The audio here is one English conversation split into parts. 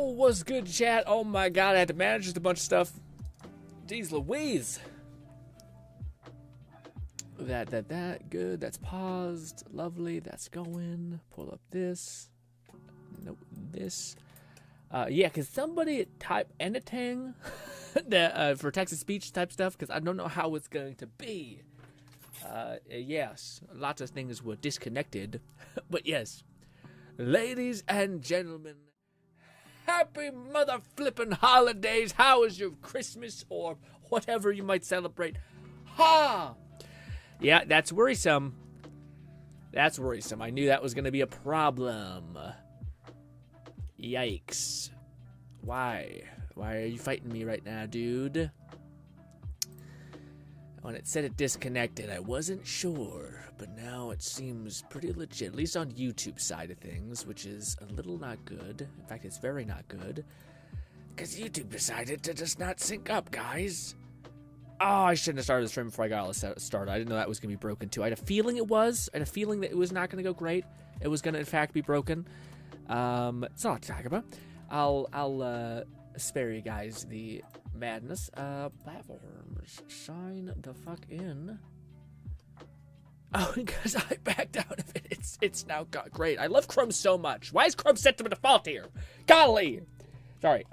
Yo, what's good, chat? Oh my god, I had to manage just a bunch of stuff. Jeez Louise. That, good. That's paused. Lovely, that's going. Pull up this. Nope, this. Yeah, because somebody type anything that, for text-to-speech type stuff, because I don't know how it's going to be. Yes, lots of things were disconnected, but yes. Ladies and gentlemen, happy mother flippin' holidays. How is your Christmas or whatever you might celebrate? Ha! Yeah, that's worrisome. That's worrisome. I knew that was going to be a problem. Yikes. Why? Why are you fighting me right now, dude? When it said it disconnected, I wasn't sure, but now it seems pretty legit, at least on YouTube side of things, which is a little not good. In fact, it's very not good, because YouTube decided to just not sync up, guys. Oh, I shouldn't have started this stream before I got all this started. I didn't know that was going to be broken, too. I had a feeling it was. I had a feeling that it was not going to go great. It was going to, in fact, be broken. It's not a lot to talk about. I'll spare you guys the madness. Platforms, sign the fuck in. Oh, because I backed out of it. It's now got great. I love Chrome so much. Why is Chrome set to default here? Golly. Sorry.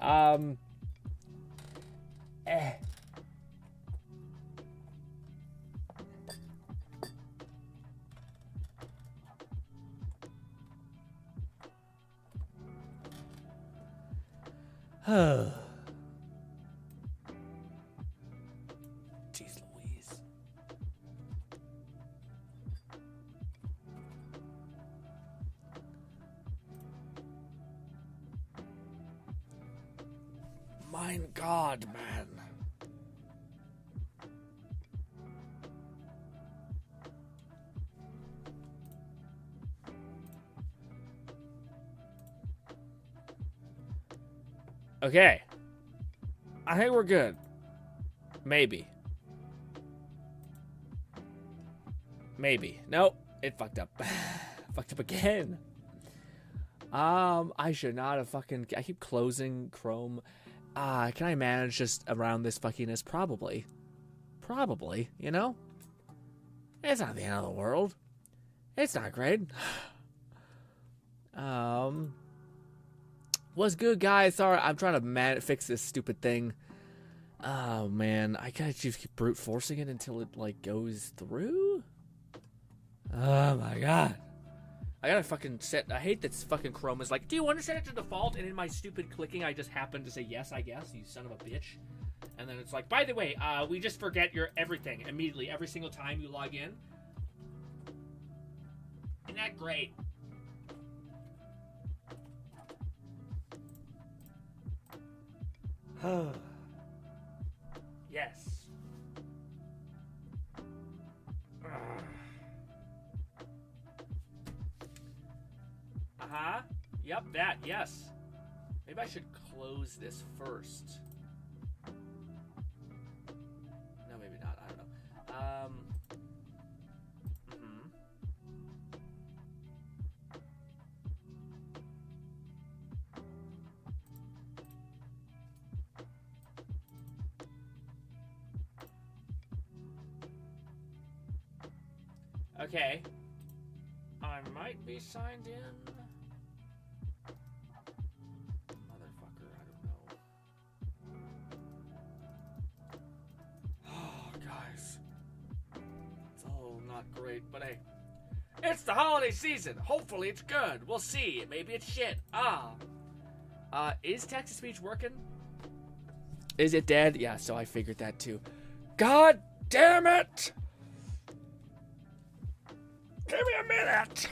Jeez Louise. Mein God, man. Okay. I think we're good. Maybe. Maybe. Nope. It fucked up. Fucked up again. I should not have fucking... I keep closing Chrome. Can I manage just around this fuckiness? Probably. Probably, you know? It's not the end of the world. It's not great. What's good, guys? Sorry, I'm trying to fix this stupid thing. Oh, man. I gotta just keep brute forcing it until it, like, goes through? Oh, my God. I gotta fucking set... I hate that fucking Chrome is like, do you want to set it to default? And in my stupid clicking, I just happen to say yes, I guess, you son of a bitch. And then it's like, by the way, we just forget your everything immediately every single time you log in. Isn't that great? Yes. Uh-huh. Yep, that, yes. Maybe I should close this first. No, maybe not. I don't know. Okay. I might be signed in. Motherfucker, I don't know. Oh, guys. It's all not great, but hey. It's the holiday season. Hopefully it's good. We'll see. Maybe it's shit. Is text-to-speech working? Is it dead? Yeah, so I figured that too. God damn it! Give me a minute!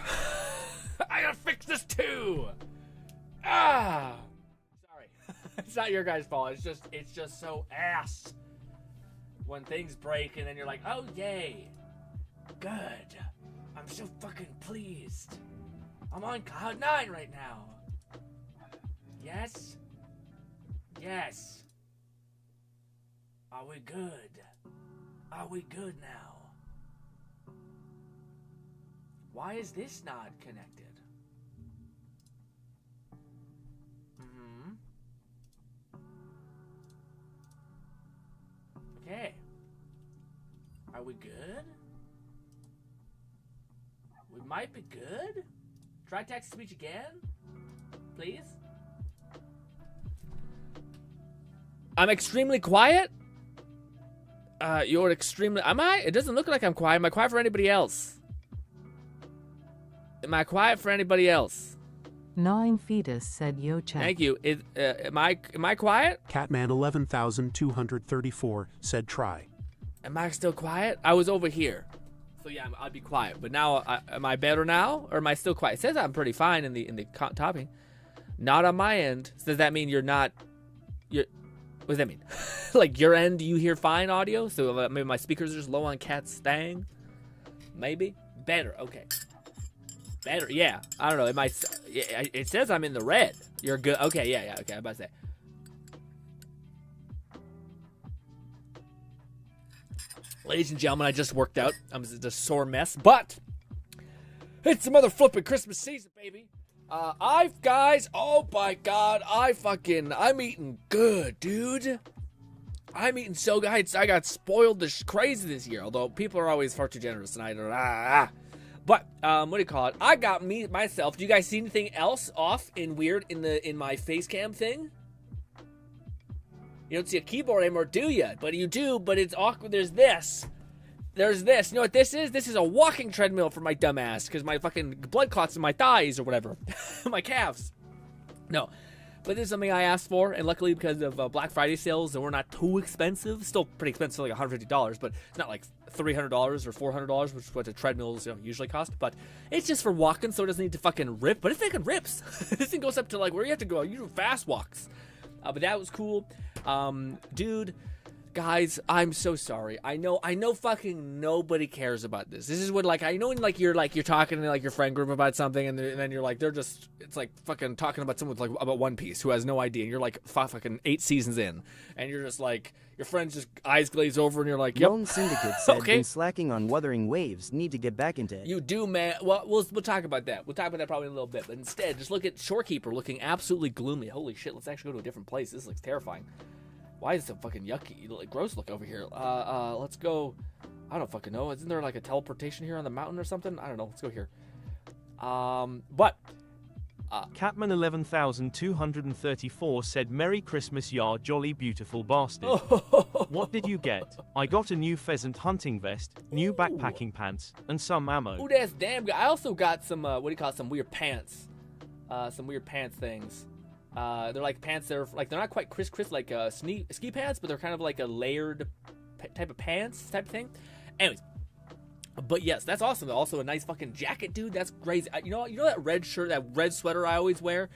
I gotta fix this too! Sorry. It's not your guys' fault. It's just so ass. When things break and then you're like, oh yay. Good. I'm so fucking pleased. I'm on cloud 9 right now. Yes? Yes. Are we good? Are we good now? Why is this not connected? Okay. Are we good? We might be good. Try text-to-speech again, please. I'm extremely quiet. You're extremely... Am I? It doesn't look like I'm quiet. Am I quiet for anybody else? Am I quiet for anybody else? Gnawing Fetus said, yo, chat. Thank you. Am I quiet? Catman 11,234 said try. Am I still quiet? I was over here. So yeah, I'd be quiet. But now, am I better now? Or am I still quiet? It says I'm pretty fine in the topping. Not on my end. Does that mean you're not... What does that mean? Like your end, you hear fine audio? So maybe my speakers are just low on Cat's thing? Maybe? Better, okay. Better, yeah. I don't know. It might. It says I'm in the red. You're good. Okay, yeah. Okay, I'm about to say. Ladies and gentlemen, I just worked out. I'm just a sore mess, but it's the mother flipping Christmas season, baby. Guys, oh my God, I'm eating good, dude. I'm eating so good. I got spoiled crazy this year, although people are always far too generous, and I don't. But what do you call it? I got myself. Do you guys see anything else off and weird in my face cam thing? You don't see a keyboard anymore, do you? But you do. But it's awkward. There's this. There's this. You know what this is? This is a walking treadmill for my dumb ass because my fucking blood clots in my thighs or whatever, my calves. No. But this is something I asked for, and luckily because of Black Friday sales, they were not too expensive. Still pretty expensive, like $150, but it's not like $300 or $400, which is what the treadmills usually cost. But it's just for walking, so it doesn't need to fucking rip. But it fucking rips. This thing goes up to like where you have to go. You do fast walks. But that was cool. Dude, guys, I'm so sorry. I know fucking nobody cares about this. This is what, like, I know when, like, you're talking to, like, your friend group about something, and then you're, like, it's, like, fucking talking about someone, like, about One Piece who has no idea, and you're, like, fucking 8 seasons in, and you're just, like, your friend's just eyes glaze over, and you're like, yep. Lone Syndicate said, Okay. been slacking on Wuthering Waves, need to get back into it. You do, man. Well, we'll talk about that. We'll talk about that probably in a little bit, but instead, just look at Shorekeeper looking absolutely gloomy. Holy shit, let's actually go to a different place. This looks terrifying. Why is it so fucking yucky, like, gross look over here? Let's go. I don't fucking know. Isn't there like a teleportation here on the mountain or something? I don't know. Let's go here. Catman 11,234 said, Merry Christmas, ya jolly beautiful bastard. What did you get? I got a new pheasant hunting vest, new backpacking pants, and some ammo. Ooh, that's damn good. I also got some, some weird pants. Some weird pants things. They're like pants that are like, they're not quite crisp like ski pants, but they're kind of like a layered type of pants type of thing. Anyways, but yes, that's awesome. Also a nice fucking jacket, dude. That's crazy. You know that red shirt, that red sweater I always wear.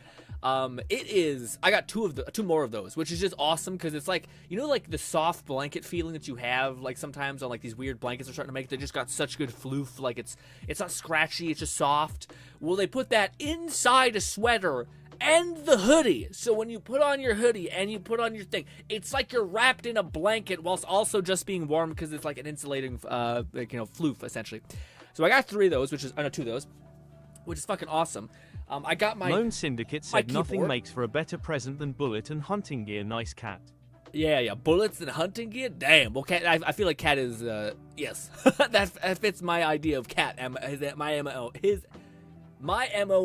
It is. I got two more of those, which is just awesome because it's like, you know, like the soft blanket feeling that you have like sometimes on like these weird blankets are starting to make. They just got such good floof. Like it's not scratchy. It's just soft. Well, they put that inside a sweater and the hoodie. So when you put on your hoodie and you put on your thing, it's like you're wrapped in a blanket whilst also just being warm because it's like an insulating, floof essentially. So I got 2 of those, which is fucking awesome. I got my Lone Syndicate said nothing makes for a better present than bullet and hunting gear. Nice cat. Yeah, bullets and hunting gear. Damn. Well, Cat. I feel like Cat is yes. that fits my idea of Cat. My MO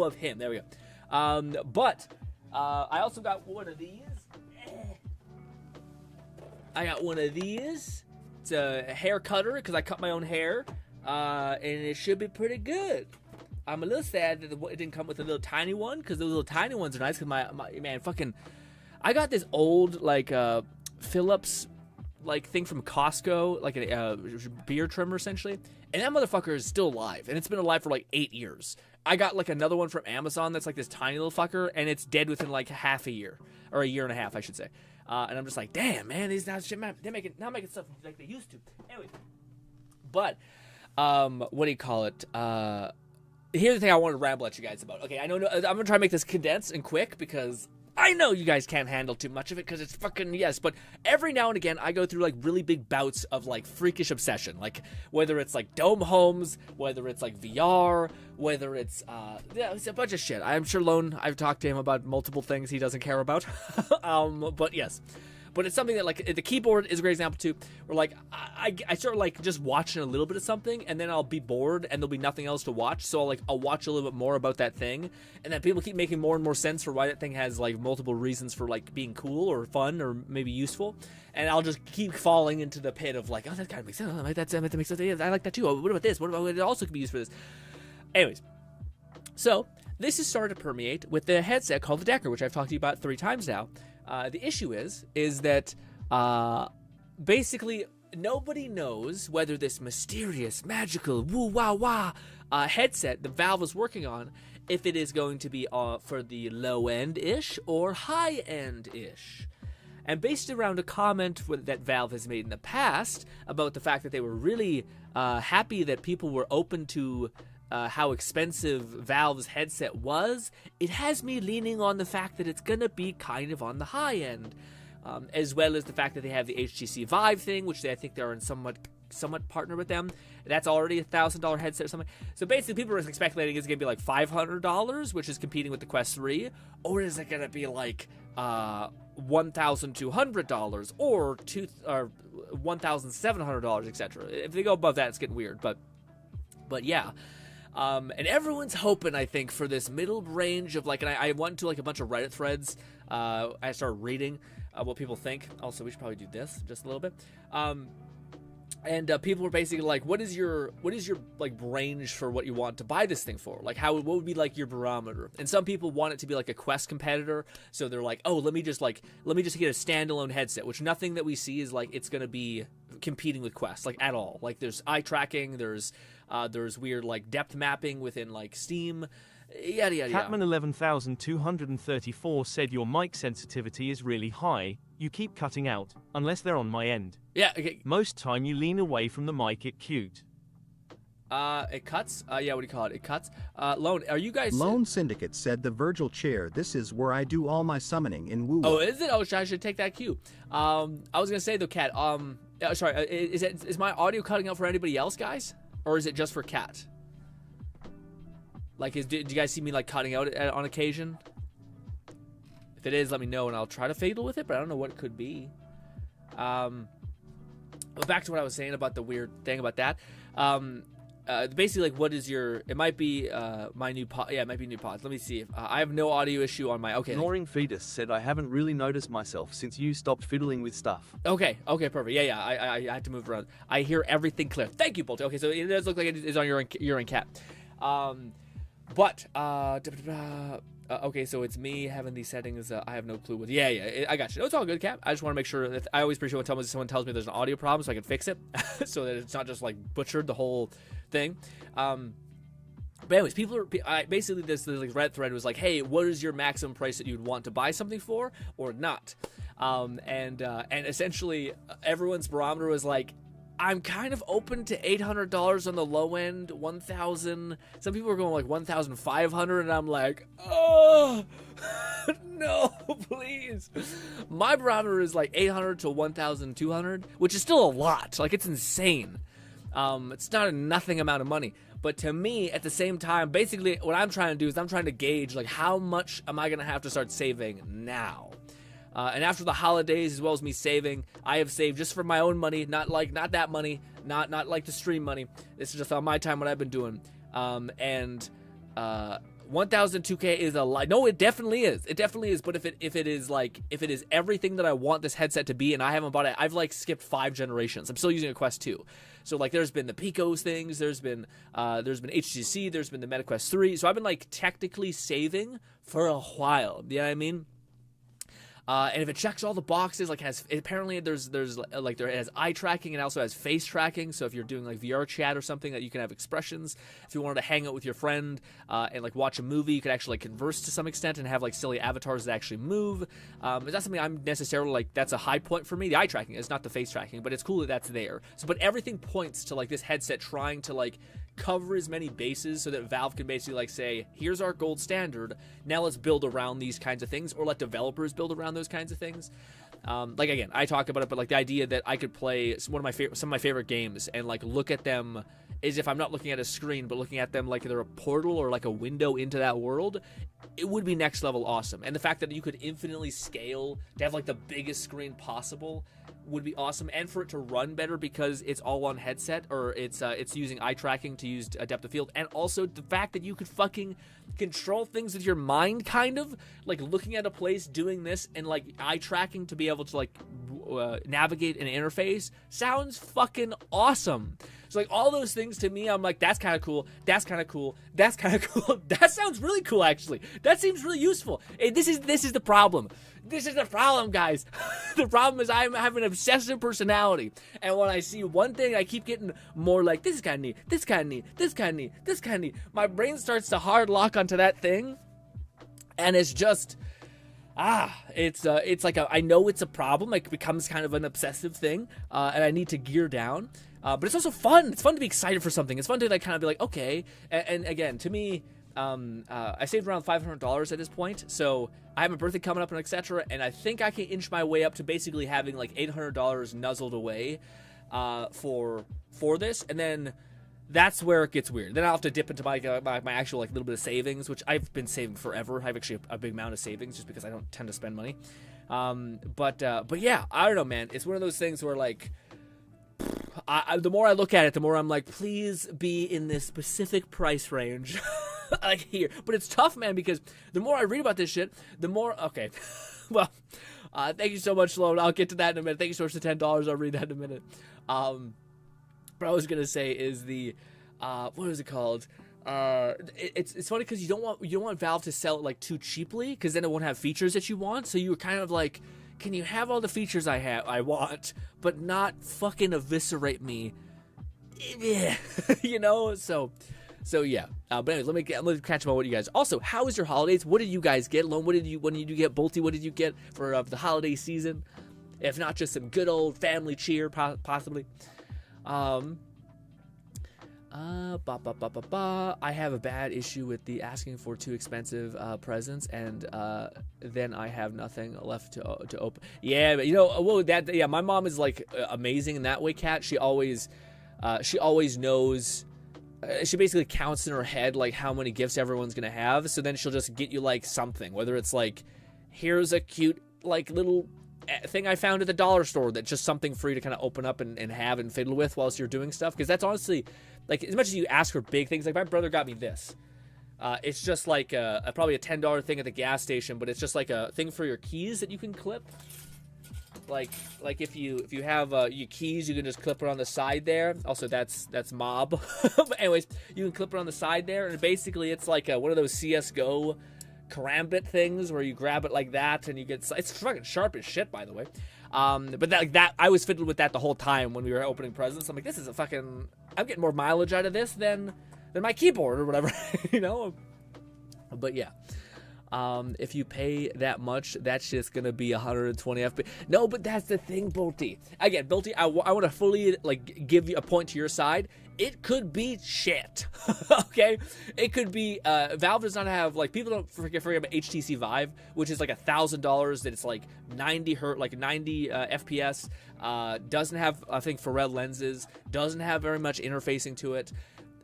of him. There we go. But I also got one of these. It's a hair cutter because I cut my own hair, and it should be pretty good. I'm a little sad that it didn't come with a little tiny one because those little tiny ones are nice. Because my man, fucking, I got this old like Phillips like thing from Costco, like a beard trimmer essentially, and that motherfucker is still alive, and it's been alive for like 8 years. I got like another one from Amazon that's like this tiny little fucker, and it's dead within like half a year, or a year and a half, I should say. And I'm just like, damn, man, these not making stuff like they used to. Anyway, but what do you call it? Here's the thing I wanted to ramble at you guys about. Okay, I know I'm gonna try to make this condensed and quick because I know you guys can't handle too much of it because it's fucking, yes, but every now and again I go through like really big bouts of like freakish obsession, like whether it's like dome homes, whether it's like VR, whether it's it's a bunch of shit. I'm sure Lone, I've talked to him about multiple things he doesn't care about. But yes, But it's something that, like, the keyboard is a great example too, where like I start like just watching a little bit of something, and then I'll be bored and there'll be nothing else to watch, so I'll watch a little bit more about that thing, and then people keep making more and more sense for why that thing has like multiple reasons for like being cool or fun or maybe useful, and I'll just keep falling into the pit of like, oh, that kind of makes sense, that makes sense, yeah, I like that too, oh, what about this, what about it also could be used for this. Anyways, so this has started to permeate with the headset called the Decker, which I've talked to you about 3 times now. The issue is that basically nobody knows whether this mysterious, magical, woo-wah-wah headset the Valve is working on, if it is going to be for the low-end-ish or high-end-ish. And based around a comment that Valve has made in the past about the fact that they were really happy that people were open to how expensive Valve's headset was, it has me leaning on the fact that it's going to be kind of on the high end. As well as the fact that they have the HTC Vive thing, which I think they're in somewhat partner with them. That's already $1,000 headset or something. So basically, people are speculating it's going to be like $500, which is competing with the Quest 3, or is it going to be like $1,200 or $1,700, etc. If they go above that, it's getting weird. But yeah. And everyone's hoping, I think, for this middle range of like, and I went to like a bunch of Reddit threads. I started reading what people think. Also, we should probably do this just a little bit. And people were basically like, what is your like range for what you want to buy this thing for? Like, what would be like your barometer? And some people want it to be like a Quest competitor, so they're like, oh, let me just get a standalone headset, which nothing that we see is like it's gonna be competing with Quest like at all. Like there's eye tracking, there's weird like depth mapping within like Steam. Yada yada yada. Catman 11,234 said your mic sensitivity is really high. You keep cutting out, unless they're on my end. Yeah, okay. Most time you lean away from the mic, it cute. It cuts? Yeah, what do you call it? It cuts? Lone, are you guys... Lone Syndicate said the Virgil chair, this is where I do all my summoning in Woo. Oh, is it? Oh, I should take that cue. I was gonna say though, Cat, sorry, is my audio cutting out for anybody else, guys? Or is it just for Cat? Like, do you guys see me like cutting out on occasion? If it is, let me know and I'll try to fiddle with it, but I don't know what it could be. But back to what I was saying about the weird thing about that. Basically, like, what is your... It might be my new pod. Yeah, it might be new pods. Let me see. I have no audio issue on my... Okay. Ignoring Fetus said, I haven't really noticed myself since you stopped fiddling with stuff. Okay, perfect. Yeah, I had to move around. I hear everything clear. Thank you, Bolt. Okay, so it does look like it is on your in Cat. Okay, so it's me having these settings. I have no clue what. Yeah, I got you. No, it's all good, Cap. I just want to make sure that I always appreciate when someone tells me there's an audio problem, so I can fix it, so that it's not just like butchered the whole thing. But anyways, people are basically this like Reddit thread was like, hey, what is your maximum price that you'd want to buy something for or not? And essentially everyone's barometer was like, I'm kind of open to $800 on the low end, $1,000. Some people are going like $1,500, and I'm like, oh, no, please. My barometer is like $800 to $1,200, which is still a lot. Like, it's insane. It's not a nothing amount of money. But to me, at the same time, basically what I'm trying to do is I'm trying to gauge, like, how much am I going to have to start saving now? And after the holidays, as well as me saving, I have saved just for my own money, not that money, not like the stream money. This is just on my time, what I've been doing. 1,002K is a lot. No, it definitely is. It definitely is. But if it is everything that I want this headset to be, and I haven't bought it, I've like skipped 5 generations. I'm still using a Quest 2. So like, there's been the Picos things, there's been HTC, there's been the Meta Quest 3. So I've been like technically saving for a while. You know what I mean? And if it checks all the boxes, like apparently it has eye tracking and also has face tracking. So if you're doing like VR chat or something, that you can have expressions. If you wanted to hang out with your friend and like watch a movie, you could actually like converse to some extent and have like silly avatars that actually move. It's not something I'm necessarily like, that's a high point for me. The eye tracking is not the face tracking, but it's cool that that's there. So, but everything points to like this headset trying to like cover as many bases so that Valve can basically like say, here's our gold standard, now let's build around these kinds of things, or let developers build around those kinds of things. Like, again, I talk about it, but like the idea that I could play some of my favorite games and like look at them is if I'm not looking at a screen, but looking at them like they're a portal or like a window into that world, it would be next level awesome. And the fact that you could infinitely scale to have like the biggest screen possible would be awesome, and for it to run better because it's all on headset, or it's using eye tracking to use depth of field, and also the fact that you could fucking control things with your mind, kind of like looking at a place, doing this, and like eye tracking to be able to like navigate an interface sounds fucking awesome. So like all those things to me, I'm like, that's kind of cool. That's kind of cool. That's kind of cool. That sounds really cool, actually. That seems really useful. And this is the problem. This is the problem, guys. The problem is I have an obsessive personality, and when I see one thing, I keep getting more like, this is kind of neat. This kind of neat. This kind of neat. This kind of neat. My brain starts to hard lock onto that thing, and it's just. It's like I know it's a problem. Like, it becomes kind of an obsessive thing, and I need to gear down. But it's also fun. It's fun to be excited for something. It's fun to like kind of be like, okay. And again, to me, I saved around $500 at this point, so I have a birthday coming up and etc. And I think I can inch my way up to basically having like $800 nuzzled away for this, and then. That's where it gets weird. Then I'll have to dip into my actual like little bit of savings, which I've been saving forever. I have actually a big amount of savings just because I don't tend to spend money. But yeah, I don't know, man. It's one of those things where like, the more I look at it, the more I'm like, please be in this specific price range, like here. But it's tough, man, because the more I read about this shit, the more okay. Well, thank you so much, Sloan. I'll get to that in a minute. Thank you so much for $10. I'll read that in a minute. What I was gonna say is the what is it called? It's funny because you don't want Valve to sell it like too cheaply, because then it won't have features that you want. So you were kind of like, can you have all the features I want, but not fucking eviscerate me? Yeah, you know. So yeah. But anyways, let me catch up on what you guys. Also, how was your holidays? What did you guys get? Lone, when did you get? Bolty, what did you get for the holiday season? If not just some good old family cheer, possibly. I have a bad issue with the asking for too expensive presents, and then I have nothing left to open. Yeah, but you know, well, yeah, my mom is like amazing in that way, Kat. She always knows. She basically counts in her head like how many gifts everyone's gonna have, so then she'll just get you like something, whether it's like, here's a cute like little thing I found at the dollar store, that's just something for you to kind of open up and have and fiddle with whilst you're doing stuff. Because that's honestly, like, as much as you ask for big things, like my brother got me this. It's just like probably a $10 thing at the gas station, but it's just like a thing for your keys that you can clip. Like if you have your keys, you can just clip it on the side there. Also, that's mob. But anyways, you can clip it on the side there, and basically it's like one of those CS:GO karambit things where you grab it like that and you get, it's fucking sharp as shit, by the way. But that I was fiddled with that the whole time when we were opening presents. I'm like, this is a fucking, I'm getting more mileage out of this than my keyboard or whatever, you know. But yeah, if you pay that much, that's just gonna be 120 FPS. No, but that's the thing, Bolty. Again, Bolty, I want to fully like give you a point to your side. It could be shit. Okay, it could be. Valve does not have, like, people don't forget about HTC Vive, which is like $1,000. That it's like 90 FPS. Doesn't have, I think, infrared lenses. Doesn't have very much interfacing to it.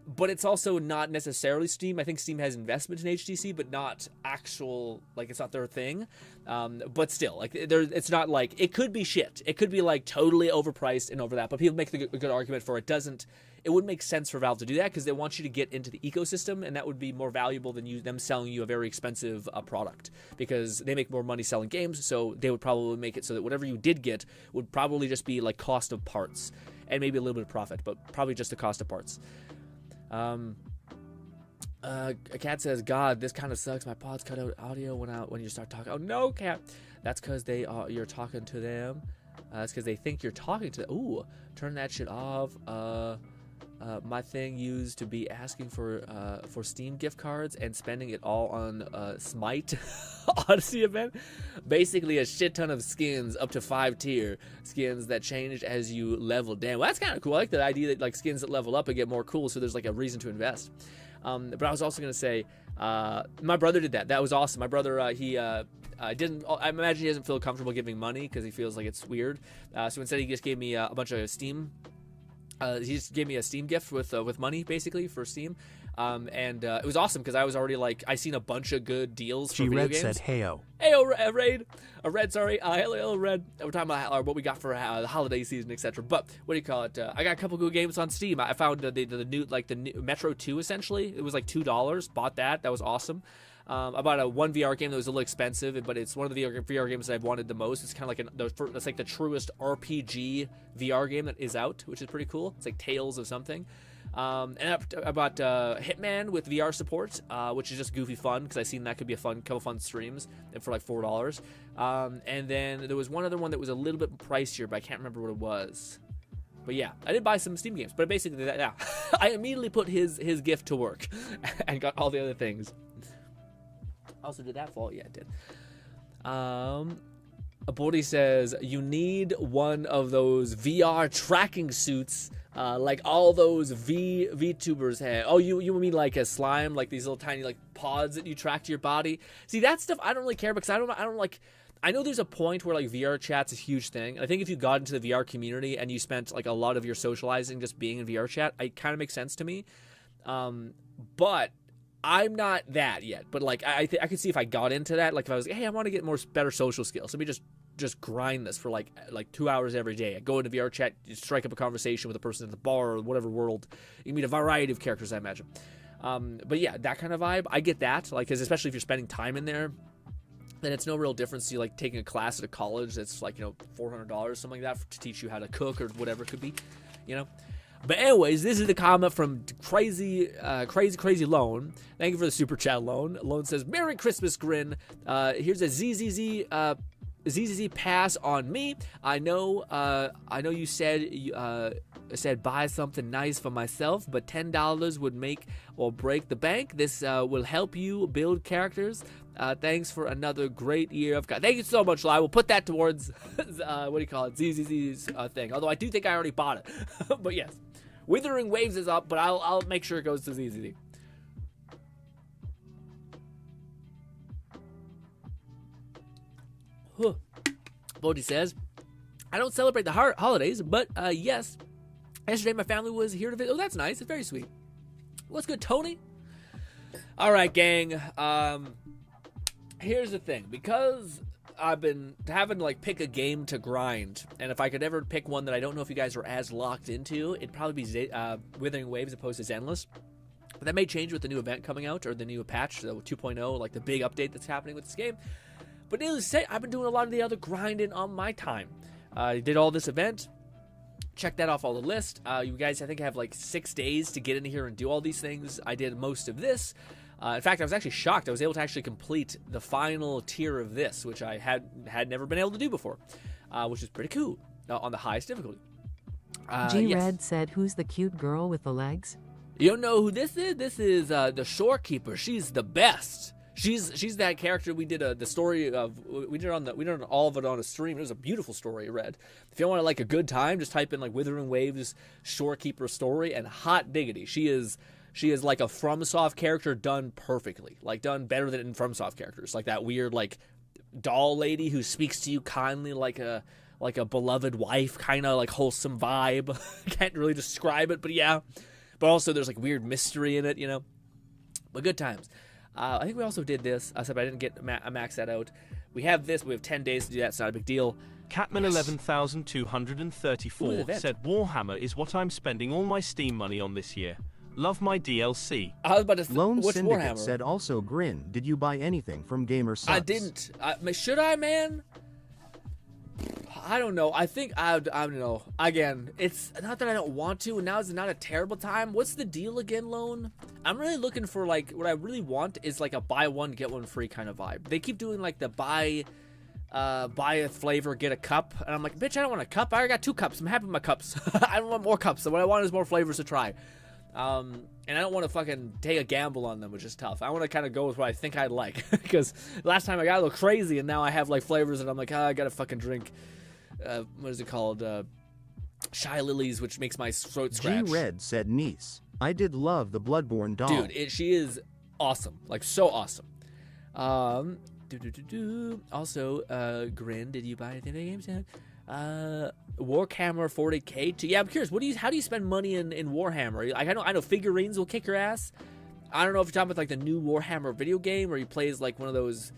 But it's also not necessarily Steam. I think Steam has investment in HTC, but not actual, like, it's not their thing. But still, like, it's not like, it could be shit. It could be, like, totally overpriced and over that. But people make a good argument for it. It wouldn't make sense for Valve to do that, because they want you to get into the ecosystem, and that would be more valuable than them selling you a very expensive product, because they make more money selling games, so they would probably make it so that whatever you did get would probably just be, like, cost of parts, and maybe a little bit of profit, but probably just the cost of parts. A cat says, God, this kind of sucks. My pods cut out audio when you start talking. Oh no, cat. That's because you're talking to them. That's because they think you're talking to them. Ooh, turn that shit off. My thing used to be asking for Steam gift cards and spending it all on Smite Odyssey event. Basically a shit ton of skins up to 5 tier skins that changed as you level down. Well, that's kind of cool. I like the idea that, like, skins that level up and get more cool, so there's like a reason to invest. But I was also gonna say, my brother did that. That was awesome. My brother, he didn't. I imagine he doesn't feel comfortable giving money because he feels like it's weird. So instead, he just gave me a bunch of Steam He just gave me a Steam gift with money, basically, for Steam. And it was awesome because I was already like, I seen a bunch of good deals for video G-Red games. said, "Heyo." Heyo, Red, sorry. Hello, Red. We're talking about what we got for the holiday season, etc. But what do you call it? I got a couple good games on Steam. I found the new Metro 2, essentially. It was like $2. Bought that. That was awesome. I bought a one VR game that was a little expensive, but it's one of the VR games that I've wanted the most. It's kind of like that's like the truest RPG VR game that is out, which is pretty cool. It's like Tales of something. And I bought Hitman with VR support, which is just goofy fun because I seen that could be a couple fun streams for like $4. And then there was one other one that was a little bit pricier, but I can't remember what it was. But yeah, I did buy some Steam games. But basically, yeah, I immediately put his gift to work and got all the other things. Also did that fall? Yeah, it did. Aborty says, you need one of those VR tracking suits like all those VTubers have. Oh, you mean like a slime, like these little tiny like pods that you track to your body? See, that stuff I don't really care because I don't like. I know there's a point where like VR chat's a huge thing. I think if you got into the VR community and you spent like a lot of your socializing just being in VR chat, it kind of makes sense to me. But I'm not that yet, but like I could see if I got into that, like if I was like, hey, I want to get better social skills, let me just grind this for like 2 hours every day. I go into VR chat, you strike up a conversation with a person at the bar or whatever world. You meet a variety of characters, I imagine. But yeah, that kind of vibe, I get that. Like, 'cause especially if you're spending time in there, then it's no real difference to you like taking a class at a college that's like, $400, something like that, to teach you how to cook or whatever it could be, But anyways, this is the comment from crazy Lone. Thank you for the super chat, Lone. Lone says, "Merry Christmas, Grin. Here's a ZZZ pass on me. I know you said buy something nice for myself, but $10 would make or break the bank. This will help you build characters. Thanks for another great year of. Thank you so much, Lai. We'll put that towards ZZZ's thing. Although I do think I already bought it, but yes, Wuthering Waves is up, but I'll make sure it goes to ZZZ. Bodhi says, I don't celebrate the holidays, but yes, yesterday my family was here to visit. Oh, that's nice. It's very sweet. What's good, Tony? All right, gang. Here's the thing. Because I've been having to like pick a game to grind, and if I could ever pick one that I don't know if you guys are as locked into, it'd probably be Wuthering Waves as opposed to Zenless. But that may change with the new event coming out, or the new patch, the 2.0, like the big update that's happening with this game. But needless to say, I've been doing a lot of the other grinding on my time. I did all this event. Check that off all the list. You guys, I think, have like 6 days to get in here and do all these things. I did most of this. In fact, I was actually shocked. I was able to actually complete the final tier of this, which I had never been able to do before, which is pretty cool on the highest difficulty. G-Red said, who's the cute girl with the legs? You don't know who this is? This is the Shorekeeper. She's the best. She's that character we did the story of. We did all of it on a stream. It was a beautiful story, Red. If you want like a good time, just type in like Wuthering Waves Shorekeeper story, and hot diggity, she is like a FromSoft character done perfectly, like done better than in FromSoft characters, like that weird like doll lady who speaks to you kindly like a beloved wife, kind of like wholesome vibe. Can't really describe it, but yeah. But also there's like weird mystery in it, But good times. I think we also did this, except I didn't get max that out. We have this. We have 10 days to do that. It's not a big deal. Catman 11234 said Warhammer is what I'm spending all my Steam money on this year. Love my DLC. I was about to Lone what's Syndicate Warhammer? said also, Grin, did you buy anything from Gamer Subs? I didn't. Should I, man? I don't know. I think I don't know. Again, it's not that I don't want to, and now is not a terrible time. What's the deal again, Lone? I'm really looking for like what I really want is like a buy one get one free kind of vibe. They keep doing like the buy a flavor get a cup, and I'm like, bitch, I don't want a cup. I already got 2 cups. I'm happy with my cups. I don't want more cups. So what I want is more flavors to try. And I don't want to fucking take a gamble on them, which is tough. I want to kind of go with what I think I'd like, because last time I got a little crazy, and now I have like flavors, and I'm like, I gotta fucking drink. What is it called? Shy Lilies, which makes my throat scratch. G-Red said Niece. I did love the Bloodborne doll. Dude, she is awesome. Like, so awesome. Also, Grin, did you buy anything in the games yet? Warhammer 40K. Yeah, I'm curious. How do you spend money in Warhammer? Like, I know figurines will kick your ass. I don't know if you're talking about like the new Warhammer video game, or he plays like one of those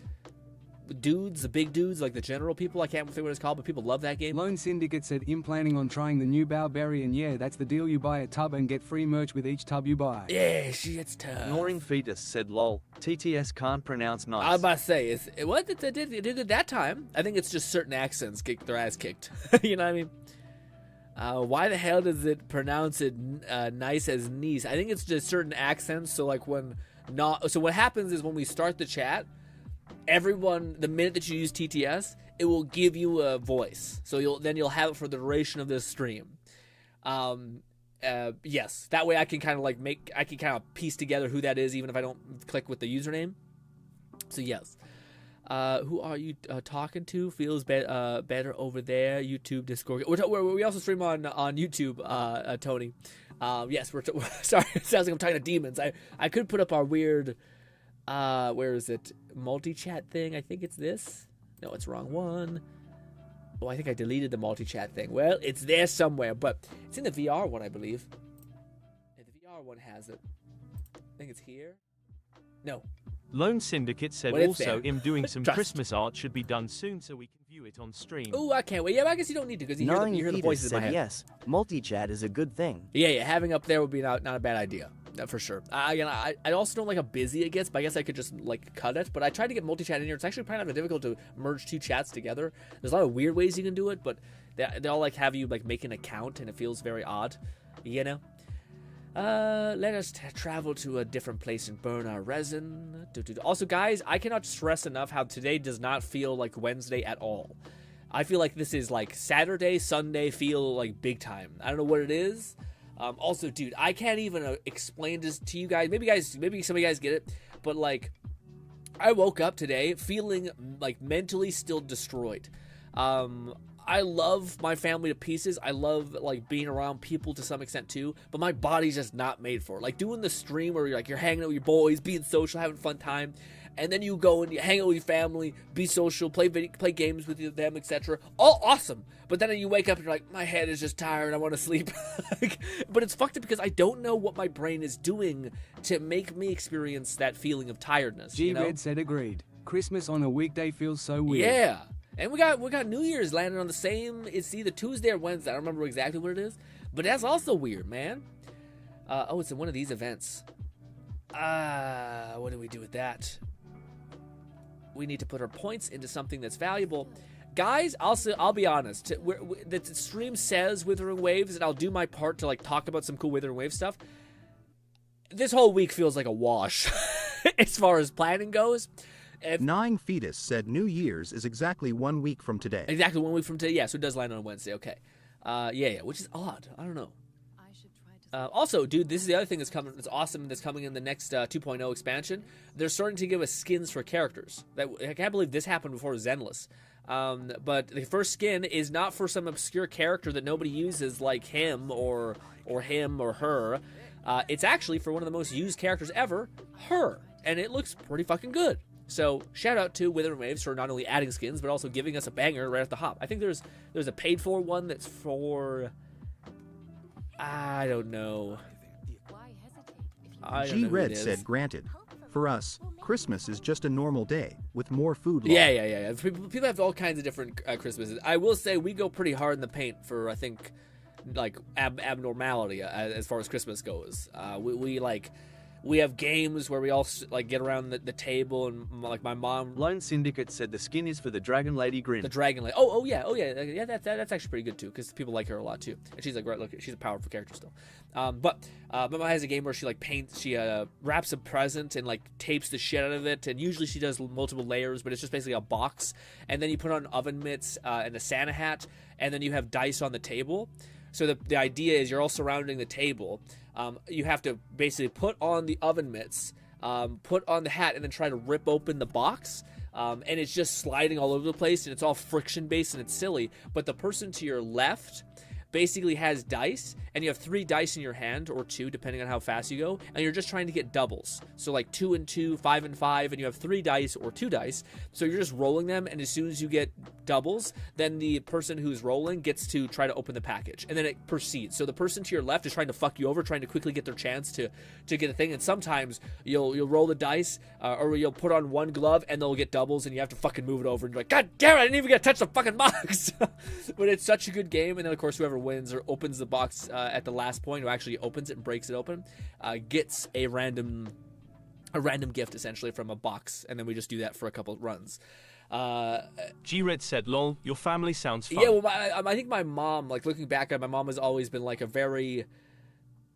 dudes, the big dudes, like the general people. I can't think what it's called, but people love that game. Lone Syndicate said, "I'm planning on trying the new Barbarian. Yeah, that's the deal. You buy a tub and get free merch with each tub you buy." Yeah, shit's tough. Ignoring Fetus said, "Lol, TTS can't pronounce nice." I was about to say, what did they did it that time? I think it's just certain accents get their ass kicked. You know what I mean? Why the hell does it pronounce it nice as niece? I think it's just certain accents. So like so what happens is when we start the chat, everyone, the minute that you use TTS, it will give you a voice. So you'll have it for the duration of this stream. Yes, that way I can kind of piece together who that is, even if I don't click with the username. So yes. Who are you talking to? Feels better over there. YouTube, Discord. We also stream on YouTube, Tony. Yes, sorry. It sounds like I'm talking to demons. I could put up our weird, where is it? Multi-chat thing. I think it's this. No, it's the wrong one. Oh, I think I deleted the multi-chat thing. Well, it's there somewhere, but it's in the VR one, I believe. And the VR one has it. I think it's here. No. Lone Syndicate said also him doing some Christmas art should be done soon so we can view it on stream. Oh, I can't wait. Yeah, but I guess you don't need to because you hear the voices in my head. Yes, multi-chat is a good thing. Yeah, having up there would be not a bad idea, for sure. Again, I also don't like how busy it gets, but I guess I could just like cut it. But I tried to get multi-chat in here. It's actually kind of difficult to merge two chats together. There's a lot of weird ways you can do it, but they all like have you like make an account, and it feels very odd, you know. Let us travel to a different place and burn our resin. Also, guys, I cannot stress enough how today does not feel like Wednesday at all. I feel like this is like Saturday, Sunday feel like big time. I don't know what it is. Also, dude, I can't even explain this to you guys. Maybe some of you guys get it, but like, I woke up today feeling like mentally still destroyed. I love my family to pieces. I love like being around people to some extent too, but my body's just not made for it. Like doing the stream where you're hanging out with your boys, being social, having a fun time, and then you go and you hang out with your family, be social, play games with them, etc. All awesome. But then you wake up and you're like, my head is just tired. I want to sleep. But it's fucked up because I don't know what my brain is doing to make me experience that feeling of tiredness. G-Red said agreed. Christmas on a weekday feels so weird. Yeah. And we got New Year's landing on the same. It's either Tuesday or Wednesday. I don't remember exactly what it is, but that's also weird, man. It's in one of these events. What do we do with that? We need to put our points into something that's valuable, guys. I'll be honest. The stream says Withering Waves, and I'll do my part to like talk about some cool Withering Wave stuff. This whole week feels like a wash, as far as planning goes. Nine Fetus said New Year's is exactly 1 week from today. Exactly 1 week from today. Yeah, so it does land on Wednesday. Okay. Yeah, which is odd. I don't know. Also, dude, this is the other thing that's coming. That's awesome. That's coming in the next 2.0 expansion. They're starting to give us skins for characters. I can't believe this happened before Zenless. But the first skin is not for some obscure character that nobody uses, like him or him or her. It's actually for one of the most used characters ever, her, and it looks pretty fucking good. So shout out to Withering Waves for not only adding skins but also giving us a banger right at the hop. I think there's a paid for one that's for, I don't know. G-Red said granted. For us, Christmas is just a normal day with more food. Yeah. People have all kinds of different Christmases. I will say we go pretty hard in the paint for, I think, like abnormality as far as Christmas goes. We have games where we all like get around the table, and like my mom. Lone Syndicate said the skin is for the Dragon Lady Grin. The Dragon Lady. Oh yeah. That's actually pretty good too, because people like her a lot too, and she's like she's a powerful character still. But my mom has a game where she like paints, she wraps a present and like tapes the shit out of it, and usually she does multiple layers, but it's just basically a box, and then you put on oven mitts and a Santa hat, and then you have dice on the table. So the idea is you're all surrounding the table. You have to basically put on the oven mitts, put on the hat, and then try to rip open the box. And it's just sliding all over the place, and it's all friction-based, and it's silly. But the person to your left, basically has dice, and you have 3 dice in your hand, or 2, depending on how fast you go, and you're just trying to get doubles. So like 2 and 2, 5 and 5, and you have 3 dice or 2 dice. So you're just rolling them, and as soon as you get doubles, then the person who's rolling gets to try to open the package, and then it proceeds. So the person to your left is trying to fuck you over, trying to quickly get their chance to get a thing, and sometimes you'll roll the dice, or you'll put on 1 glove, and they'll get doubles, and you have to fucking move it over, and you're like, God damn it, I didn't even get to touch the fucking box. But it's such a good game. And then of course whoever wins or opens the box at the last point, who actually opens it and breaks it open, gets a random gift essentially from a box, and then we just do that for a couple runs. G-Red said, lol, your family sounds fun. Yeah, well, I think my mom, like looking back at my mom, has always been like a very,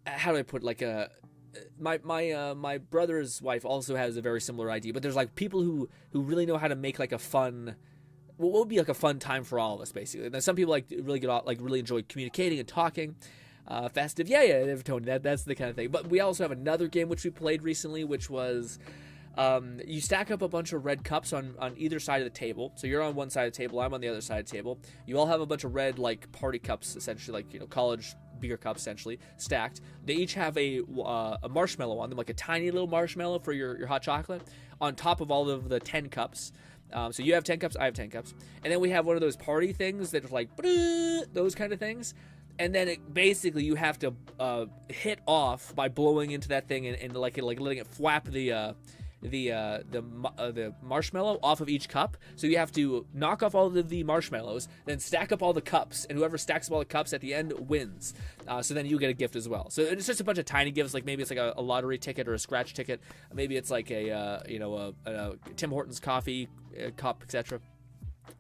how do I put, like a, my brother's wife also has a very similar idea, but there's like people who really know how to make like a fun, what would be like a fun time for all of us, basically. And then some people really enjoy communicating and talking. Festive, yeah, Tony, that's the kind of thing. But we also have another game which we played recently, which was, you stack up a bunch of red cups on either side of the table. So you're on one side of the table, I'm on the other side of the table. You all have a bunch of red, like, party cups, essentially, like, you know, college beer cups, essentially, stacked. They each have a marshmallow on them, like a tiny little marshmallow for your hot chocolate, on top of all of the 10 cups. So you have 10 cups, I have 10 cups. And then we have one of those party things that are like, those kind of things. And then basically you have to hit off by blowing into that thing and like letting it flap the marshmallow off of each cup. So you have to knock off all of the marshmallows, then stack up all the cups, and whoever stacks up all the cups at the end wins. So then you get a gift as well. So it's just a bunch of tiny gifts, like maybe it's like a lottery ticket or a scratch ticket. Maybe it's like a Tim Hortons coffee cup, etc.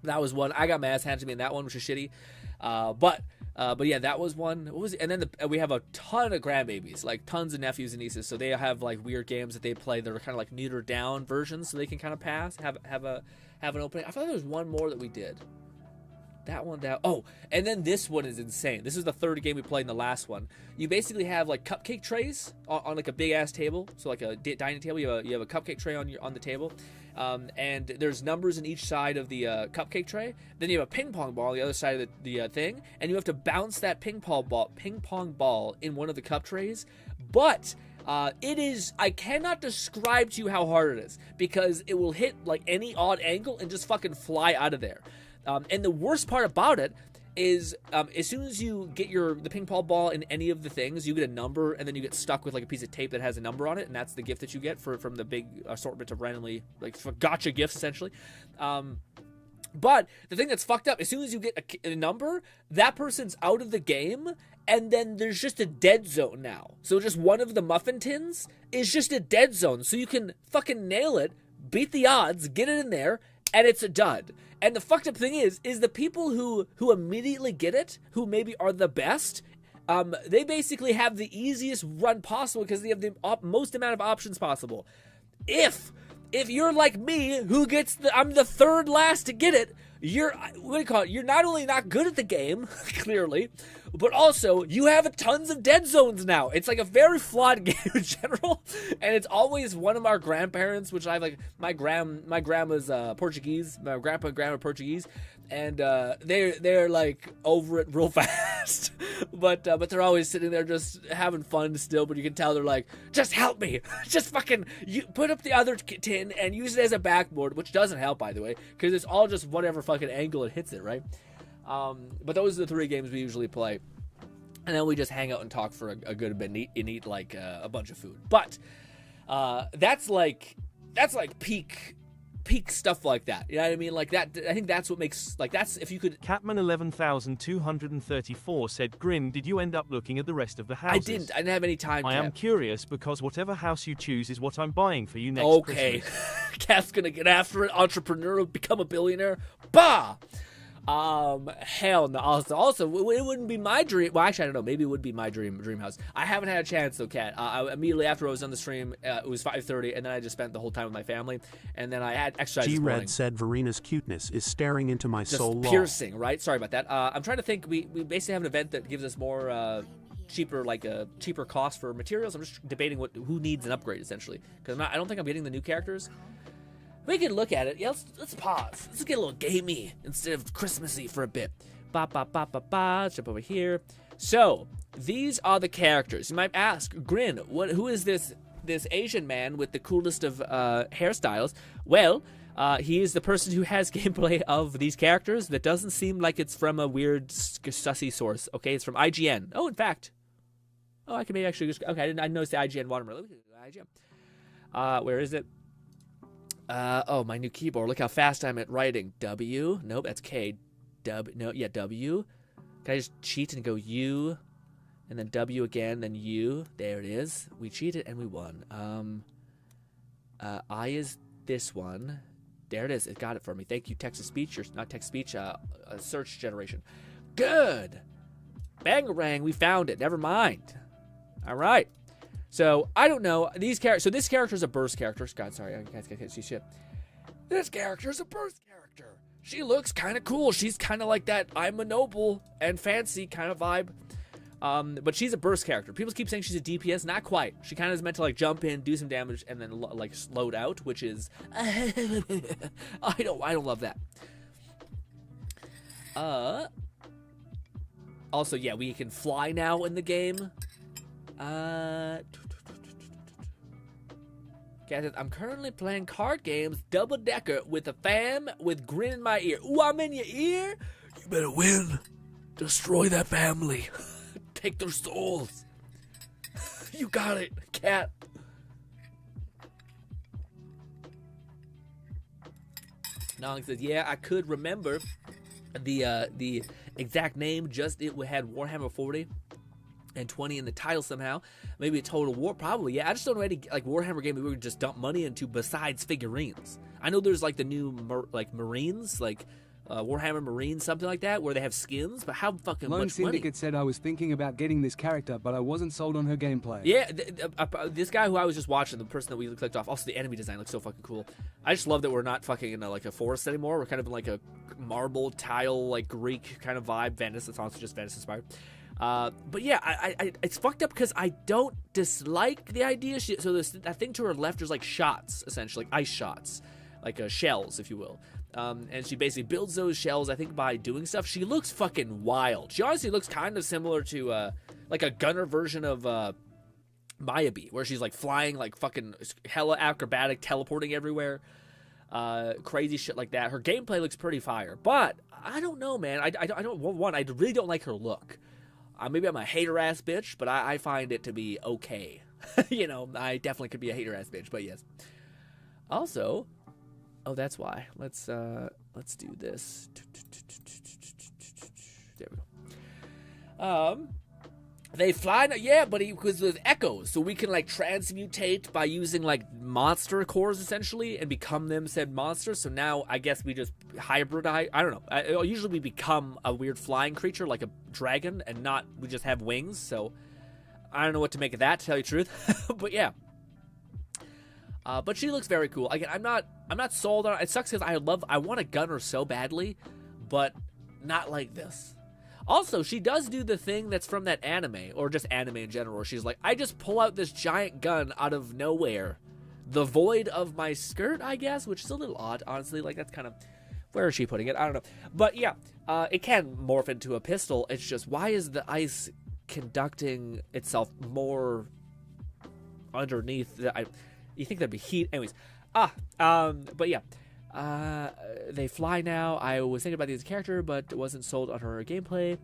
That was one. I got my ass handed to me in that one, which is shitty. But yeah, that was one. What was it? And then we have a ton of grandbabies, like tons of nephews and nieces. So they have like weird games that they play that are kind of like neutered down versions, so they can kind of have an opening. I thought there was one more that we did. That one down. Oh, and then this one is insane. This is the third game we played in the last one. You basically have like cupcake trays on like a big ass table. So like a dining table, you have a cupcake tray on the table. And there's numbers in each side of the cupcake tray. Then you have a ping pong ball on the other side of the thing, and you have to bounce that ping pong ball in one of the cup trays. But it is, I cannot describe to you how hard it is, because it will hit like any odd angle and just fucking fly out of there. And the worst part about it is as soon as you get the ping pong ball in any of the things, you get a number, and then you get stuck with like a piece of tape that has a number on it, and that's the gift that you get from the big assortment of randomly, like, gotcha gifts, essentially. But the thing that's fucked up, as soon as you get a number, that person's out of the game, and then there's just a dead zone now. So just one of the muffin tins is just a dead zone, so you can fucking nail it, beat the odds, get it in there, and it's a dud. And the fucked up thing is the people who immediately get it, who maybe are the best, they basically have the easiest run possible because they have the most amount of options possible. If you're like me, who gets I'm the third last to get it, you're not only not good at the game, clearly, but also you have tons of dead zones now. It's like a very flawed game in general, and it's always one of our grandparents, which I like. My grandma's Portuguese, my grandpa and grandma Portuguese, and they're like over it real fast, but they're always sitting there just having fun still. But you can tell they're like, just help me, just fucking you put up the other tin and use it as a backboard, which doesn't help, by the way, because it's all just whatever fucking angle it hits it, right? But those are the 3 games we usually play, and then we just hang out and talk for a good bit and eat like a bunch of food. But that's like peak stuff like that. You know what I mean? Like that. I think that's what makes, like, that's if you could. Catman 11,234 said, Grin, did you end up looking at the rest of the houses? I didn't have any time. I am curious because whatever house you choose is what I'm buying for you next Christmas. Cat's gonna get after it. Entrepreneur, become a billionaire. Bah. Hell no. Also, it wouldn't be my dream. Well, actually, I don't know. Maybe it would be my dream house. I haven't had a chance though, Kat. Immediately after I was on the stream, it was 5:30, and then I just spent the whole time with my family, and then I had exercise. G-Red said Verina's cuteness is staring into my soul. Piercing, right? Sorry about that. I'm trying to think. We basically have an event that gives us more cheaper cost for materials. I'm just debating who needs an upgrade essentially, because I don't think I'm getting the new characters. We can look at it. Yeah, let's pause. Let's get a little gamey instead of Christmassy for a bit. Let's jump over here. So, these are the characters. You might ask, Grin, who is this Asian man with the coolest of hairstyles? Well, he is the person who has gameplay of these characters that doesn't seem like it's from a weird sussy source. Okay, it's from IGN. Oh, in fact. Oh, I can maybe actually just... Okay, I didn't notice the IGN watermark. Look at IGN. Where is it? Oh, my new keyboard. Look how fast I'm at writing. W. Nope, that's K. W. No, yeah, W. Can I just cheat and go U? And then W again, then U. There it is. We cheated and we won. I is this one. There it is. It got it for me. Thank you, text-to-speech. Or not text-to-speech, search generation. Good. Bangarang, we found it. Never mind. All right. So, I don't know. These characters. So, this character is a burst character. God, sorry. I can't see shit. This character is a burst character. She looks kind of cool. She's kind of like that I'm a noble and fancy kind of vibe. But she's a burst character. People keep saying she's a DPS. Not quite. She kind of is meant to like jump in, do some damage, and then like load out, which is I don't love that. Also, yeah, we can fly now in the game. I'm currently playing card games double decker with a fam with grin in my ear. Ooh, I'm in your ear. You better win. Destroy that family. Take their souls. You got it, cat. Nong says, yeah, I could remember the exact name. Just it had Warhammer 40 and 20 in the title somehow. Maybe a Total War, probably. Yeah, I just don't know any like Warhammer game we would just dump money into besides figurines. I know there's like the new Marines, like Warhammer Marines, something like that, where they have skins, but how fucking Lone much Syndicate money? said I was thinking about getting this character, but I wasn't sold on her gameplay. Yeah, this guy who I was just watching, the person that we clicked off, also the enemy design looks so fucking cool. I just love that we're not fucking in like a forest anymore. We're kind of in like a marble tile, like Greek kind of vibe. Venice, it's also just Venice inspired. But yeah, I it's fucked up because I don't dislike the idea. So that thing to her left is like shots, essentially, like ice shots, like shells, if you will. And she basically builds those shells, I think, by doing stuff. She looks fucking wild. She honestly looks kind of similar to like a gunner version of Mayabee, where she's like flying like fucking hella acrobatic, teleporting everywhere. Crazy shit like that. Her gameplay looks pretty fire, but I don't know, man. I really don't like her look. Maybe I'm a hater-ass bitch, but I find it to be okay. You know, I definitely could be a hater-ass bitch, but yes. Also, oh, that's why. Let's do this. There we go. They fly, yeah, but because there's echoes, so we can like transmutate by using like monster cores essentially and become them said monsters. So now I guess we just hybridize. I don't know. Usually we become a weird flying creature like a dragon, and not we just have wings. So I don't know what to make of that, to tell you the truth. But yeah. But she looks very cool. Again, I'm not sold on it. It sucks because I want a gunner so badly, but not like this. Also, she does do the thing that's from that anime, or just anime in general, where she's like, I just pull out this giant gun out of nowhere. The void of my skirt, I guess, which is a little odd, honestly. Like, that's kind of, where is she putting it? I don't know. But yeah, it can morph into a pistol. It's just, why is the ice conducting itself more underneath? You think there'd be heat? Anyways, but yeah. They fly now. I was thinking about this character, but wasn't sold on her gameplay.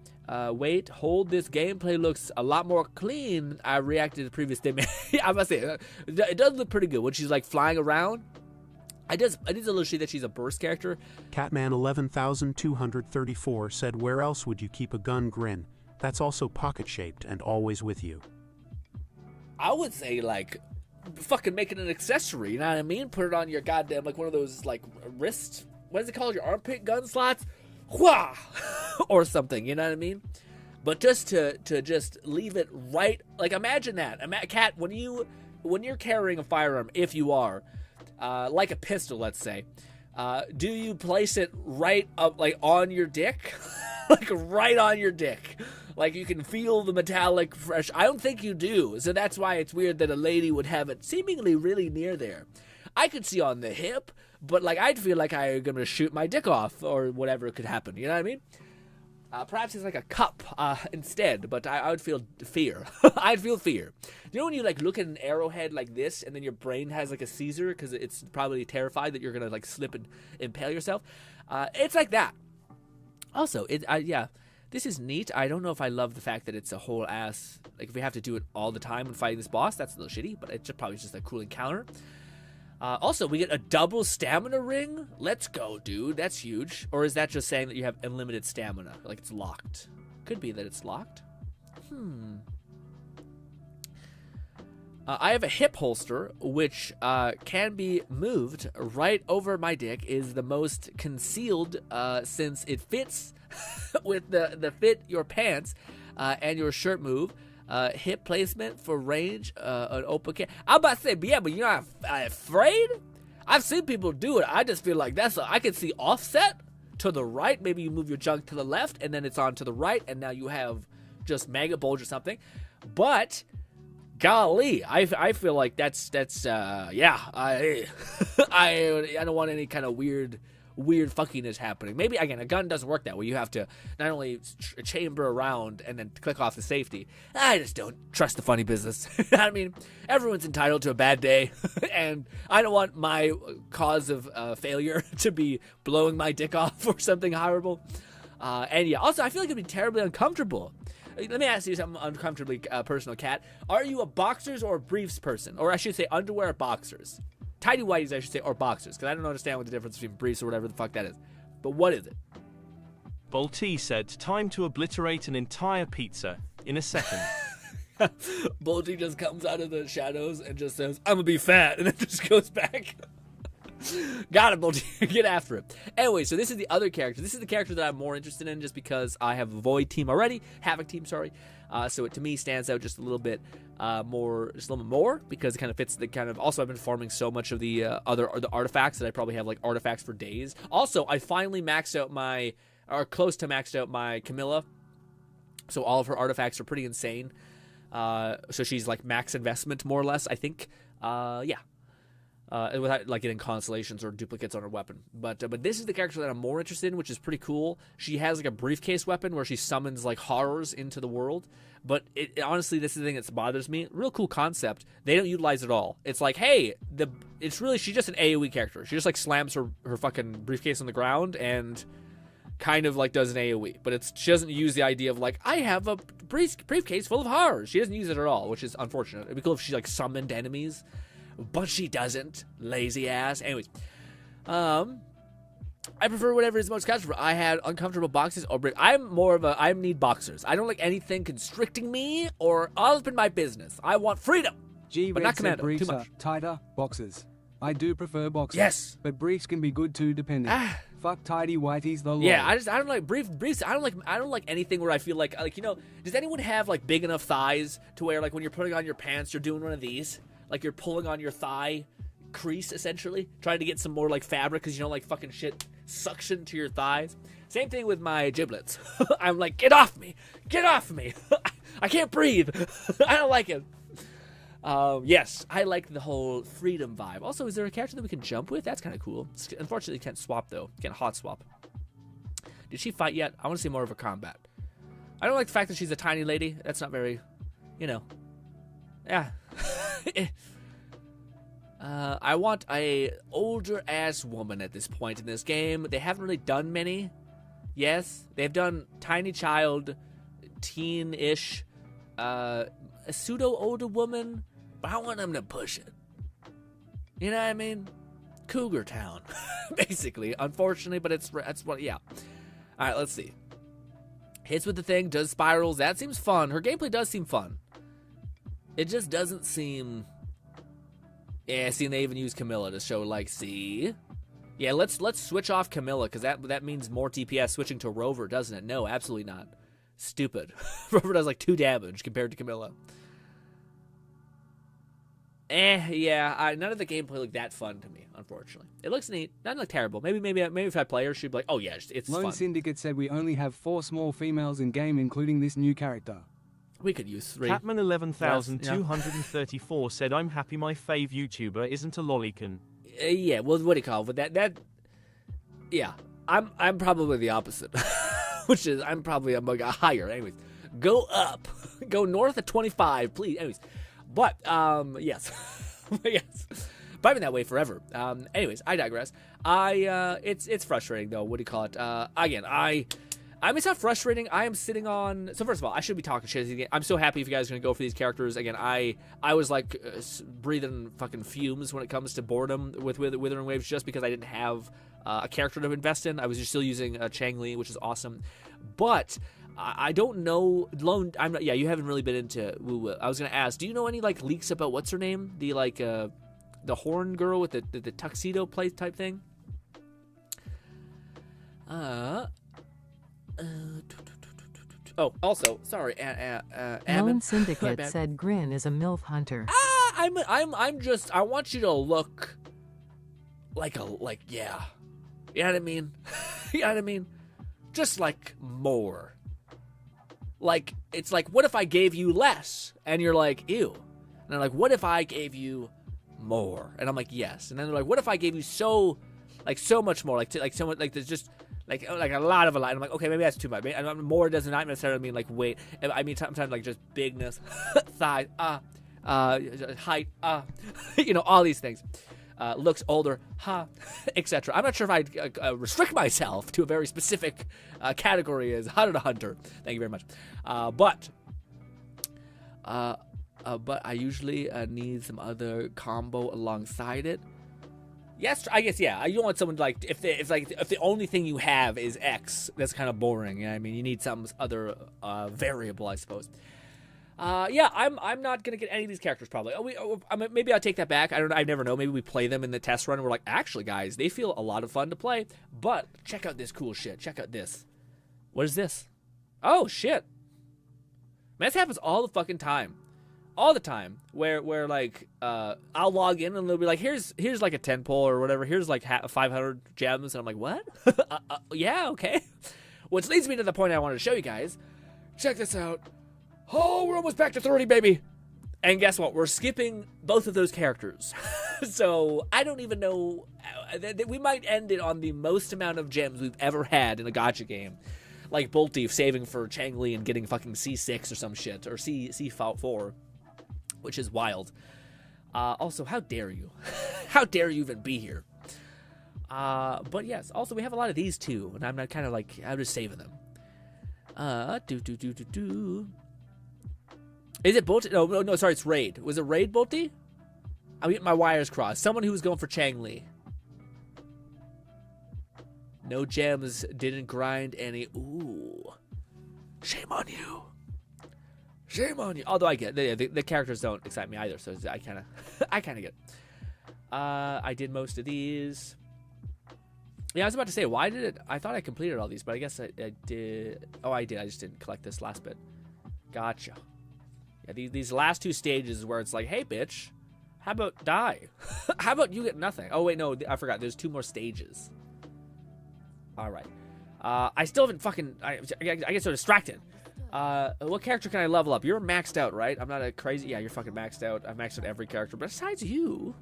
Wait, hold. This gameplay looks a lot more clean. I reacted to the previous statement. I must say, it does look pretty good when she's like flying around. I did illustrate that she's a burst character. Catman 11234 said, "Where else would you keep a gun, Grin? That's also pocket-shaped and always with you." I would say like fucking make it an accessory, you know what I mean? Put it on your goddamn, like one of those like wrist, what is it called, your armpit gun slots, wah, or something, you know what I mean? But just to just leave it right, like imagine that, Cat, when you're carrying a firearm, if you are, like a pistol, let's say, do you place it right up, like on your dick? Like right on your dick? Like you can feel the metallic fresh. I don't think you do. So that's why it's weird that a lady would have it seemingly really near there. I could see on the hip, but like I'd feel like I'm going to shoot my dick off or whatever could happen. You know what I mean? Perhaps it's like a cup instead, but I would feel fear. I'd feel fear. You know when you like look at an arrowhead like this, and then your brain has like a seizure because it's probably terrified that you're gonna like slip and impale yourself. It's like that. Also, this is neat. I don't know if I love the fact that it's a whole ass. Like if we have to do it all the time when fighting this boss, that's a little shitty. But it's probably just a cool encounter. Also, we get a double stamina ring. Let's go, dude. That's huge. Or is that just saying that you have unlimited stamina? Like it's locked. Could be that it's locked. I have a hip holster, which can be moved right over my dick. Is the most concealed since it fits with the fit your pants and your shirt move. Hip placement for range, an open can. I'm about to say, but yeah, but you're not afraid? I've seen people do it. I just feel like I can see offset to the right. Maybe you move your junk to the left, and then it's on to the right, and now you have just mega bulge or something. But, golly, I feel like that's yeah. I don't want any kind of weird fuckiness happening. Maybe, again, a gun doesn't work that way. You have to not only chamber around and then click off the safety. I just don't trust the funny business. I mean, everyone's entitled to a bad day, and I don't want my cause of failure to be blowing my dick off or something horrible. And yeah, also, I feel like it'd be terribly uncomfortable. Let me ask you something uncomfortably personal, Kat. Are you a boxers or a briefs person? Or I should say underwear boxers. Tidy whities, I should say, or boxers, because I don't understand what the difference between briefs or whatever the fuck that is. But what is it? Bolty said, time to obliterate an entire pizza in a second. Bolty just comes out of the shadows and just says, I'm gonna be fat, and then just goes back. Got it, Bolty. Get after it. Anyway, so this is the other character. This is the character that I'm more interested in just because I have a Void team already. Havoc team, sorry. So it, to me, stands out just a little bit more because it kind of fits the kind of. Also, I've been farming so much of the the artifacts that I probably have like artifacts for days. Also, I finally maxed out close to maxed out my Camilla. So all of her artifacts are pretty insane. So she's like max investment more or less, I think. Yeah. Without like getting constellations or duplicates on her weapon, but this is the character that I'm more interested in, which is pretty cool. She has like a briefcase weapon where she summons like horrors into the world. But honestly, this is the thing that bothers me. Real cool concept. They don't utilize it at all. It's like, hey, she's just an AOE character. She just like slams her fucking briefcase on the ground and kind of like does an AOE. But she doesn't use the idea of like, I have a briefcase full of horrors. She doesn't use it at all, which is unfortunate. It'd be cool if she like summoned enemies. But she doesn't. Lazy ass. Anyways. I prefer whatever is most comfortable. I had uncomfortable boxes. I need boxers. I don't like anything constricting me or all up in my business. I want freedom. But not commando. Briefs Too much. Tighter boxes. I do prefer boxers. Yes. But briefs can be good too, depending. Fuck tidy whities, the law. Yeah, I don't like briefs. I don't like anything where I feel like does anyone have like big enough thighs to where like when you're putting on your pants, you're doing one of these? Like you're pulling on your thigh crease, essentially. Trying to get some more, like, fabric because you don't like fucking shit suction to your thighs. Same thing with my giblets. I'm like, get off me! Get off me! I can't breathe! I don't like it. Yes, I like the whole freedom vibe. Also, is there a character that we can jump with? That's kind of cool. Unfortunately, you can't swap, though. You can't hot swap. Did she fight yet? I want to see more of her combat. I don't like the fact that she's a tiny lady. That's not very, yeah. I want a older ass woman at this point in this game. They haven't really done many. Yes, they've done tiny child, teen-ish, a pseudo older woman, but I want them to push it. You know what I mean? Cougar Town, basically. Unfortunately, but that's what. Yeah. All right, let's see. Hits with the thing, does spirals. That seems fun. Her gameplay does seem fun. It just doesn't seem... Yeah, see, and they even use Camilla to show, like, see? Yeah, let's switch off Camilla, because that means more DPS switching to Rover, doesn't it? No, absolutely not. Stupid. Rover does, like, 2 damage compared to Camilla. Yeah, none of the gameplay looked that fun to me, unfortunately. It looks neat. Not, like, terrible. Maybe if I play her, she'd be like, oh, yeah, it's Lone fun. Syndicate said we only have 4 small females in game, including this new character. We could use 3. Catman 11,234 said, I'm happy my fave YouTuber isn't a lolicon. Yeah, well, what do you call it? That, yeah, I'm probably the opposite. which is I'm probably higher. Anyways, go up, go north of 25, please. Anyways, but yes, yes. But I've been that way forever. Anyways, I digress. It's frustrating though. What do you call it? Again, I mean, it's not frustrating. I am sitting on. So first of all, I should be talking shit again. I'm so happy if you guys are gonna go for these characters again. I was like breathing fucking fumes when it comes to boredom with Withering Waves, just because I didn't have a character to invest in. I was just still using Chang Li, which is awesome. But I don't know. I'm not. Yeah, you haven't really been into Woo Woo. I was gonna ask, do you know any like leaks about what's her name? The horn girl with the tuxedo plate type thing. Oh, also, sorry. Lone Syndicate said Grin is a MILF hunter. I'm just. I want you to look yeah. You know what I mean? You know what I mean? Just like more. Like it's like, what if I gave you less? And you're like, ew. And I'm like, what if I gave you more? And I'm like, yes. And then they're like, what if I gave you so much more? There's just. Like a lot of a lot. I'm like, okay, maybe that's too much. More does not necessarily mean like weight. I mean sometimes like just bigness, size, height, you know, all these things. Looks older, etc. I'm not sure if I'd restrict myself to a very specific category as hunter. Thank you very much. But I usually need some other combo alongside it. Yes, I guess, yeah. You don't want someone like if the only thing you have is X, that's kind of boring. You know what I mean, you need some other variable, I suppose. Yeah, I'm not gonna get any of these characters probably. Maybe I'll take that back. I never know. Maybe we play them in the test run and we're like, actually, guys, they feel a lot of fun to play. But check out this cool shit. Check out this. What is this? Oh shit. Man, this happens all the fucking time. All the time, where like I'll log in and they'll be like, here's like a 10 pull or whatever. Here's like 500 gems, and I'm like, what? Yeah, okay. Which leads me to the point I wanted to show you guys. Check this out. Oh, we're almost back to 30, baby. And guess what? We're skipping both of those characters. So I don't even know. We might end it on the most amount of gems we've ever had in a gacha game. Like Bolty saving for Chang Li and getting fucking C6 or some shit, or C4. Which is wild. Also, how dare you? How dare you even be here? But yes, also we have a lot of these too, and I'm not kind of like, I'm just saving them. Is it Bolty? No, sorry, it's Raid. Was it Raid Bolty? I'm getting my wires crossed. Someone who was going for Chang Li. No gems, didn't grind any. Ooh. Shame on you. Shame on you. Although I get the characters don't excite me either, so I kind of get it. I did most of these. Yeah, I was about to say, why did it? I thought I completed all these, but I guess I did. Oh, I did. I just didn't collect this last bit. Gotcha. Yeah, these last two stages where it's like, hey, bitch, how about die? How about you get nothing? Oh wait, no, I forgot. There's 2 more stages. All right. I still haven't fucking. I get so distracted. What character can I level up? You're maxed out, right? I'm not a crazy. Yeah, you're fucking maxed out. I've maxed out every character, but besides you,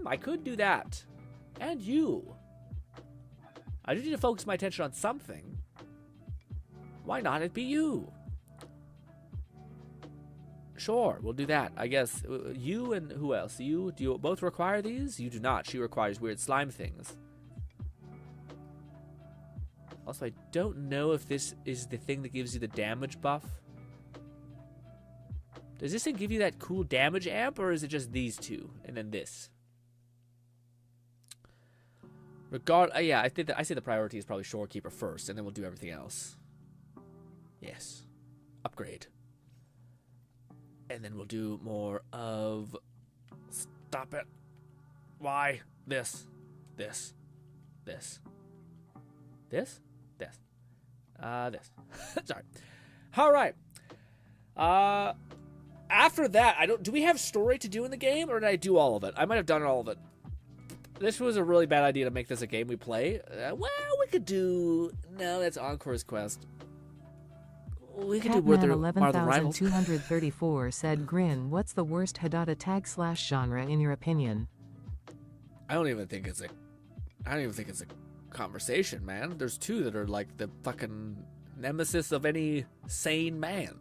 I could do that. And you. I just need to focus my attention on something. Why not it be you? Sure, we'll do that. I guess you and who else? Do you both require these? You do not. She requires weird slime things. Also, I don't know if this is the thing that gives you the damage buff. Does this thing give you that cool damage amp, or is it just these two and then this? Yeah, I say the priority is probably Shorekeeper first, and then we'll do everything else. Yes, upgrade, and then we'll do more of. Stop it! Why this? Sorry. All right. After that, do we have story to do in the game, or did I do all of it? I might have done all of it. This was a really bad idea to make this a game we play. Well, we could do. No, that's Encore's quest. We could do Wuthering. 11,234 said, Grin, what's the worst Hidata tag/genre in your opinion? I don't even think it's a conversation, man. There's two that are like the fucking nemesis of any sane man.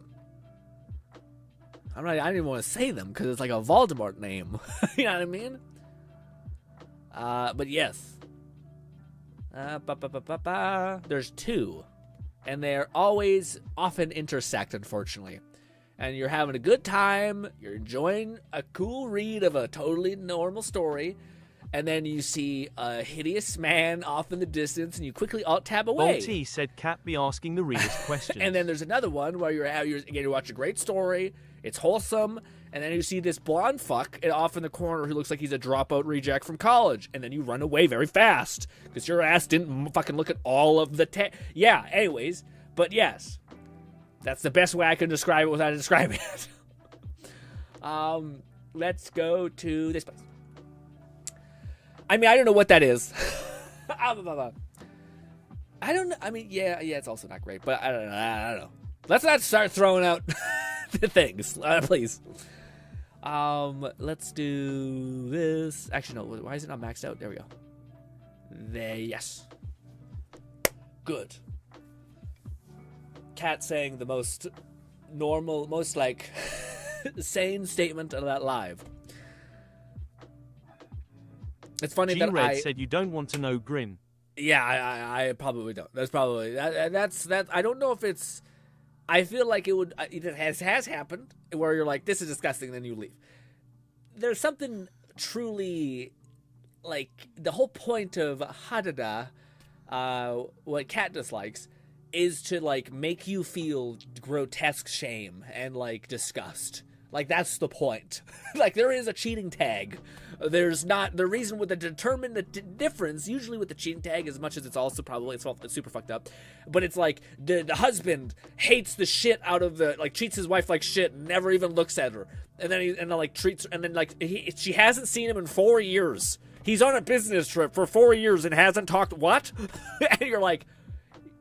I don't even want to say them because it's like a Voldemort name. You know what I mean? But yes. There's two. And they're always often intersect, unfortunately. And you're having a good time. You're enjoying a cool read of a totally normal story. And then you see a hideous man off in the distance, and you quickly alt-tab away. Bolty said Cat be asking the readers questions. And then there's another one where you watch a great story. It's wholesome. And then you see this blonde fuck off in the corner who looks like he's a dropout reject from college. And then you run away very fast because your ass didn't fucking look at all of the Yeah, anyways. But yes, that's the best way I can describe it without describing it. Let's go to this place. I mean, I don't know what that is. I don't know. I mean, yeah, it's also not great, but I don't know. Let's not start throwing out the things, please. Let's do this. Actually, no. Why is it not maxed out? There we go. Yes. Good. Cat saying the most normal, most like sane statement of that live. It's funny that G-Red said you don't want to know GRINN. Yeah, I probably don't. That's probably that's I don't know if it's. I feel like it has happened where you're like, this is disgusting, then you leave. There's something truly like the whole point of Hadada, what Cat dislikes, is to like make you feel grotesque shame and like disgust. Like that's the point. Like there is a cheating tag. There's not the reason with the determine the difference usually with the cheating tag as much as it's also probably it's super fucked up, but it's like the husband hates the shit out of the like treats his wife like shit, never even looks at her, and then like treats and then like she hasn't seen him in 4 years. He's on a business trip for 4 years and hasn't talked what, and you're like,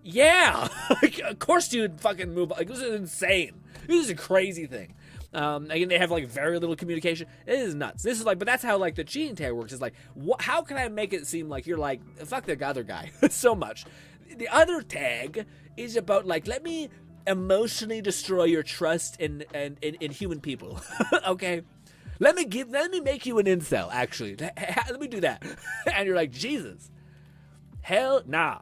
yeah, like, of course you'd fucking move. Like this is insane. This is a crazy thing. Again, they have like very little communication. It is nuts. This is like, but that's how like the cheating tag works. Is like, how can I make it seem like you're like fuck the other guy so much? The other tag is about like let me emotionally destroy your trust in human people. Okay, let me make you an incel. Actually, let me do that. And you're like Jesus, hell nah.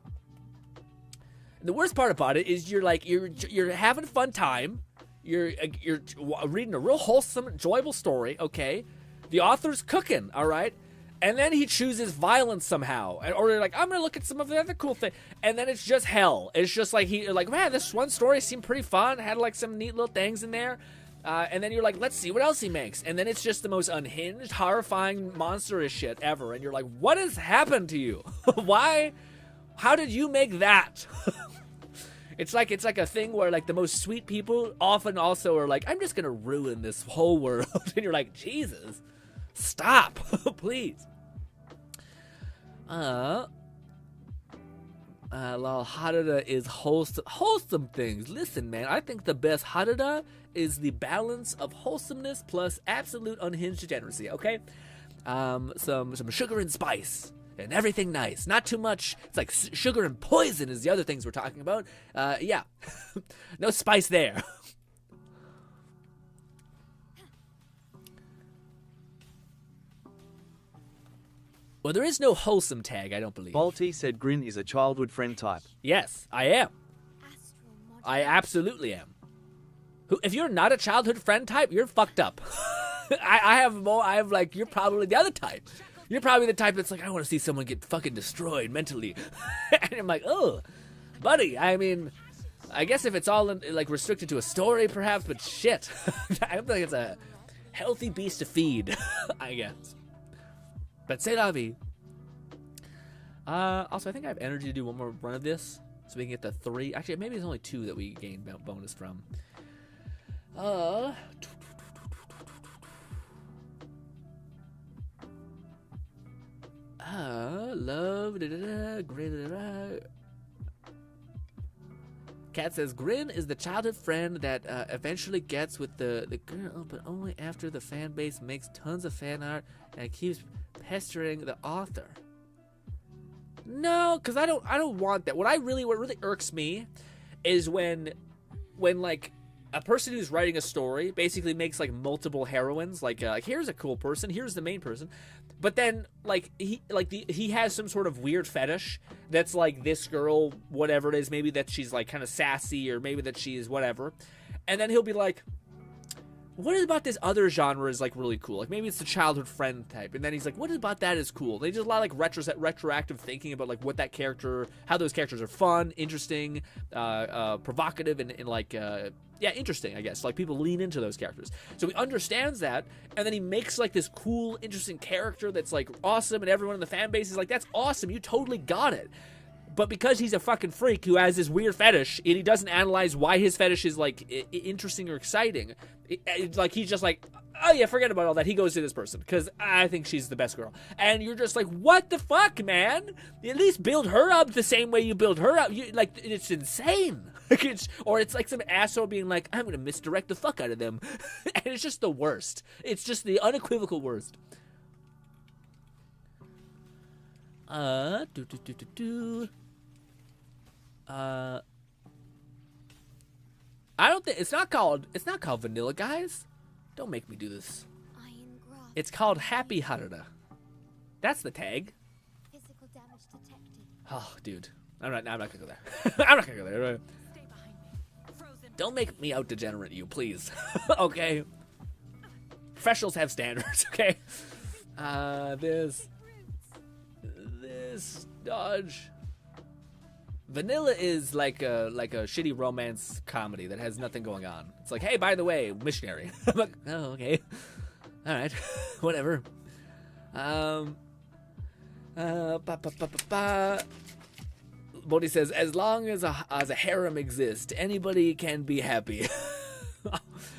And the worst part about it is you're like you're having a fun time. You're reading a real wholesome, enjoyable story, okay? The author's cooking, all right? And then he chooses violence somehow. Or you're like, I'm going to look at some of the other cool thing. And then it's just hell. It's just like, man, this one story seemed pretty fun. Had like some neat little things in there. And then you're like, let's see what else he makes. And then it's just the most unhinged, horrifying, monstrous shit ever. And you're like, what has happened to you? Why? How did you make that? It's like a thing where like the most sweet people often also are like, I'm just gonna ruin this whole world, and you're like, Jesus, stop, please. Lol, Hadada is wholesome things. Listen, man, I think the best Hadada is the balance of wholesomeness plus absolute unhinged degeneracy. Okay, some sugar and spice. And everything nice. Not too much. It's like sugar and poison is the other things we're talking about. Yeah. No spice there. Well, there is no wholesome tag, I don't believe. Bolty said GRINN is a childhood friend type. Yes, I am. I absolutely am. If you're not a childhood friend type, you're fucked up. I have like, you're probably the other type. You're probably the type that's like, I want to see someone get fucking destroyed mentally. And I'm like, oh, buddy, I mean, I guess if it's all like restricted to a story, perhaps, but shit. I don't think it's a healthy beast to feed, I guess. But c'est la vie. Also, I think I have energy to do one more run of this, so we can get the 3. Actually, maybe there's only 2 that we gain bonus from. Love, GRINN. Cat says GRINN is the childhood friend that eventually gets with the girl, but only after the fan base makes tons of fan art and keeps pestering the author. No, because I don't want that. What really irks me is when like a person who's writing a story basically makes like multiple heroines. Like here's a cool person, here's the main person, but then like he has some sort of weird fetish that's like this girl, whatever it is, maybe that she's like kind of sassy, or maybe that she's whatever, and then he'll be like, what about this other genre is like really cool? Like maybe it's the childhood friend type, and then he's like, what about that is cool? They just a lot of like retroactive thinking about like what that character, how those characters are fun, interesting, provocative, and like interesting, I guess. Like people lean into those characters, so he understands that, and then he makes like this cool, interesting character that's like awesome, and everyone in the fan base is like, that's awesome, you totally got it. But because he's a fucking freak who has this weird fetish, and he doesn't analyze why his fetish is like interesting or exciting, it's like he's just like, oh yeah, forget about all that. He goes to this person because I think she's the best girl, and you're just like, what the fuck, man? At least build her up the same way you build her up. Like it's insane. Or it's like some asshole being like, I'm gonna misdirect the fuck out of them, and it's just the worst. It's just the unequivocal worst. I don't think it's not called vanilla, guys. Don't make me do this. It's called Happy Harada. That's the tag. Physical damage detected. Oh, dude. I'm not gonna go there. I'm not gonna go there. Don't make me out degenerate you, please. Okay. Professionals have standards, okay? This dodge. Vanilla is like a shitty romance comedy that has nothing going on. It's like, hey, by the way, missionary. I'm like, oh, okay. All right. Whatever. Bodhi says, as long as a harem exists, anybody can be happy.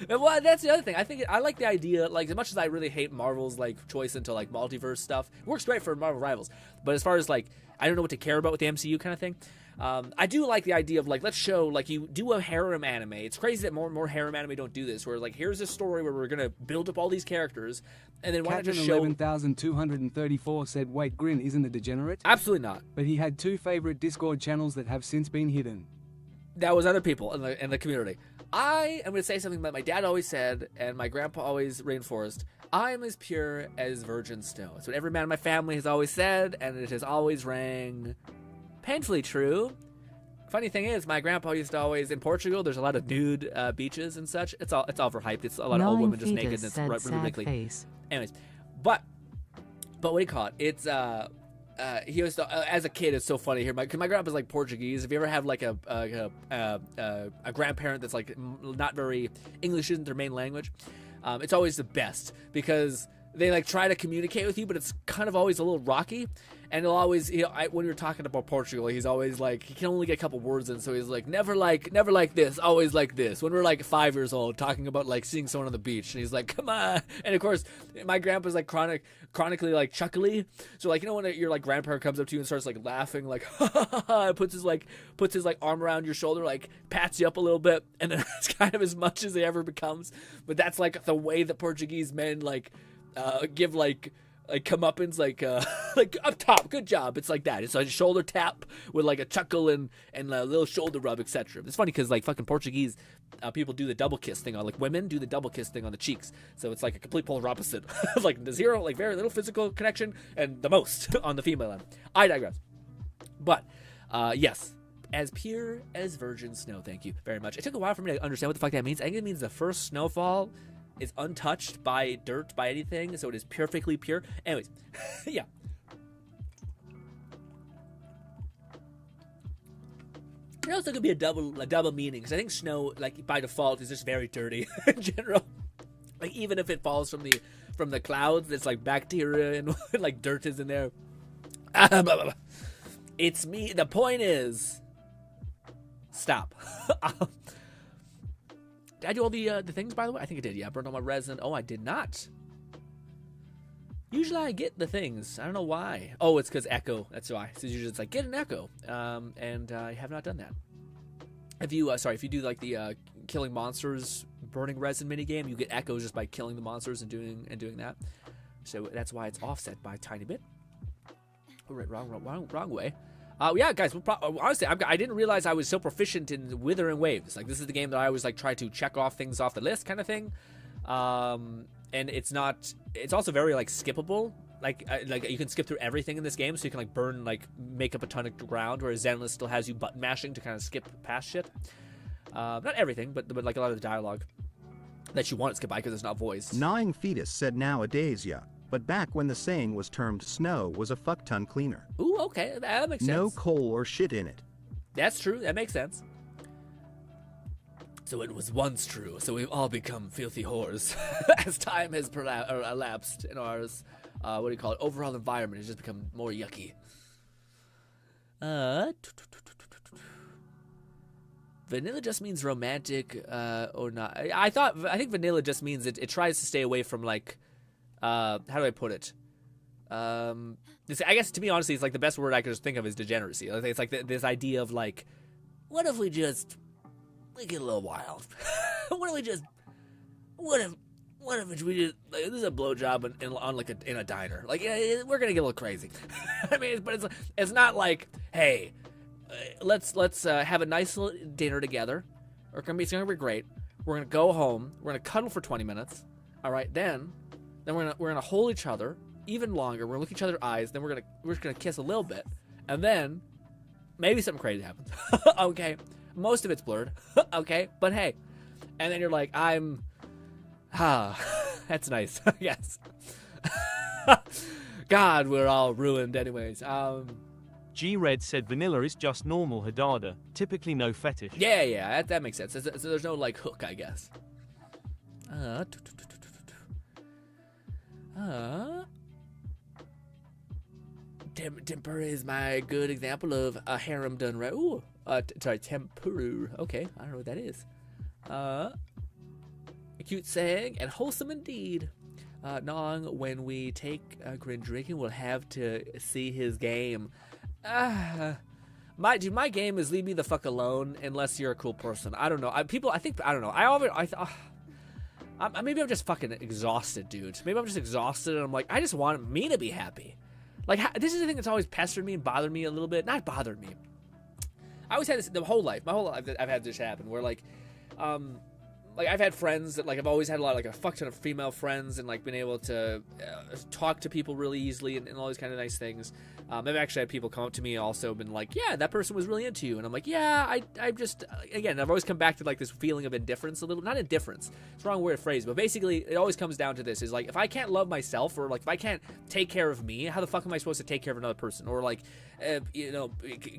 And well, that's the other thing. I like the idea, like, as much as I really hate Marvel's like choice into like multiverse stuff, it works great for Marvel Rivals. But as far as like, I don't know what to care about with the MCU kind of thing. I do like the idea of like, let's show, like, you do a harem anime. It's crazy that more and more harem anime don't do this, where like, here's a story where we're gonna build up all these characters, and then why not just show. 11,234 said, wait, Grin isn't a degenerate? Absolutely not. But he had 2 favorite Discord channels that have since been hidden. That was other people in the community. I am going to say something that my dad always said, and my grandpa always reinforced. I am as pure as virgin snow. It's what every man in my family has always said, and it has always rang painfully true. Funny thing is, my grandpa used to always, in Portugal, there's a lot of nude beaches and such. It's all overhyped. It's a lot of old women just naked, and it's really. Anyways, but what do you call it? It's he was as a kid. It's so funny here. My grandpa's like Portuguese. If you ever have like a grandparent that's like not very English isn't their main language, it's always the best because they like try to communicate with you, but it's kind of always a little rocky. And he'll always, when you're talking about Portugal, he's always like, he can only get a couple words in, so he's like, never like this, always like this. When we're like 5 years old, talking about like seeing someone on the beach, and he's like, come on. And of course, my grandpa's like chronically like chuckly. So like, you know when your like grandparent comes up to you and starts like laughing, like, ha ha ha ha, puts his like arm around your shoulder, like pats you up a little bit, and then that's kind of as much as it ever becomes. But that's like the way that Portuguese men like give like comeuppance, like up top, good job. It's like that. It's like a shoulder tap with like a chuckle and a little shoulder rub, etc. It's funny because like fucking Portuguese people do the double kiss thing on, like women do the double kiss thing on the cheeks. So it's like a complete polar opposite. Like the zero, like very little physical connection, and the most on the female end. I digress. But yes. As pure as virgin snow. Thank you very much. It took a while for me to understand what the fuck that means. I think it means the first snowfall is untouched by dirt, by anything, so it is perfectly pure. Anyways, yeah. It also could be a double meaning, because I think snow, like by default, is just very dirty in general. Like even if it falls from the clouds, it's like bacteria and like dirt is in there. It's me. The point is, stop. Did I do all the things, by the way? I think I did, yeah. I burned all my resin. Oh, I did not. Usually I get the things. I don't know why. Oh, it's because echo. That's why. So usually it's like, get an echo. And I have not done that. If you, if you do like the killing monsters burning resin minigame, you get echoes just by killing the monsters and doing that. So that's why it's offset by a tiny bit. Right, wrong way. Yeah, guys. Honestly, I didn't realize I was so proficient in Withering Waves. Like, this is the game that I always like try to check off things off the list, kind of thing. And it's not. It's also very like skippable. Like you can skip through everything in this game, so you can like burn, like make up a ton of ground. Whereas Zenless still has you button mashing to kind of skip past shit. Not everything, but like a lot of the dialogue that you want to skip by because it's not voiced. Gnawing Fetus said nowadays, yeah. But back when the saying was termed snow was a fuck ton cleaner. Ooh, okay, that makes sense. No coal or shit in it. That's true. That makes sense. So it was once true. So we've all become filthy whores as time has elapsed in ours. What do you call it? Overall environment has just become more yucky. Vanilla just means romantic or not. I think vanilla just means it tries to stay away from like. How do I put it? I guess to me, honestly, it's like the best word I could just think of is degeneracy. It's like this idea of like, what if we get a little wild? What if we just like, this is a blowjob in a diner? Like, yeah, we're gonna get a little crazy. I mean, but it's not like, hey, let's have a nice little dinner together. It's gonna be great. We're gonna go home. We're gonna cuddle for 20 minutes. All right, then we're gonna hold each other even longer. We're gonna look each other in the eyes. Then we're just gonna kiss a little bit, and then maybe something crazy happens. Okay, most of it's blurred. Okay, but hey, and then you're like, that's nice. Yes. God, we're all ruined, anyways. G-Red said vanilla is just normal Hadada, typically no fetish. Yeah, that makes sense. So there's no like hook, I guess. Tempura is my good example of a harem done right. Ooh, sorry, tempura. Okay, I don't know what that is. A cute saying and wholesome indeed. Nong, when we take Grin drinking, we'll have to see his game. My game is leave me the fuck alone unless you're a cool person. I don't know. I don't know. Maybe I'm just fucking exhausted, dude. Maybe I'm just exhausted and I'm like, I just want me to be happy. Like, this is the thing that's always pestered me and bothered me a little bit. Not bothered me. I always had this my whole life. I've had this happen where like I've had friends that like I've always had a fuck ton of female friends and like been able to talk to people really easily and all these kind of nice things. I've actually had people come up to me also been like, yeah, that person was really into you, and I'm like, yeah, I just again I've always come back to like this feeling of indifference a little, not indifference, it's the wrong word of phrase, but basically it always comes down to this is like if I can't love myself or like if I can't take care of me, how the fuck am I supposed to take care of another person or like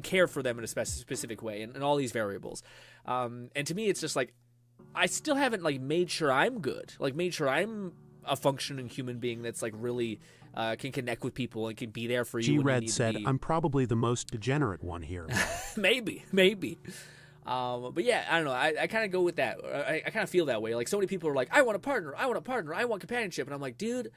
care for them in a specific way and all these variables, and to me it's just like I still haven't like made sure I'm good, like made sure I'm a functioning human being that's like really can connect with people and can be there for you. G-Red said, I'm probably the most degenerate one here. maybe. But yeah, I don't know. I kind of go with that. I kind of feel that way. Like so many people are like, I want a partner. I want companionship. And I'm like, dude,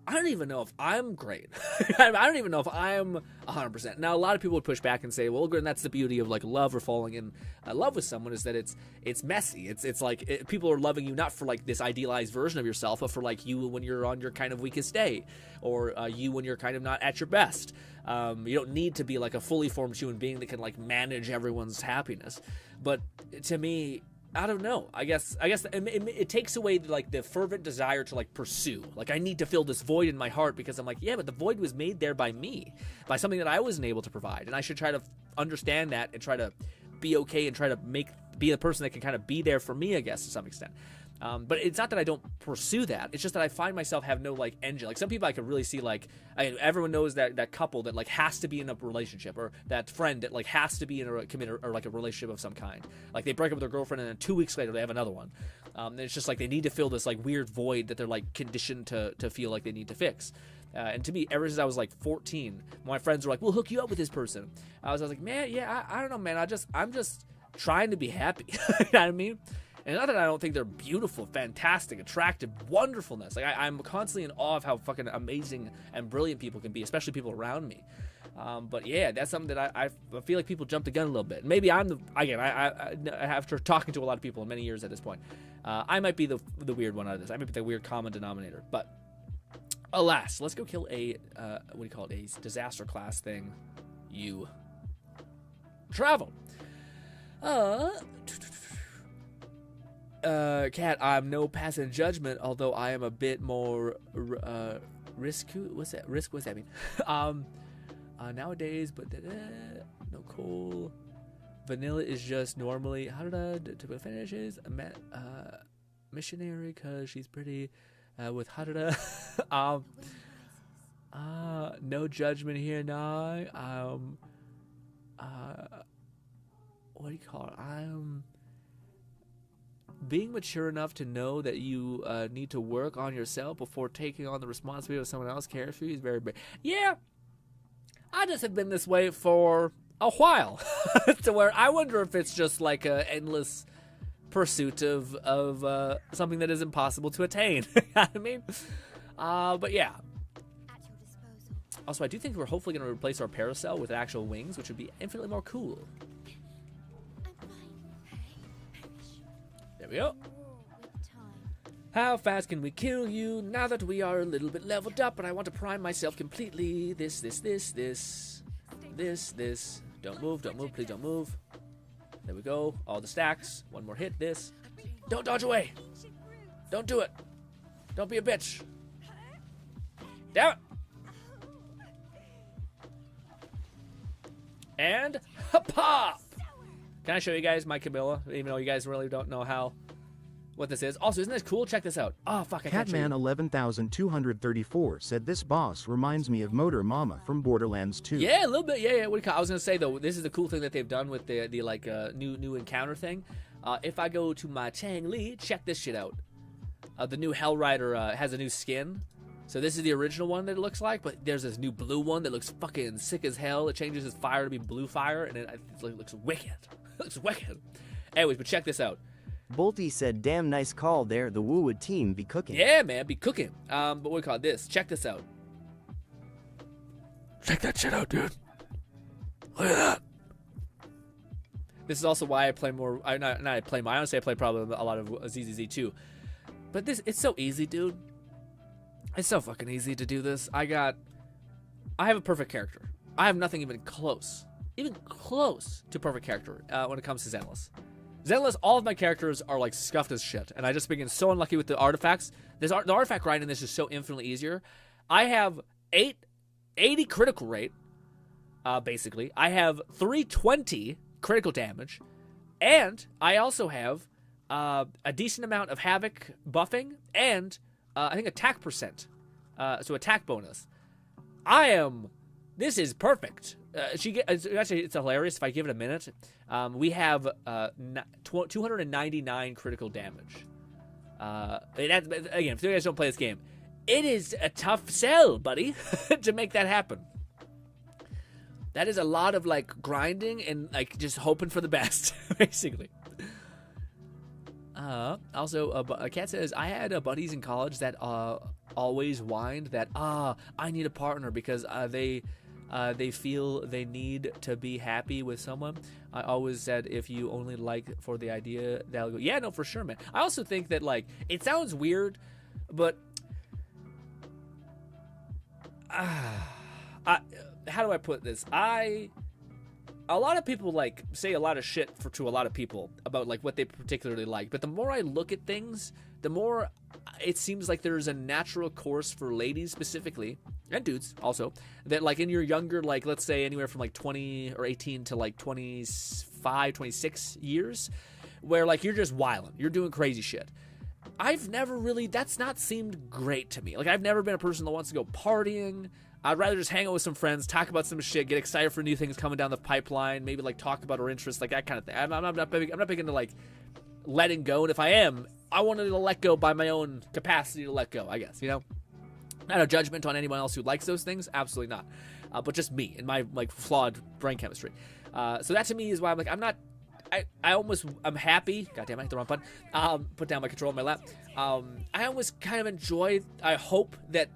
I don't even know if I'm great. I don't even know if I'm 100%. Now, a lot of people would push back and say, well, Grin, that's the beauty of like love or falling in love with someone is that it's messy. It's like people are loving you not for like this idealized version of yourself, but for like you when you're on your kind of weakest day or you when you're kind of not at your best. You don't need to be like a fully formed human being that can like manage everyone's happiness. But to me, I don't know. I guess it takes away like the fervent desire to like pursue. Like I need to fill this void in my heart because I'm like, yeah, but the void was made there by me, by something that I wasn't able to provide, and I should try to understand that and try to be okay and try to be the person that can kind of be there for me, I guess, to some extent. But it's not that I don't pursue that. It's just that I find myself have no like engine. Like some people I could really see like everyone knows that couple that like has to be in a relationship, or that friend that like has to be in a committed or like a relationship of some kind. Like they break up with their girlfriend and then 2 weeks later they have another one. And it's just like they need to fill this like weird void that they're like conditioned to feel like they need to fix. And to me, ever since I was like 14, my friends were like, "We'll hook you up with this person." I was like, "Man, yeah, I don't know, man. I'm just trying to be happy." You know what I mean? And not that I don't think they're beautiful, fantastic, attractive, wonderfulness. Like I'm constantly in awe of how fucking amazing and brilliant people can be, especially people around me. But yeah, that's something that I feel like people jump the gun a little bit. Maybe I'm after talking to a lot of people in many years at this point, I might be the weird one out of this. I might be the weird common denominator. But Alas, let's go kill a, what do you call it, a disaster class thing. You. Travel. Cat, I'm no passing judgment, although I am a bit more, risk, what's that mean? Nowadays, but, no coal. Vanilla is just normally, how did I, finishes, missionary, cause she's pretty, with Harada. No judgment here, nah. What do you call it? I'm being mature enough to know that you need to work on yourself before taking on the responsibility of someone else cares for you is very big. Yeah, I just have been this way for a while, to where I wonder if it's just like a endless pursuit of something that is impossible to attain. You know what I mean? But yeah. Also, I do think we're hopefully going to replace our parasail with actual wings, which would be infinitely more cool. There we go. How fast can we kill you now that we are a little bit leveled up, and I want to prime myself completely? This. Don't move, please don't move. There we go. All the stacks. One more hit. This. Don't dodge away. Don't do it. Don't be a bitch. Damn it. And pop. Can I show you guys my Camilla? Even though you guys really don't know what this is. Also, isn't this cool? Check this out. Oh, fuck, I can't show you. Catman 11234 said this boss reminds me of Motor Mama from Borderlands 2. Yeah, a little bit. Yeah. What do you call? I was gonna say though, this is the cool thing that they've done with the like new encounter thing. If I go to my Chang Li, check this shit out. The new Hell Rider has a new skin. So this is the original one that it looks like, but there's this new blue one that looks fucking sick as hell. It changes his fire to be blue fire, and it looks wicked. It looks wicked. Anyways, but check this out. Bolty said, damn nice call there. The Woowood team be cooking. Yeah, man, be cooking. But what do we call this? Check this out. Check that shit out, dude. Look at that. This is also why I play more. I honestly play probably a lot of ZZZ too. But it's so easy, dude. It's so fucking easy to do this. I have a perfect character. I have nothing even close to perfect character when it comes to Zenless. Zenless, all of my characters are like scuffed as shit, and I just begin so unlucky with the artifacts. The artifact grind in this is so infinitely easier. I have 80 critical rate, basically. I have 320 critical damage, and I also have a decent amount of havoc buffing and I think attack percent, so attack bonus. This is perfect. Actually, it's hilarious if I give it a minute. We have 299 critical damage. Again, if you guys don't play this game, it is a tough sell, buddy, to make that happen. That is a lot of like grinding and like just hoping for the best, basically. Also, a cat says, I had buddies in college that always whined that I need a partner because they feel they need to be happy with someone. I always said, if you only like for the idea, they'll go, yeah, no, for sure, man. I also think that like it sounds weird, but how do I put this? A lot of people like say a lot of shit to a lot of people about like what they particularly like, but the more I look at things, the more it seems like there's a natural course for ladies specifically, and dudes also, that like in your younger, like let's say anywhere from like 20 or 18 to like 25, 26 years, where like you're just wilding, you're doing crazy shit. That's not seemed great to me. Like I've never been a person that wants to go partying. I'd rather just hang out with some friends, talk about some shit, get excited for new things coming down the pipeline, maybe like talk about our interests, like that kind of thing. I'm not big into like letting go, and if I am, I wanted to let go by my own capacity to let go, I guess, you know? Not a judgment on anyone else who likes those things, absolutely not. But just me and my like flawed brain chemistry. So that to me is why I'm like, I'm happy. God damn, I hit the wrong button. Put down my control on my lap. I almost kind of enjoy, I hope that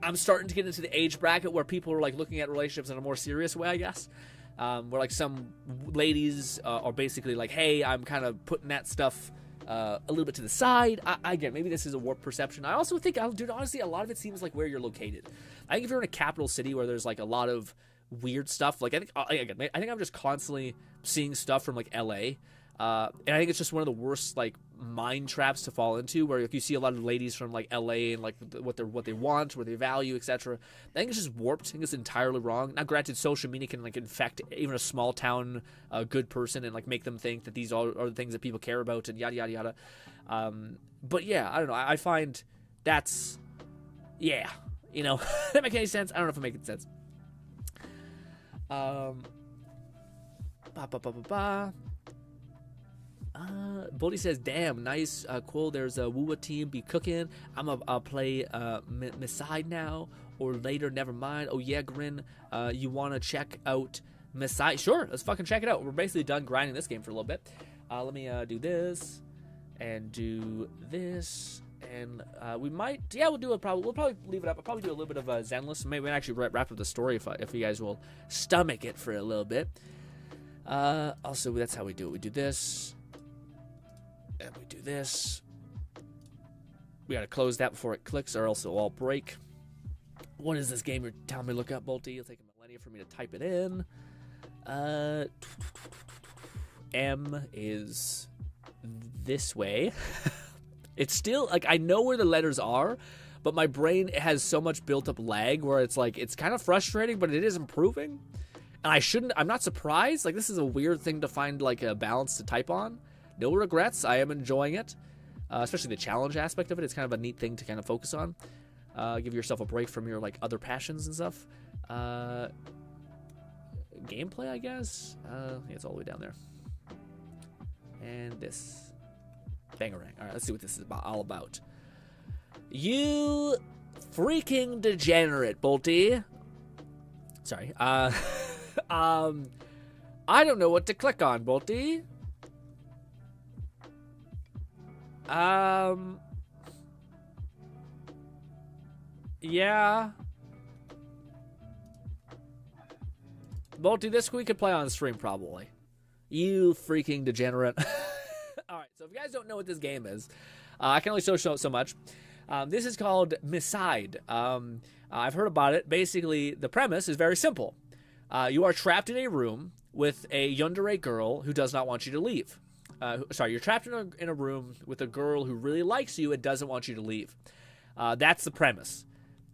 I'm starting to get into the age bracket where people are like looking at relationships in a more serious way, I guess. Where like some ladies are basically like, hey, I'm kind of putting that stuff a little bit to the side. I get maybe this is a warped perception. I also think, dude, honestly, a lot of it seems like where you're located. I think if you're in a capital city where there's like a lot of weird stuff, like I think I'm just constantly seeing stuff from like LA. And I think it's just one of the worst like mind traps to fall into, where if you see a lot of ladies from like LA and like what they want, what they value, etc. I think it's just warped. I think it's entirely wrong. Now, granted, social media can like infect even a small town good person and like make them think that these are the things that people care about and yada yada yada. But yeah, I don't know. I find that's that make any sense? I don't know if it makes sense. Boldy says, damn, nice, cool. There's a Wua team be cooking. I'm gonna play Misside now or later, never mind. Oh yeah, Grin, you wanna check out Misside? Sure, let's fucking check it out. We're basically done grinding this game for a little bit. Let me do this and do this, and we'll probably leave it up. I'll probably do a little bit of Zenless. Maybe we'll actually wrap up the story if you guys will stomach it for a little bit. Also, that's how we do it. We do this. And we do this. We gotta close that before it clicks, or else it'll all break. What is this game you're telling me to look up, Bolty? It'll take a millennia for me to type it in. M is this way. It's still, like, I know where the letters are, but my brain has so much built-up lag where it's, like, it's kind of frustrating, but it is improving. And I'm not surprised. Like, this is a weird thing to find, like, a balance to type on. No regrets. I am enjoying it, especially the challenge aspect of it. It's kind of a neat thing to kind of focus on. Give yourself a break from your like other passions and stuff. Gameplay, I guess. It's all the way down there. And this, bangarang. All right, let's see what this is all about. You freaking degenerate, Bolty. Sorry. I don't know what to click on, Bolty. Yeah. Bolty, this we could play on stream probably. You freaking degenerate. Alright, so if you guys don't know what this game is, I can only show so much. This is called Misside. I've heard about it. Basically, the premise is very simple. You are trapped in a room with a yandere girl who does not want you to leave. You're trapped in a room with a girl who really likes you and doesn't want you to leave. That's the premise.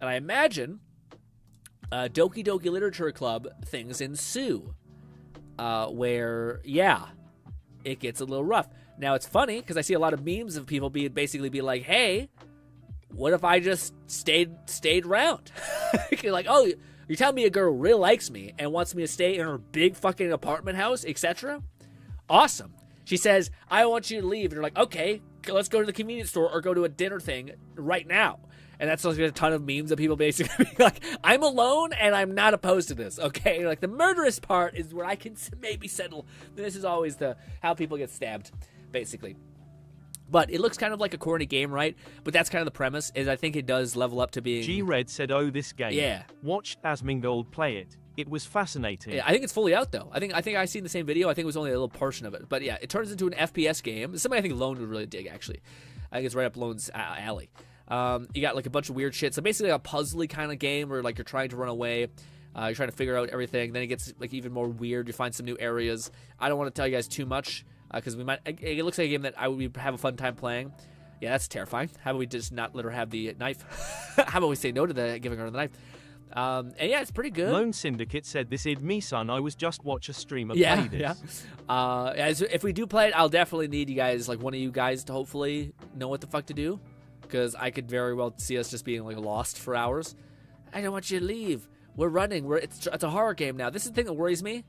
And I imagine Doki Doki Literature Club things ensue. Where, yeah, it gets a little rough. Now, it's funny, because I see a lot of memes of people be like, hey, what if I just stayed around? You're like, oh, you're telling me a girl really likes me and wants me to stay in her big fucking apartment house, etc.? Awesome. She says, I want you to leave. And you're like, okay, let's go to the convenience store or go to a dinner thing right now. And that's like a ton of memes of people basically being like, I'm alone and I'm not opposed to this, okay? Like, the murderous part is where I can maybe settle. This is always how people get stabbed, basically. But it looks kind of like a corny game, right? But that's kind of the premise, is I think it does level up to being... G-Red said, oh, this game. Yeah. Watch Asmongold play it. It was fascinating. Yeah, I think it's fully out, though. I think I seen the same video. I think it was only a little portion of it. But yeah, it turns into an FPS game. Something I think Lone would really dig, actually. I think it's right up Lone's alley. You got like a bunch of weird shit. So basically a puzzly kind of game where like you're trying to run away. You're trying to figure out everything. Then it gets like even more weird. You find some new areas. I don't want to tell you guys too much because it looks like a game that I would have a fun time playing. Yeah, that's terrifying. How about we just not let her have the knife? How about we say no to giving her the knife? And yeah, it's pretty good. Lone Syndicate said, this is me, son. I was just watch a streamer play this. Yeah. If we do play it, I'll definitely need you guys, like one of you guys, to hopefully know what the fuck to do. Because I could very well see us just being like lost for hours. I don't want you to leave. We're running. It's a horror game now. This is the thing that worries me.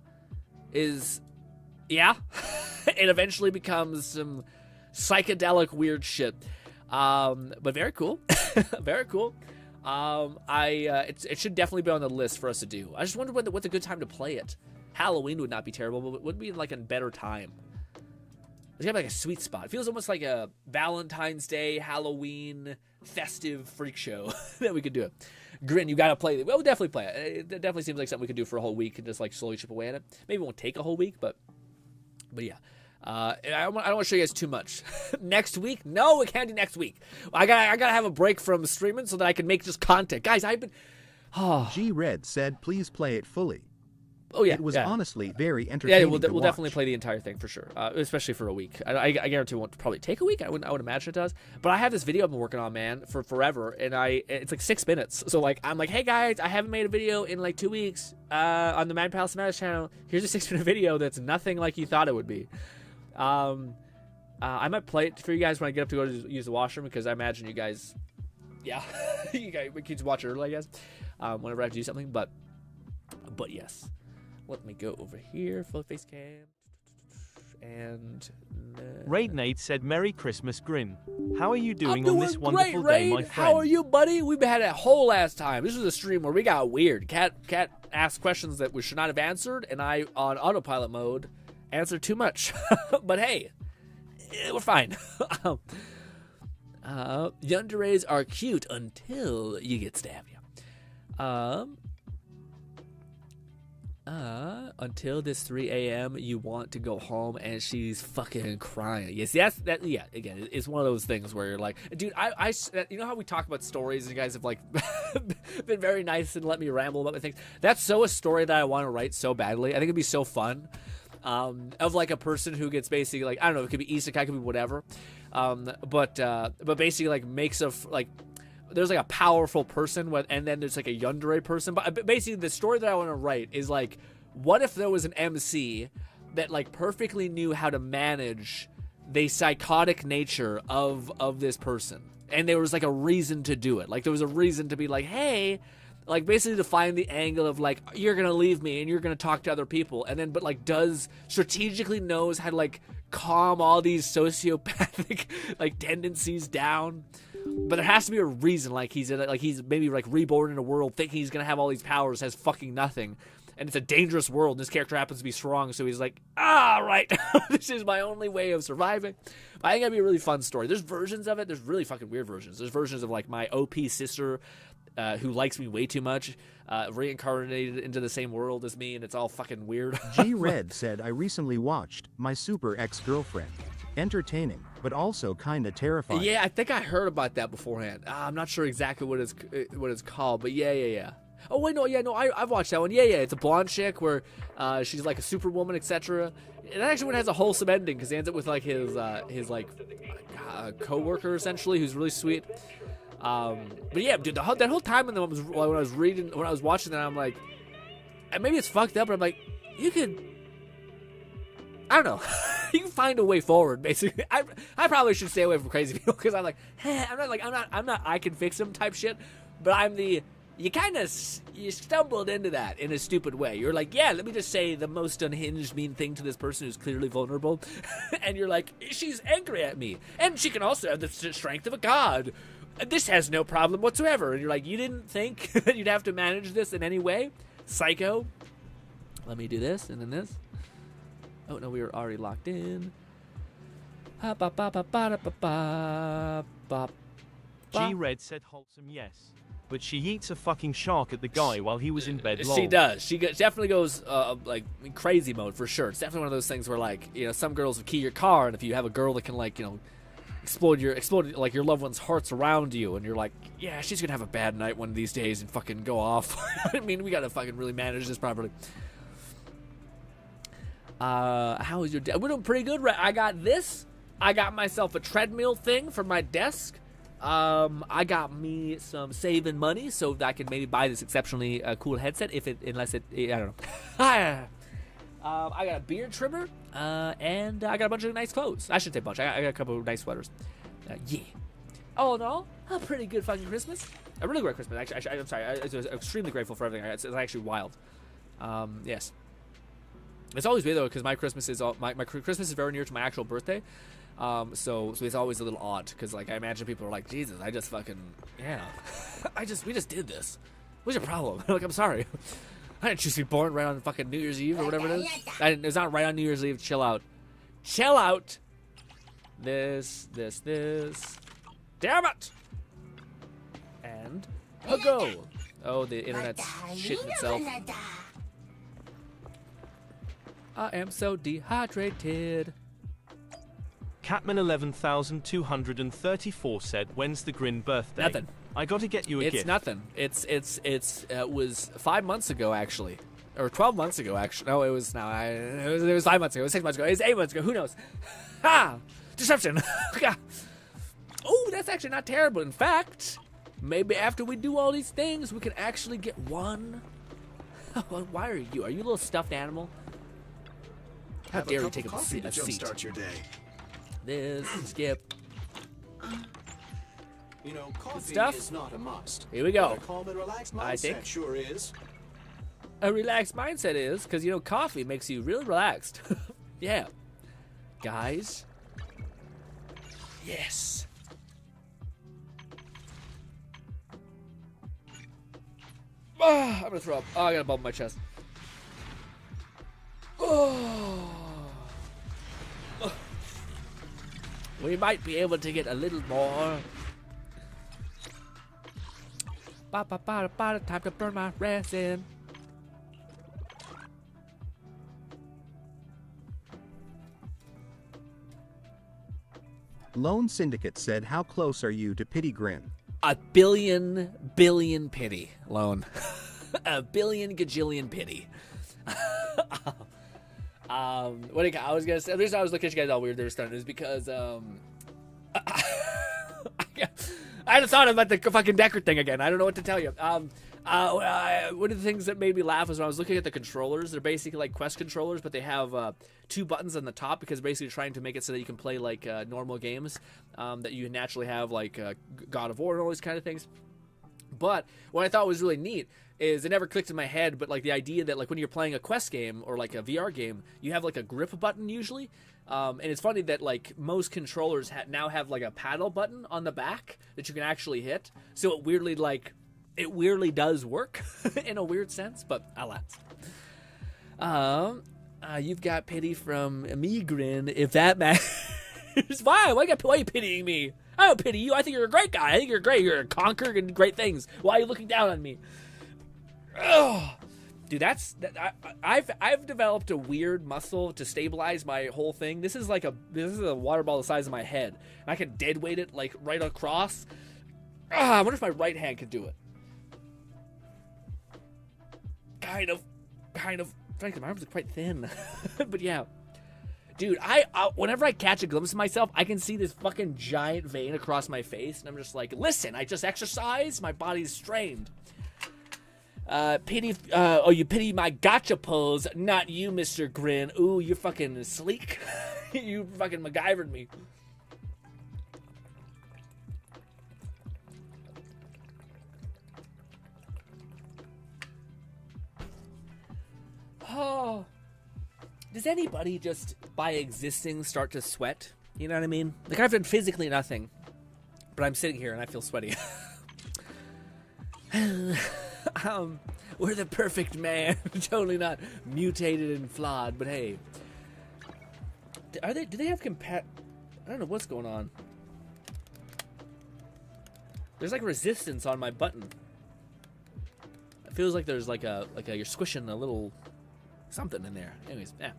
Is, yeah, it eventually becomes some psychedelic weird shit. But very cool. Very cool. It should definitely be on the list for us to do. I just wonder what's a good time to play it. Halloween would not be terrible, but would be like a better time. There's gotta be like a sweet spot. It feels almost like a Valentine's Day, Halloween, festive freak show that we could do it. Grin, you gotta play it. We'll definitely play it. It definitely seems like something we could do for a whole week and just like slowly chip away at it. Maybe it won't take a whole week, but yeah. I don't want to show you guys too much. Next week? No, we can't do next week. I gotta have a break from streaming so that I can make just content. Guys, I've been... Oh. G-Red said please play it fully. Oh, yeah. It was honestly very Yeah, entertaining we'll to definitely watch. play the entire thing for sure, especially for a week. I guarantee it won't probably take a week. I would imagine it does. But I have this video I've been working on, man, for forever, and it's like 6 minutes. So like I'm like, hey guys, I haven't made a video in like 2 weeks on the Mad Palace Matters channel. Here's a 6-minute video that's nothing like you thought it would be. I might play it for you guys when I get up to go to use the washroom because I imagine you guys, yeah, you guys we can watch it early, I guess, whenever I have to do something. But yes. Let me go over here, full face cam, and... Raid Nate said, Merry Christmas, Grin. How are you doing I'm on this doing wonderful great, day, my Raid. friend? How are you, buddy? We've had a whole last time. This was a stream where we got weird. Cat asked questions that we should not have answered, and I, on autopilot mode, answered too much. But hey, we're fine. Yanderes are cute until you get stabbed. Until this 3 a.m. you want to go home and she's fucking crying. Yes, that. Yeah, again, it's one of those things where you're like, dude, I you know how we talk about stories and you guys have like been very nice and let me ramble about my things. That's so a story that I want to write so badly. I think it'd be so fun. Of like a person who gets basically like, I don't know, it could be isekai, it could be whatever. But basically like makes a like. There's like a powerful person, and then there's like a yandere person. But basically, the story that I want to write is like, what if there was an MC that like perfectly knew how to manage the psychotic nature of this person, and there was like a reason to do it. Like there was a reason to be like, hey, like basically to find the angle of like, you're gonna leave me and you're gonna talk to other people, and then but like does strategically knows how to like calm all these sociopathic like tendencies down. But there has to be a reason, like he's maybe like reborn in a world thinking he's gonna have all these powers, has fucking nothing, and it's a dangerous world. And this character happens to be strong, so he's like, right, this is my only way of surviving. I think that'd be a really fun story. There's versions of it. There's really fucking weird versions. There's versions of like my OP sister, who likes me way too much, reincarnated into the same world as me, and it's all fucking weird. G-Red said I recently watched My Super Ex-Girlfriend. Entertaining, but also kinda terrifying. Yeah, I think I heard about that beforehand. I'm not sure exactly what it's called, but yeah. Oh wait, no, I've watched that one. Yeah, it's a blonde chick where she's like a superwoman, etc. And that actually one has a wholesome ending because he ends up with like his like co-worker essentially, who's really sweet. But yeah, dude, that whole time when I was watching that, I'm like, and maybe it's fucked up, but I'm like, you could. I don't know. You can find a way forward, basically. I probably should stay away from crazy people because I'm like, I'm not I can fix them type shit, but I'm the, you stumbled into that in a stupid way. You're like, yeah, let me just say the most unhinged, mean thing to this person who's clearly vulnerable, and you're like, she's angry at me, and she can also have the strength of a god. This has no problem whatsoever, and you're like, you didn't think that you'd have to manage this in any way, psycho. Let me do this and then this. Oh, no, we were already locked in. G-Red said wholesome yes. But she eats a fucking shark at the guy while he was in bed. She does. She definitely goes like in crazy mode for sure. It's definitely one of those things where like, you know, some girls will key your car, and if you have a girl that can like, you know, explode like your loved one's hearts around you, and you're like, yeah, she's gonna have a bad night one of these days and fucking go off. I mean, we gotta fucking really manage this properly. How was your day? We're doing pretty good. I got this. I got myself a treadmill thing for my desk. I got me some saving money so that I can maybe buy this exceptionally cool headset. Unless it, I don't know. I got a beard trimmer, and I got a bunch of nice clothes. I shouldn't say bunch. I got a couple of nice sweaters. Yeah. All in all, a pretty good fucking Christmas. A really great Christmas. Actually, I'm sorry. I was extremely grateful for everything. It's actually wild. Yes. It's always weird though, because my Christmas is my Christmas is very near to my actual birthday, so it's always a little odd because like I imagine people are like, Jesus, I just fucking we just did this. What's your problem? Like, I'm sorry, I didn't choose to be born right on fucking New Year's Eve or whatever it is. It's not right on New Year's Eve. Chill out. This. Damn it! And go. Oh, the internet's shitting itself. I am so dehydrated. Catman 11,234 said, "When's the Grin birthday?" Nothing. I gotta get you a It's gift. nothing. It was 5 months ago actually, or 12 months ago actually. No, it was 5 months ago. It was 6 months ago. It was 8 months ago. Who knows? Ha! Deception. Oh, that's actually not terrible. In fact, maybe after we do all these things, we can actually get one. Why are you? Are you a little stuffed animal? How dare you take a seat? Jumpstart your day. This skip. You know, coffee stuff. is not a must. Here we go. But a calm and relaxed mindset I think sure is. a relaxed mindset is because you know coffee makes you really relaxed. Yeah, guys. Yes. I'm gonna throw up. Oh, I got a bump in my chest. Oh. We might be able to get a little more. Time to burn my resin. Lone Syndicate said, "How close are you to Pity Grin?" A billion pity, Lone. A billion gajillion pity. What do you, I was gonna say, the reason I was looking at you guys all weird there starting is because I had thought about the fucking Deckard thing again. I don't know what to tell you. One of the things that made me laugh was when I was looking at the controllers. They're basically like Quest controllers, but they have 2 buttons on the top because basically trying to make it so that you can play like normal games that you naturally have, like God of War and all these kind of things. But what I thought was really neat is it never clicked in my head, but like the idea that like when you're playing a Quest game or like a VR game, you have like a grip button usually. And it's funny that like most controllers now have like a paddle button on the back that you can actually hit. So it weirdly does work in a weird sense, but alas. You've got pity from me, Grin, if that matters. Why? Why are you pitying me? I don't pity you. I think you're a great guy. I think you're great. You're conquering great things. Why are you looking down on me? Ugh. Dude, I've developed a weird muscle to stabilize my whole thing. This is a water ball the size of my head. And I can dead weight it like right across. I wonder if my right hand could do it. Kind of. Frankly, my arms are quite thin. But yeah. Dude, whenever I catch a glimpse of myself, I can see this fucking giant vein across my face, and I'm just like, listen, I just exercised, my body's strained. You pity my gotcha pose, not you, Mr. Grin. Ooh, you're fucking sleek. You fucking MacGyvered me. Oh. Does anybody just, by existing, start to sweat? You know what I mean? Like, I've done physically nothing, but I'm sitting here and I feel sweaty. We're the perfect man. Totally not mutated and flawed, but hey. Do they have I don't know what's going on. There's like resistance on my button. It feels like there's you're squishing a little something in there. Anyways, yeah.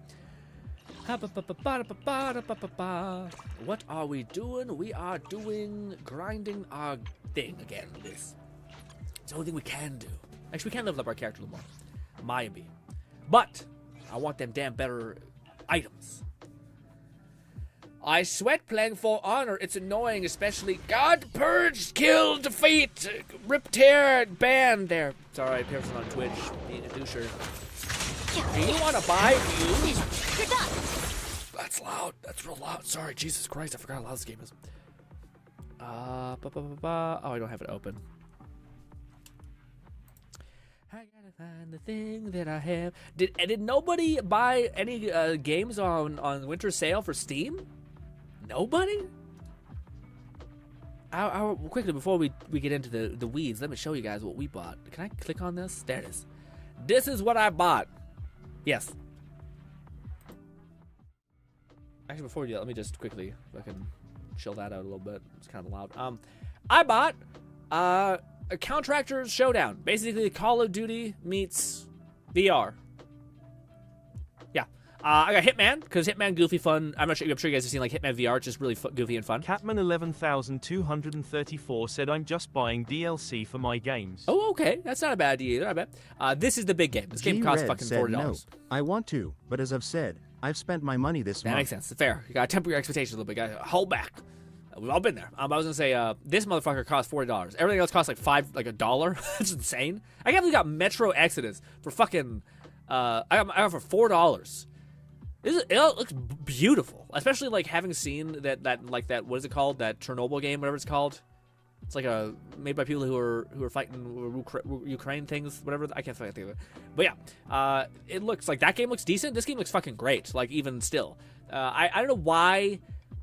What are we doing? We are grinding our thing again. It's the only thing we can do. Actually, we can level up our character a little more. Maybe. But I want them damn better items. I sweat playing for honor. It's annoying, especially God, purge, kill, defeat, rip, tear, ban. There. It's alright, person on Twitch being a doucher. Do you want to buy views? You're done. That's loud. That's real loud. Sorry, Jesus Christ. I forgot how loud this game is. Oh, I don't have it open. I gotta find the thing that I have. Did nobody buy any games on winter sale for Steam? Nobody? Quickly, before we get into the weeds, let me show you guys what we bought. Can I click on this? There it is. This is what I bought. Yes. Actually, before we do that, let me just quickly fucking chill that out a little bit. It's kind of loud. I bought a Contractors Showdown. Basically, Call of Duty meets VR. Yeah. I got Hitman, because Hitman, goofy, fun. I'm sure you guys have seen like Hitman VR, just really goofy and fun. Catman 11234 said, I'm just buying DLC for my games. Oh, okay. That's not a bad idea either, I bet. This is the big game. This game costs fucking $40. No. I want to, but as I've said, I've spent my money this month. That makes sense. Fair. You gotta temper your expectations a little bit. You gotta hold back. We've all been there. I was gonna say, this motherfucker costs $40. Everything else costs like $1. That's insane. I can't believe we got Metro Exodus for fucking, I got for $4. It looks beautiful, especially like having seen that what is it called, that Chernobyl game, whatever it's called. It's like made by people who are fighting Ukraine things, whatever. I can't think of it, but yeah, it looks like that game looks decent. This game looks fucking great. Like even still, I don't know why.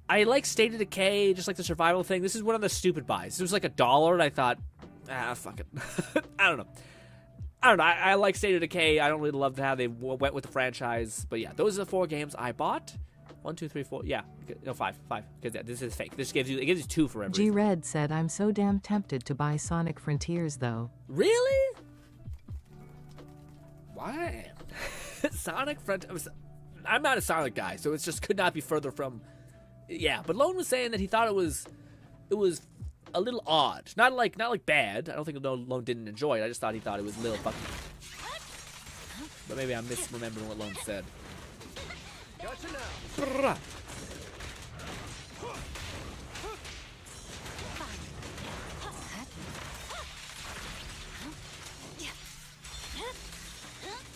I like State of Decay, just like the survival thing. This is one of the stupid buys. It was like $1, and I thought, fuck it. I don't know. I like State of Decay. I don't really love how they went with the franchise. But yeah, those are the 4 games I bought. 1, 2, 3, 4. Yeah, no, 5. Because yeah, this is fake. This gives you 2 for every. G-Red said, I'm so damn tempted to buy Sonic Frontiers, though. Really? Why? Sonic Frontiers. I'm not a Sonic guy, so it just could not be further from. Yeah, but Lone was saying that he thought it was a little odd. Not like bad. I don't think Lone didn't enjoy it. I just thought he thought it was a little fucking. But maybe I'm misremembering what Lone said. Gotcha now. Brrrah.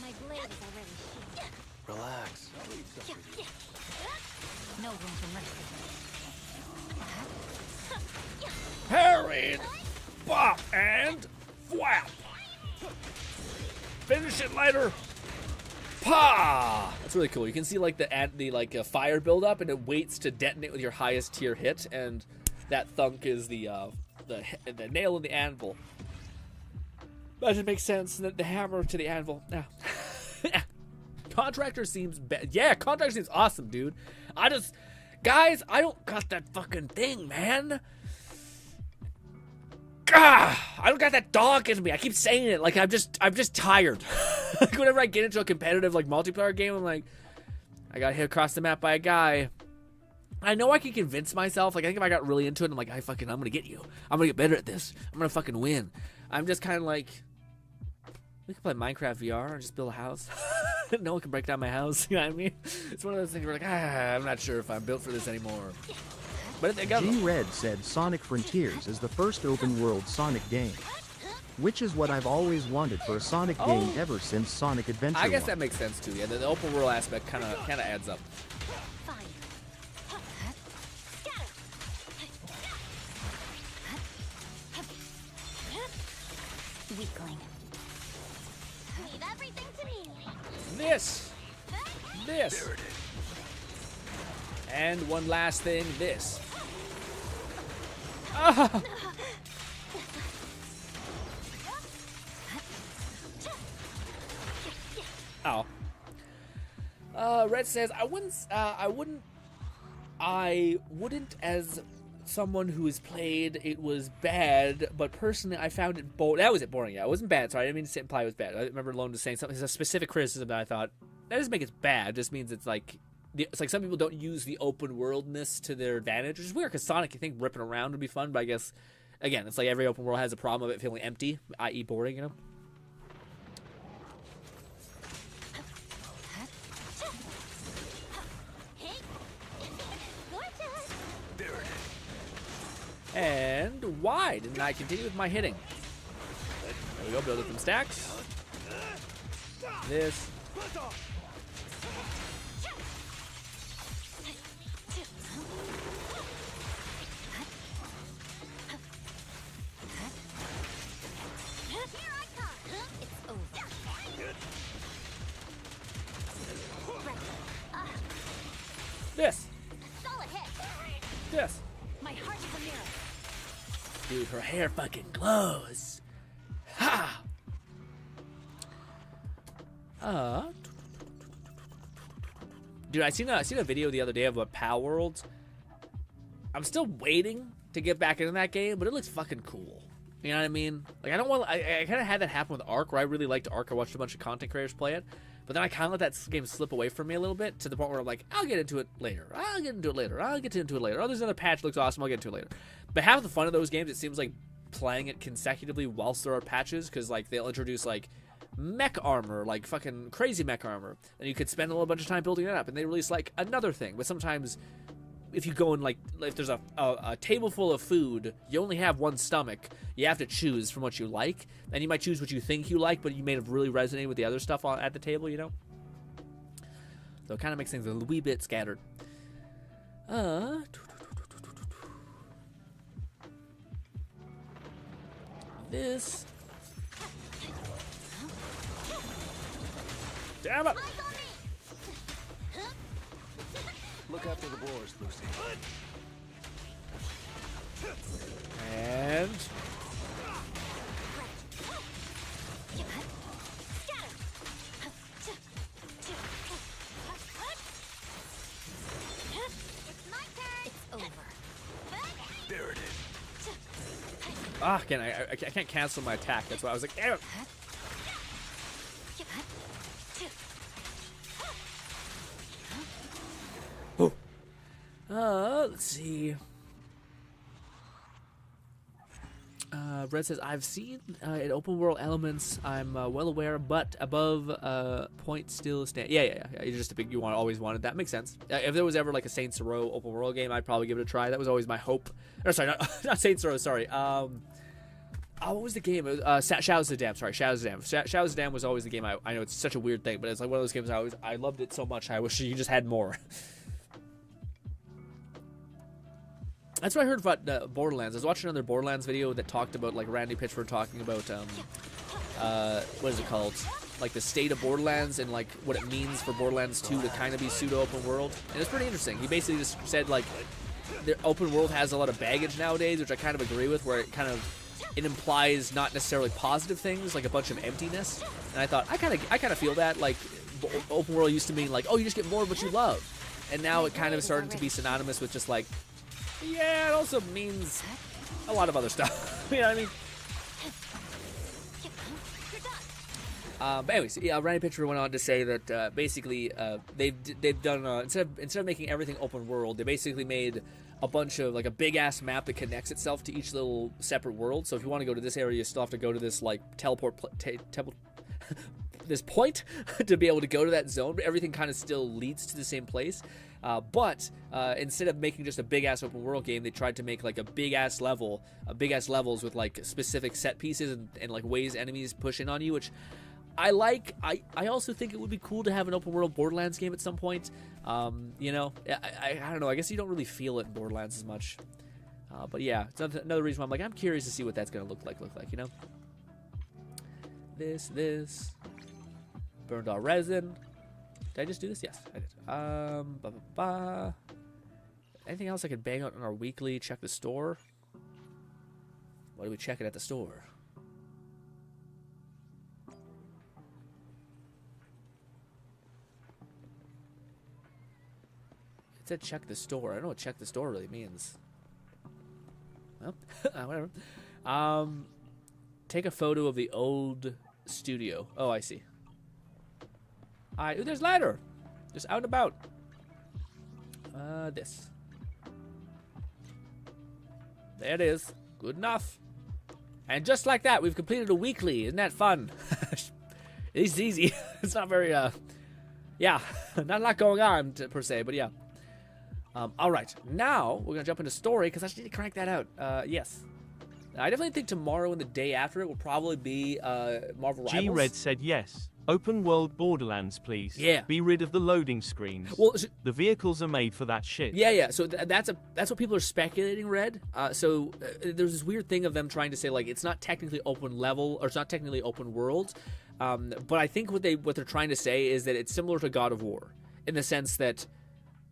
My blade is already sheathed. Relax. No room for mercy. Parried, bop, and whap. Finish it later. Pa! That's really cool. You can see like the fire build up, and it waits to detonate with your highest tier hit, and that thunk is the nail in the anvil. That should make sense. The hammer to the anvil. Yeah. Contractor seems yeah, Contractor seems awesome, dude. Guys, I don't got that fucking thing, man. I don't got that dog in me. I keep saying it like I'm just tired. Like whenever I get into a competitive like multiplayer game, I'm like, I got hit across the map by a guy. I know I can convince myself. Like I think if I got really into it, I'm like, I'm gonna get you. I'm gonna get better at this. I'm gonna fucking win. I'm just kind of like, we can play Minecraft VR and just build a house. No one can break down my house. You know what I mean? It's one of those things where like, I'm not sure if I'm built for this anymore. But G-Red said Sonic Frontiers is the first open-world Sonic game, which is what I've always wanted for a Sonic game ever since Sonic Adventure. I guess that makes sense too. Yeah, the open world aspect kind of adds up. Weakling. Leave everything to me. This. And one last thing, this. Ah. Oh. Red says, I wouldn't as someone who has played it was bad, but personally I found it boring. That was it, boring. Yeah, it wasn't bad. Sorry, I didn't mean to imply it was bad. I remember Lone was saying something. It's a specific criticism that I thought that doesn't make it bad. It just means it's like some people don't use the open worldness to their advantage, which is weird because Sonic, you think ripping around would be fun, but I guess again, it's like every open world has a problem of it feeling empty, i.e., boring. You know. And why didn't I continue with my hitting? There we go, build up some stacks. This. This. This. My heart is a mirror. Dude, her hair fucking glows. Ha! Dude, I seen a video the other day of a Pal Worlds. I'm still waiting to get back into that game, but it looks fucking cool. You know what I mean? Like, I don't want. I kind of had that happen with Ark, where I really liked Ark. I watched a bunch of content creators play it, but then I kind of let that game slip away from me a little bit to the point where I'm like, I'll get into it later. I'll get into it later. I'll get into it later. Oh, there's another patch that looks awesome. I'll get into it later. But half the fun of those games, it seems like playing it consecutively whilst there are patches, because like they'll introduce like mech armor, like fucking crazy mech armor, and you could spend a little bunch of time building it up, and they release like another thing. But sometimes, if you go in, like, if there's a table full of food, you only have one stomach. You have to choose from what you like, and you might choose what you think you like, but you may have really resonated with the other stuff at the table, you know? So it kind of makes things a wee bit scattered. This. Damn it! Look after the boars, Lucy. And There it is. again, I can't cancel my attack. That's why I was like, damn it. Let's see. Red says, I've seen in open world elements, I'm well aware, but above point still stand. Yeah. You're just a big, always wanted that. Makes sense. If there was ever like a Saints Row open world game, I'd probably give it a try. That was always my hope. Or sorry, not Saints Row, sorry. What was the game? Shadows of the Dam. Sorry, Shadows of the Dam. Shadows of the Dam was always the game. I know it's such a weird thing, but it's like one of those games I loved it so much. I wish you just had more. That's what I heard about Borderlands. I was watching another Borderlands video that talked about, like, Randy Pitchford talking about, what is it called? Like, the state of Borderlands and, like, what it means for Borderlands 2 to kind of be pseudo-open world. And it's pretty interesting. He basically just said, like, the open world has a lot of baggage nowadays, which I kind of agree with, where it implies not necessarily positive things, like a bunch of emptiness. And I thought, I kind of feel that, like, open world used to mean, like, oh, you just get more of what you love. And now it kind of started to be synonymous with just, like, yeah, it also means a lot of other stuff. You know what I mean? But anyways, yeah, Randy Pitchford went on to say that basically they've done instead of making everything open world, they basically made a bunch of, like, a big ass map that connects itself to each little separate world. So if you want to go to this area, you still have to go to this, like, this point to be able to go to that zone, but everything kind of still leads to the same place. But instead of making just a big ass open world game, they tried to make, like, a big ass levels with, like, specific set pieces and like ways enemies push in on you, which I like. I also think it would be cool to have an open world Borderlands game at some point. You know, I don't know. I guess you don't really feel it in Borderlands as much. But yeah, it's another reason why I'm like, I'm curious to see what that's gonna look like. You know, this burned all resin. Did I just do this? Yes, I did. Anything else I could bang out on our weekly? Check the store. What are we checking at the store? It said check the store. I don't know what check the store really means. Well, whatever. Take a photo of the old studio. Oh, I see. Ooh, there's ladder. Just out and about. This. There it is. Good enough. And just like that, we've completed a weekly. Isn't that fun? It's easy. It's not very, yeah, not a lot going on, per se, but yeah. All right. Now, we're going to jump into story, because I just need to crank that out. Yes. I definitely think tomorrow and the day after it will probably be Marvel Rivals. G-Red said yes. Open world Borderlands, please. Yeah. Be rid of the loading screens. Well, the vehicles are made for that shit. Yeah. So that's what people are speculating, Red. So there's this weird thing of them trying to say, like, it's not technically open level, or it's not technically open world. But I think what they're trying to say is that it's similar to God of War, in the sense that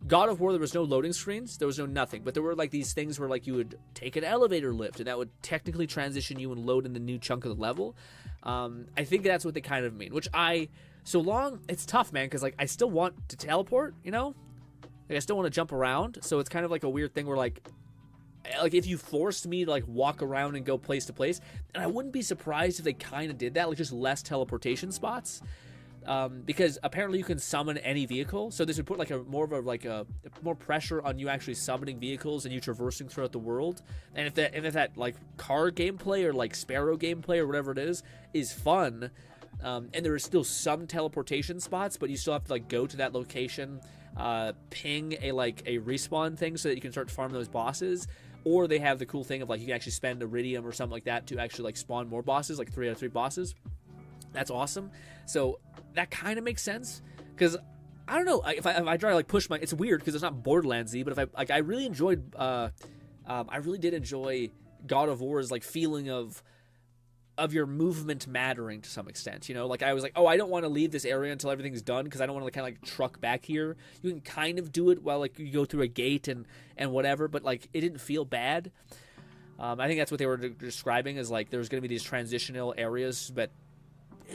God of War, there was no loading screens, there was no nothing, but there were, like, these things where, like, you would take an elevator lift, and that would technically transition you and load in the new chunk of the level. I think that's what they kind of mean, which it's tough, man, because, like, I still want to teleport, you know? Like, I still want to jump around, so it's kind of like a weird thing where, like, like if you forced me to like walk around and go place to place, and I wouldn't be surprised if they kind of did that, like just less teleportation spots. Because apparently you can summon any vehicle, so this would put like more pressure on you actually summoning vehicles and you traversing throughout the world. And if that like car gameplay or like Sparrow gameplay or whatever it is fun, and there are still some teleportation spots, but you still have to like go to that location, ping a respawn thing so that you can start farming those bosses. Or they have the cool thing of like you can actually spend iridium or something like that to actually like spawn more bosses, like 3 out of 3 bosses. That's awesome. So that kind of makes sense, because I don't know if I try to like push my, it's weird because it's not Borderlands-y, but if I really enjoyed I really did enjoy God of War's like feeling of your movement mattering to some extent, you know, like I was like, oh, I don't want to leave this area until everything's done because I don't want to like, kind of like truck back here. You can kind of do it while like you go through a gate and whatever, but like it didn't feel bad. I think that's what they were describing as like there's going to be these transitional areas, but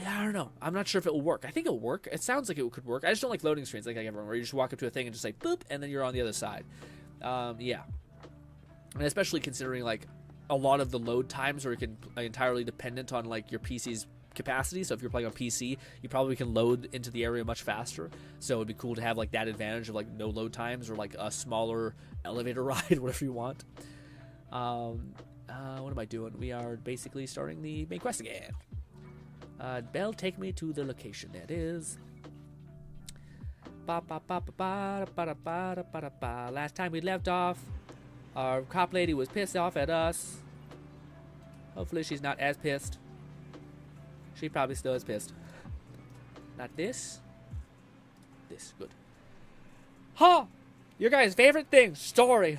I don't know. I'm not sure if it will work. I think it'll work. It sounds like it could work. I just don't like loading screens like everyone, where you just walk up to a thing and just like boop, and then you're on the other side. Yeah. And especially considering like a lot of the load times are entirely dependent on like your PC's capacity. So if you're playing on PC, you probably can load into the area much faster. So it'd be cool to have like that advantage of like no load times or like a smaller elevator ride, whatever you want. What am I doing? We are basically starting the main quest again. Bell, take me to the location. That is. Last time we left off, our cop lady was pissed off at us. Hopefully she's not as pissed. She probably still is pissed. Not this. This, good. Huh! Your guys' favorite thing, story.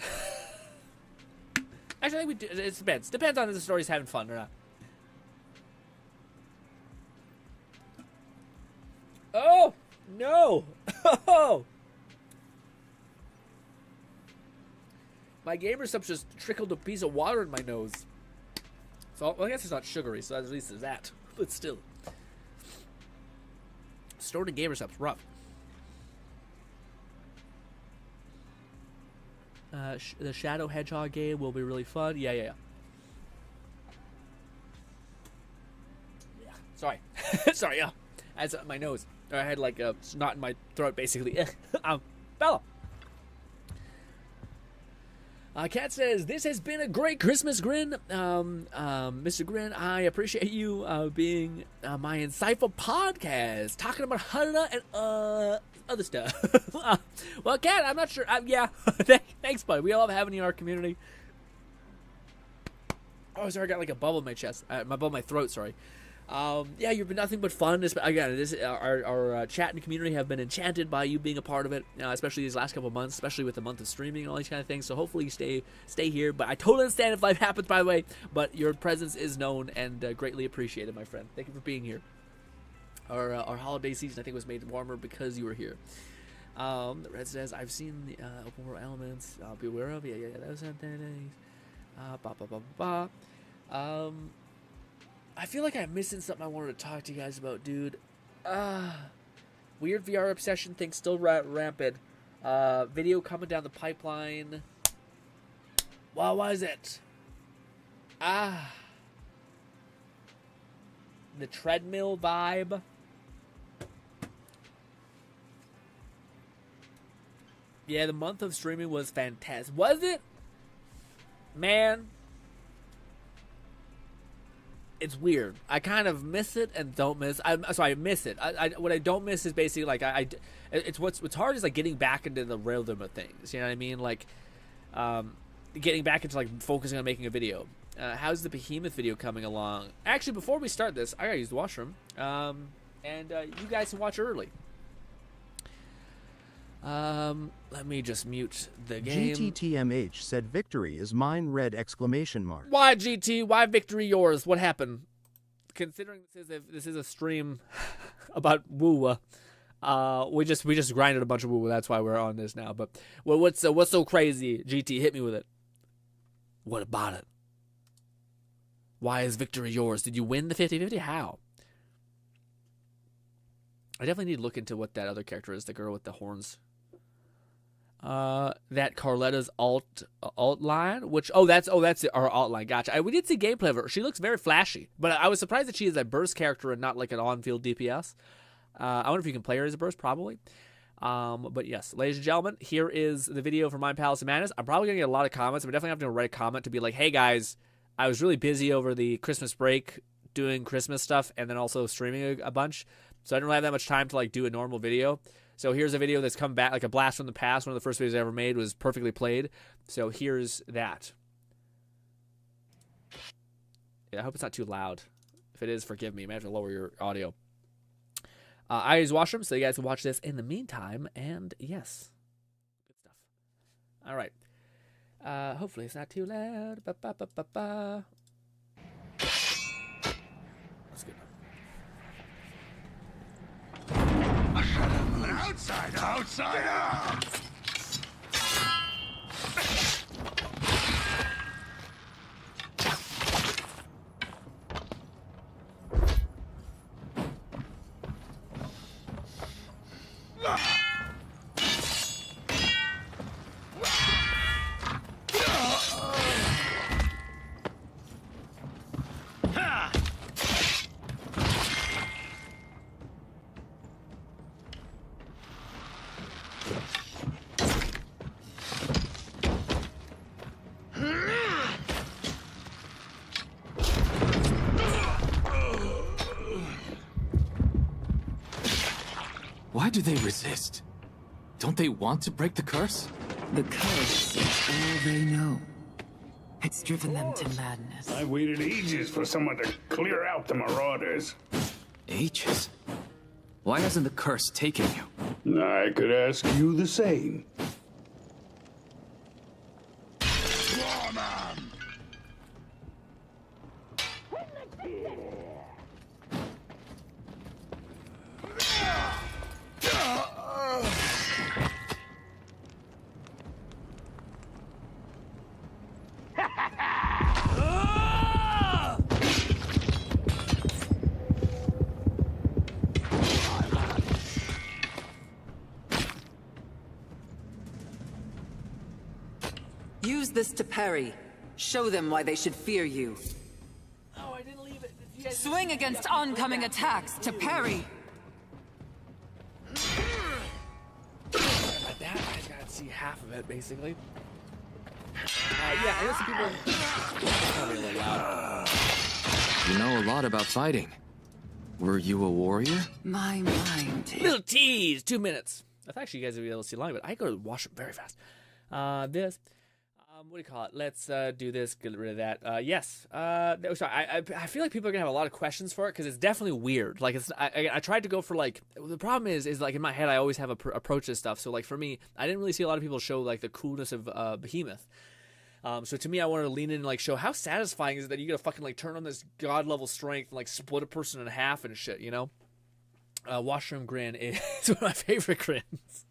Actually, I think it depends. Depends on if the story's having fun or not. Oh! No! Oh! My gamer subs just trickled a piece of water in my nose. So, well, I guess it's not sugary, so at least there's that. But still. Stored in gamer subs, rough. The Shadow Hedgehog game will be really fun. Yeah. Sorry. Sorry, yeah. I had something in my nose. Or I had like a snot in my throat, basically. Bella. Kat says, this has been a great Christmas, Grin. Mr. Grin, I appreciate you being my insightful podcast, talking about Hunter and other stuff. Well, Kat, I'm not sure. Yeah, thanks, bud. We love having you in our community. Oh, sorry, I got like a bubble in my chest. My bubble in my throat, sorry. Yeah, you've been nothing but fun. Again, our chat and community have been enchanted by you being a part of it, especially these last couple of months, especially with the month of streaming and all these kind of things. So hopefully you stay here. But I totally understand if life happens, by the way. But your presence is known and greatly appreciated, my friend. Thank you for being here. Our holiday season, I think, was made warmer because you were here. Red says, I've seen the open world elements. I'll be aware of. Yeah. That was something. I feel like I'm missing something I wanted to talk to you guys about, dude. Weird VR obsession thing still rampant. Video coming down the pipeline. What was it? The treadmill vibe. Yeah, the month of streaming was fantastic. Was it? Man. It's weird. I kind of miss it and don't miss. I miss it. What I don't miss is basically like it's what's hard is like getting back into the rhythm of things. You know what I mean? Like, getting back into like focusing on making a video. How's the Behemoth video coming along? Actually, before we start this, I gotta use the washroom. And you guys can watch early. Let me just mute the game. GTTMH said victory is mine, red exclamation mark. Why GT? Why victory yours? What happened? Considering this is a stream about woo, we just grinded a bunch of woo. That's why we're on this now. But what's so crazy? GT, hit me with it. What about it? Why is victory yours? Did you win the 50-50? How? I definitely need to look into what that other character is. The girl with the horns. that Carletta's alt line, which that's our alt line. Gotcha. We did see gameplay of her. She looks very flashy, but I was surprised that she is a burst character and not like an on-field DPS. I wonder if you can play her as a burst, probably. But yes, ladies and gentlemen, here is the video for Mind Palace of Madness. I'm probably gonna get a lot of comments. I'm definitely having to write a comment to be like, hey guys, I was really busy over the Christmas break doing Christmas stuff and then also streaming a bunch, so I didn't really have that much time to like do a normal video. So here's a video that's come back, like a blast from the past. One of the first videos I ever made was perfectly played. So here's that. Yeah, I hope it's not too loud. If it is, forgive me. You may have to lower your audio. I use Washroom, so you guys can watch this in the meantime. And yes, good stuff. All right. Hopefully it's not too loud. That's good. An outsider! Why do they resist? Don't they want to break the curse? The curse is all they know. It's driven them to madness. I waited ages for someone to clear out the marauders. Ages? Why hasn't the curse taken you? I could ask you the same. Use this to parry. Show them why they should fear you. Oh, I didn't leave it. Swing against oncoming attacks to parry. Sorry about that. I just gotta see half of it, basically. Yeah, I know some people. Probably a little loud. You know a lot about fighting. Were you a warrior? My mind. Little tease, 2 minutes. I thought actually you guys would be able to see long, but I go to wash it very fast. This. What do you call it? Let's do this. Get rid of that. Yes. Sorry. I feel like people are gonna have a lot of questions for it because it's definitely weird. Like it's. I tried to go for like. The problem is like in my head I always have approach this stuff. So like for me, I didn't really see a lot of people show like the coolness of Behemoth. So to me, I wanted to lean in and like show how satisfying is it that you gotta fucking like turn on this god level strength and like split a person in half and shit. You know. Washroom Grin is one of my favorite grins.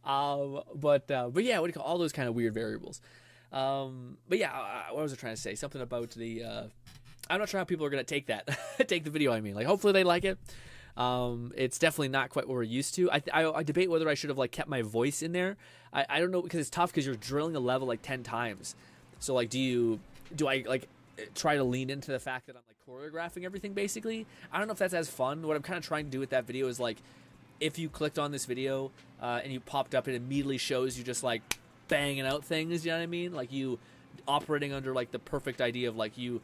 But yeah, what do you call all those kind of weird variables? But yeah, what was I trying to say? Something about the, I'm not sure how people are going to take that, take the video, I mean, like, hopefully they like it. It's definitely not quite what we're used to. I debate whether I should have, like, kept my voice in there. I don't know, because it's tough because you're drilling a level, like, 10 times. So, like, do I, like, try to lean into the fact that I'm, like, choreographing everything, basically? I don't know if that's as fun. What I'm kind of trying to do with that video is, like, if you clicked on this video, and you popped up, it immediately shows you just, like, banging out things, you know what I mean? Like you operating under like the perfect idea of like you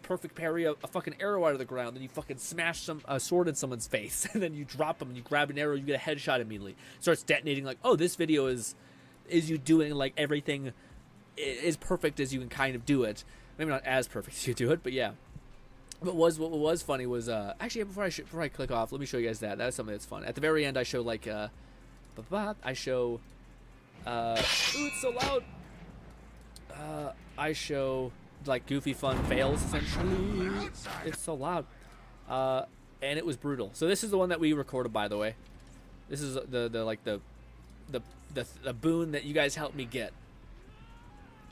perfect parry a fucking arrow out of the ground, then you fucking smash a sword in someone's face, and then you drop them and you grab an arrow, you get a headshot immediately. Starts detonating like, oh, this video is you doing like everything is perfect as you can kind of do it. Maybe not as perfect as you do it, but yeah. But what was funny was actually before I click off, let me show you guys that. That's something that's fun. At the very end, I show like I show. Ooh, it's so loud. I show like goofy fun fails essentially. It's so loud. And it was brutal. So this is the one that we recorded, by the way. This is the boon that you guys helped me get,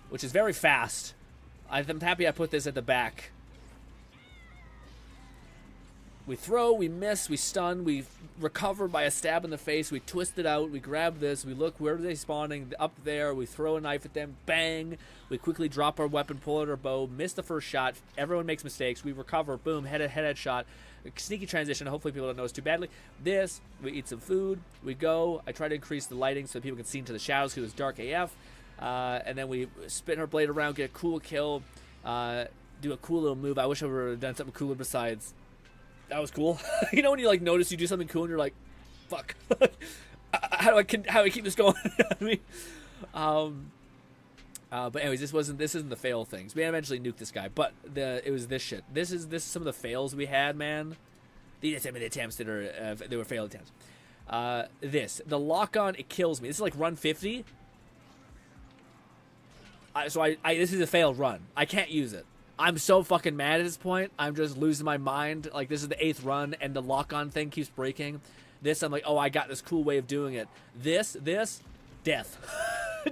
which is very fast. I'm happy I put this at the back. We throw, we miss, we stun, we recover by a stab in the face, we twist it out, we grab this, we look, where are they spawning? Up there, we throw a knife at them, bang! We quickly drop our weapon, pull out our bow, miss the first shot, everyone makes mistakes, we recover, boom, head shot, sneaky transition, hopefully people don't notice too badly. This, we eat some food, we go, I try to increase the lighting so people can see into the shadows because it was dark AF, and then we spin our blade around, get a cool kill, do a cool little move. I wish I would have done something cooler besides... That was cool. You know when you like notice you do something cool and you're like, fuck. how do I keep this going? You know what I mean? But anyways, this isn't the fail things. We eventually nuked this guy, but it was this shit. This is some of the fails we had, man. These are some of the attempts that are they were failed attempts. The lock on, it kills me. This is like run 50. This is a failed run. I can't use it. I'm so fucking mad at this point. I'm just losing my mind. Like, this is the 8th run, and the lock-on thing keeps breaking. This, I'm like, oh, I got this cool way of doing it. This, death.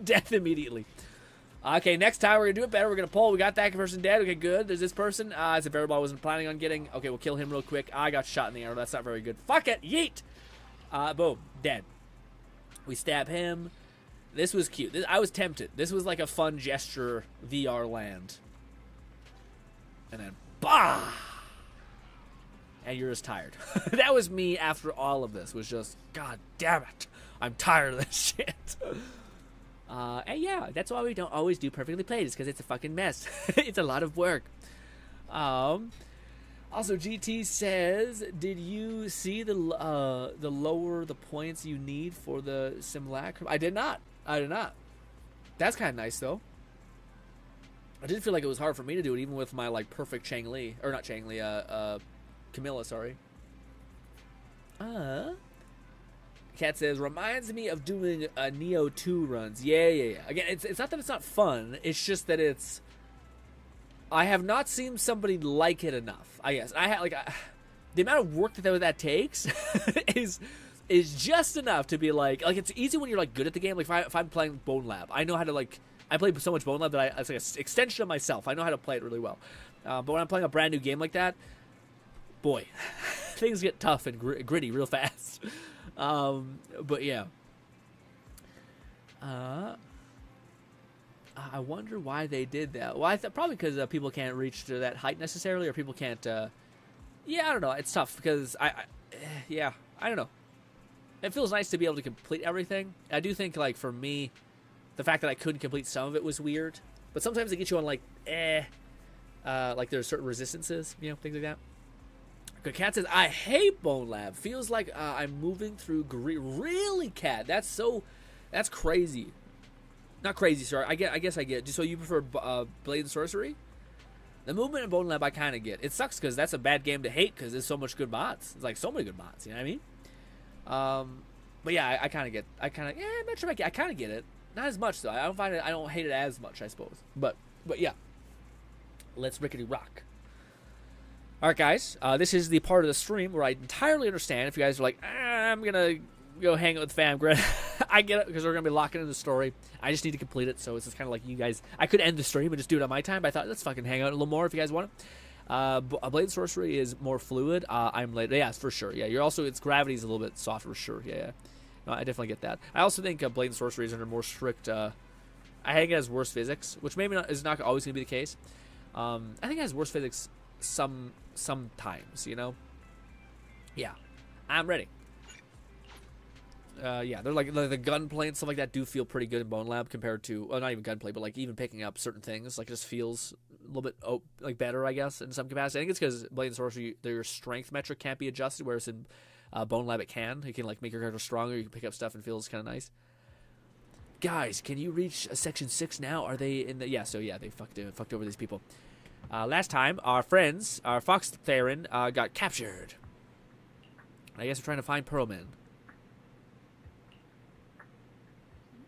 Death immediately. Okay, next time we're going to do it better. We're going to pull. We got that person dead. Okay, good. There's this person. It's a variable I wasn't planning on getting. Okay, we'll kill him real quick. I got shot in the arrow. That's not very good. Fuck it. Yeet. Boom. Dead. We stab him. This was cute. I was tempted. This was like a fun gesture VR land. And then, bah! And you're just tired. That was me after all of this. Was just, God damn it. I'm tired of this shit. And yeah, that's why we don't always do perfectly played. It's because it's a fucking mess. It's a lot of work. Also, GT says, did you see the lower the points you need for the simulacrum? I did not. That's kind of nice, though. I didn't feel like it was hard for me to do it, even with my, like, perfect Chang-Li. Or not Chang-Li, Camilla, sorry. Cat says, reminds me of doing Neo 2 runs. Yeah. Again, it's not that it's not fun. It's just that it's... I have not seen somebody like it enough, I guess. The amount of work that takes is just enough to be like... Like, it's easy when you're, like, good at the game. Like, if I'm playing Bone Lab, I know how to, like... I play so much Bone Lab that it's like an extension of myself. I know how to play it really well. But when I'm playing a brand new game like that, boy, things get tough and gritty real fast. But yeah. I wonder why they did that. Well, probably because people can't reach to that height necessarily, or people can't... yeah, I don't know. It's tough because I don't know. It feels nice to be able to complete everything. I do think, like, for me... The fact that I couldn't complete some of it was weird. But sometimes they get you on, like, like there's certain resistances, you know, things like that. Good Cat says, I hate Bone Lab. Feels like I'm moving through Really, Cat? That's crazy. Not crazy, sorry. I guess I get. So you prefer Blade and Sorcery? The movement in Bone Lab I kind of get. It sucks because that's a bad game to hate because there's so much good mods. It's like so many good mods, you know what I mean? But yeah, I kind of get. I'm not sure I kind of get it. Not as much though. I don't hate it as much, I suppose. But yeah. Let's rickety rock. Alright guys, this is the part of the stream where I entirely understand if you guys are like, I'm gonna go hang out with fam. I get it, because we're gonna be locking in the story. I just need to complete it, so it's just kinda like you guys, I could end the stream and just do it on my time, but I thought let's fucking hang out a little more if you guys want it. Blade and Sorcery is more fluid. I'm late. Yeah, for sure. Yeah, you're also, its gravity is a little bit softer for sure. Yeah. No, I definitely get that. I also think Blade and Sorcery is under more strict... I think it has worse physics, which maybe is not always going to be the case. I think it has worse physics sometimes, you know? Yeah. I'm ready. Yeah, they're like the gunplay and stuff like that do feel pretty good in Bone Lab compared to... Well, not even gunplay, but like even picking up certain things. Like, it just feels a little bit like better, I guess, in some capacity. I think it's because Blade and Sorcery, their strength metric can't be adjusted, whereas in... Bone Lab it can. You can like make your character stronger. You can pick up stuff and feels kind of nice. Guys, can you reach section 6 now? Are they in the... Yeah, so yeah, they fucked over these people. Last time, our friends, our Fox Theron, got captured. I guess we're trying to find Pearlman.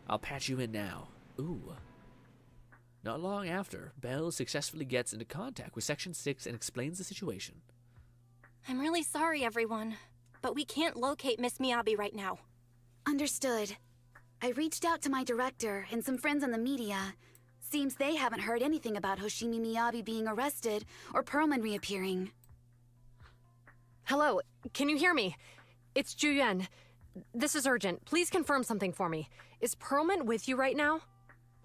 I'll patch you in now. Ooh. Not long after, Belle successfully gets into contact with section 6 and explains the situation. I'm really sorry, everyone. But we can't locate Miss Miyabi right now. Understood. I reached out to my director and some friends in the media. Seems they haven't heard anything about Hoshimi Miyabi being arrested or Pearlman reappearing. Hello, can you hear me? It's Juyen. This is urgent. Please confirm something for me. Is Perlman with you right now?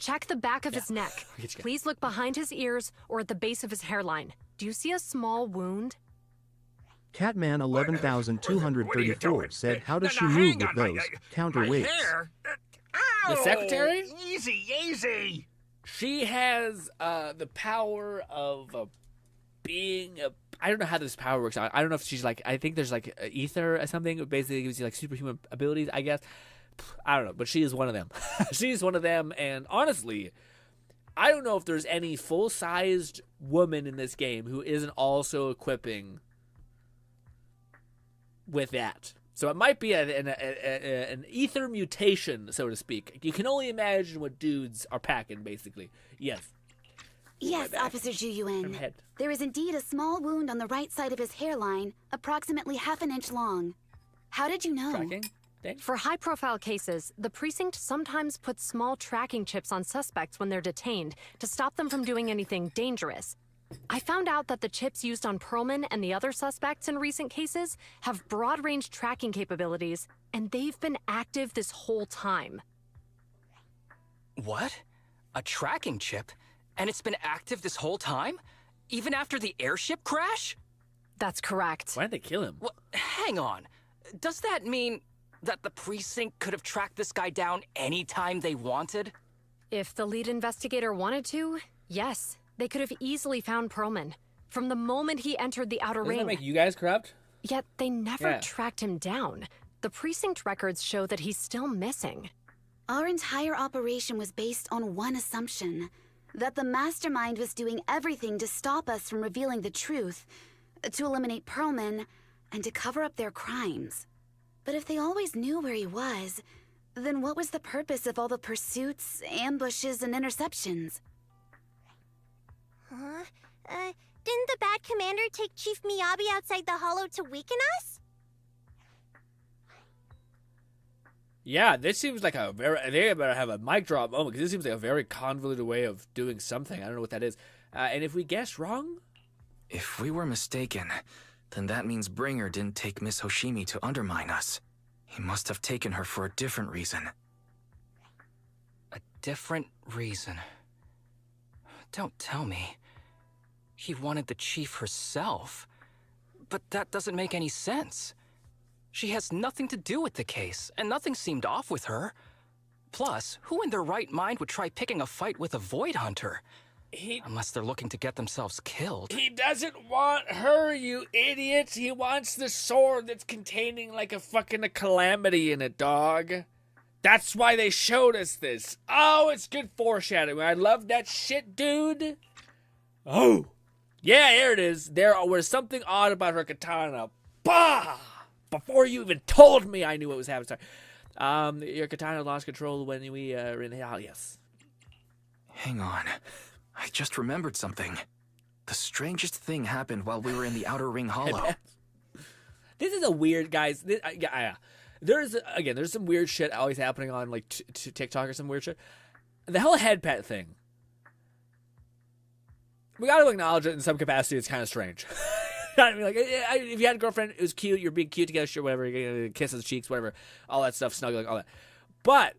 Check the back of his neck. Please look behind his ears or at the base of his hairline. Do you see a small wound? Catman 11,234 said, how does she move with those counterweights? The secretary? Easy. She has the power of being a... I don't know how this power works out. I don't know if she's like... I think there's like ether or something. It basically gives you like superhuman abilities, I guess. I don't know, but she is one of them. She's one of them, and honestly, I don't know if there's any full-sized woman in this game who isn't also equipping with that. So it might be an ether mutation, so to speak. You can only imagine what dudes are packing, basically. Yes. Yes, Officer Juyuan. There is indeed a small wound on the right side of his hairline, approximately half an inch long. How did you know? Tracking? For high-profile cases, the precinct sometimes puts small tracking chips on suspects when they're detained to stop them from doing anything dangerous. I found out that the chips used on Perlman and the other suspects in recent cases have broad-range tracking capabilities, and they've been active this whole time. What? A tracking chip? And it's been active this whole time? Even after the airship crash? That's correct. Why did they kill him? Well, hang on. Does that mean that the precinct could have tracked this guy down anytime they wanted? If the lead investigator wanted to, yes. They could have easily found Perlman from the moment he entered the outer ring. Doesn't that make you guys corrupt? Yet they never tracked him down. The precinct records show that he's still missing. Our entire operation was based on one assumption, that the mastermind was doing everything to stop us from revealing the truth, to eliminate Perlman, and to cover up their crimes. But if they always knew where he was, then what was the purpose of all the pursuits, ambushes, and interceptions? Huh? Didn't the bad commander take Chief Miyabi outside the hollow to weaken us? Yeah, this seems like a very... They better have a mic drop moment, because this seems like a very convoluted way of doing something. I don't know what that is. And if we guess wrong? If we were mistaken, then that means Bringer didn't take Miss Hoshimi to undermine us. He must have taken her for a different reason. A different reason? Don't tell me. He wanted the chief herself. But that doesn't make any sense. She has nothing to do with the case, and nothing seemed off with her. Plus, who in their right mind would try picking a fight with a Void Hunter? Unless they're looking to get themselves killed. He doesn't want her, you idiot. He wants the sword that's containing like a fucking calamity in it, dog. That's why they showed us this. Oh, it's good foreshadowing. I love that shit, dude. Oh. Yeah, here it is. There was something odd about her katana. Bah! Before you even told me, I knew what was happening. Sorry. Your katana lost control when we were in the hall. Yes. Hang on. I just remembered something. The strangest thing happened while we were in the Outer Ring Hollow. This is a weird, guys. There's some weird shit always happening on like TikTok or some weird shit. The whole head pet thing. We got to acknowledge it in some capacity. It's kind of strange. I mean, like, if you had a girlfriend, it was cute. You're being cute together, sure, whatever. You're kisses, cheeks, whatever, all that stuff, snuggling, all that. But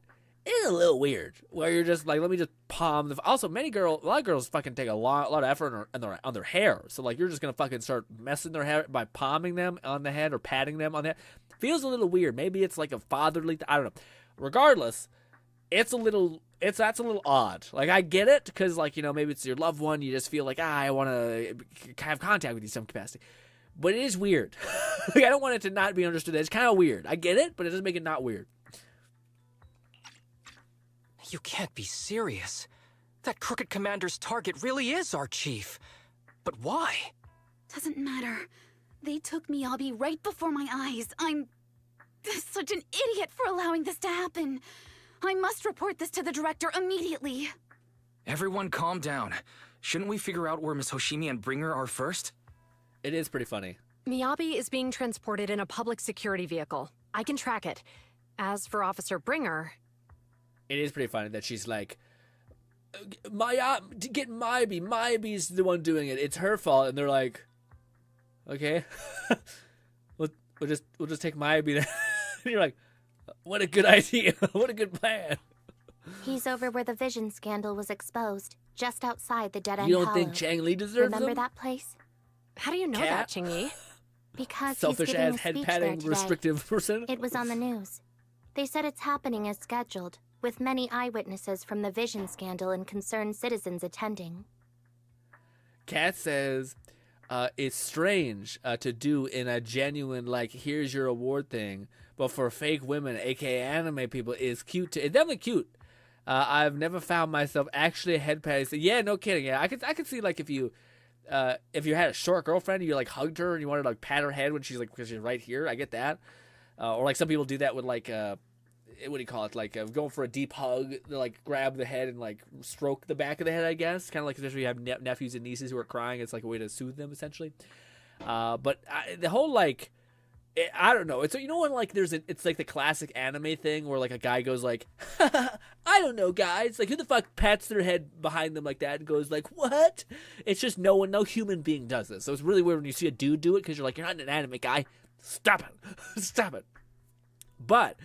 it's a little weird where you're just like, let me just palm the. Also, a lot of girls fucking take a lot of effort on their hair. So like, you're just gonna fucking start messing their hair by palming them on the head or patting them on the head. Feels a little weird. Maybe it's like a fatherly. I don't know. Regardless, that's a little odd. Like, I get it because, like, you know, maybe it's your loved one. You just feel like, I want to have contact with you in some capacity. But it is weird. Like, I don't want it to not be understood. It's kind of weird. I get it, but it doesn't make it not weird. You can't be serious. That crooked commander's target really is our chief. But why? Doesn't matter. They took Miyabi right before my eyes. I'm such an idiot for allowing this to happen. I must report this to the director immediately. Everyone calm down. Shouldn't we figure out where Miss Hoshimi and Bringer are first? It is pretty funny. Miyabi is being transported in a public security vehicle. I can track it. As for Officer Bringer... It is pretty funny that she's like, get Miyabi's the one doing it. It's her fault. And they're like, okay. we'll just take Miyabi. And you're like, what a good idea. What a good plan. He's over where the vision scandal was exposed, just outside the dead-end You don't hollow. think Chang Li deserves Remember them? that place? How do you know that, Ching-Yi? Because Selfish he's giving ass a head speech patting there today. restrictive person. It was on the news. They said it's happening as scheduled, with many eyewitnesses from the vision scandal and concerned citizens attending. Kat says it's strange to do in a genuine, like, here's your award thing, but for fake women, aka anime people, is cute too. It's definitely cute. I've never found myself actually a head patting. So, yeah, no kidding. Yeah, I could see, like, if you had a short girlfriend and you like hugged her and you wanted to like pat her head when she's like, because she's right here. I get that. Or like some people do that with like what do you call it? Like going for a deep hug. They like grab the head and like stroke the back of the head. I guess kind of like especially you have nephews and nieces who are crying. It's like a way to soothe them essentially. But the whole like. I don't know. It's you know when like it's like the classic anime thing where like a guy goes like, I don't know, guys. Like who the fuck pats their head behind them like that and goes like, what? It's just no human being does this. So it's really weird when you see a dude do it because you're like, you're not an anime guy. Stop it, stop it. But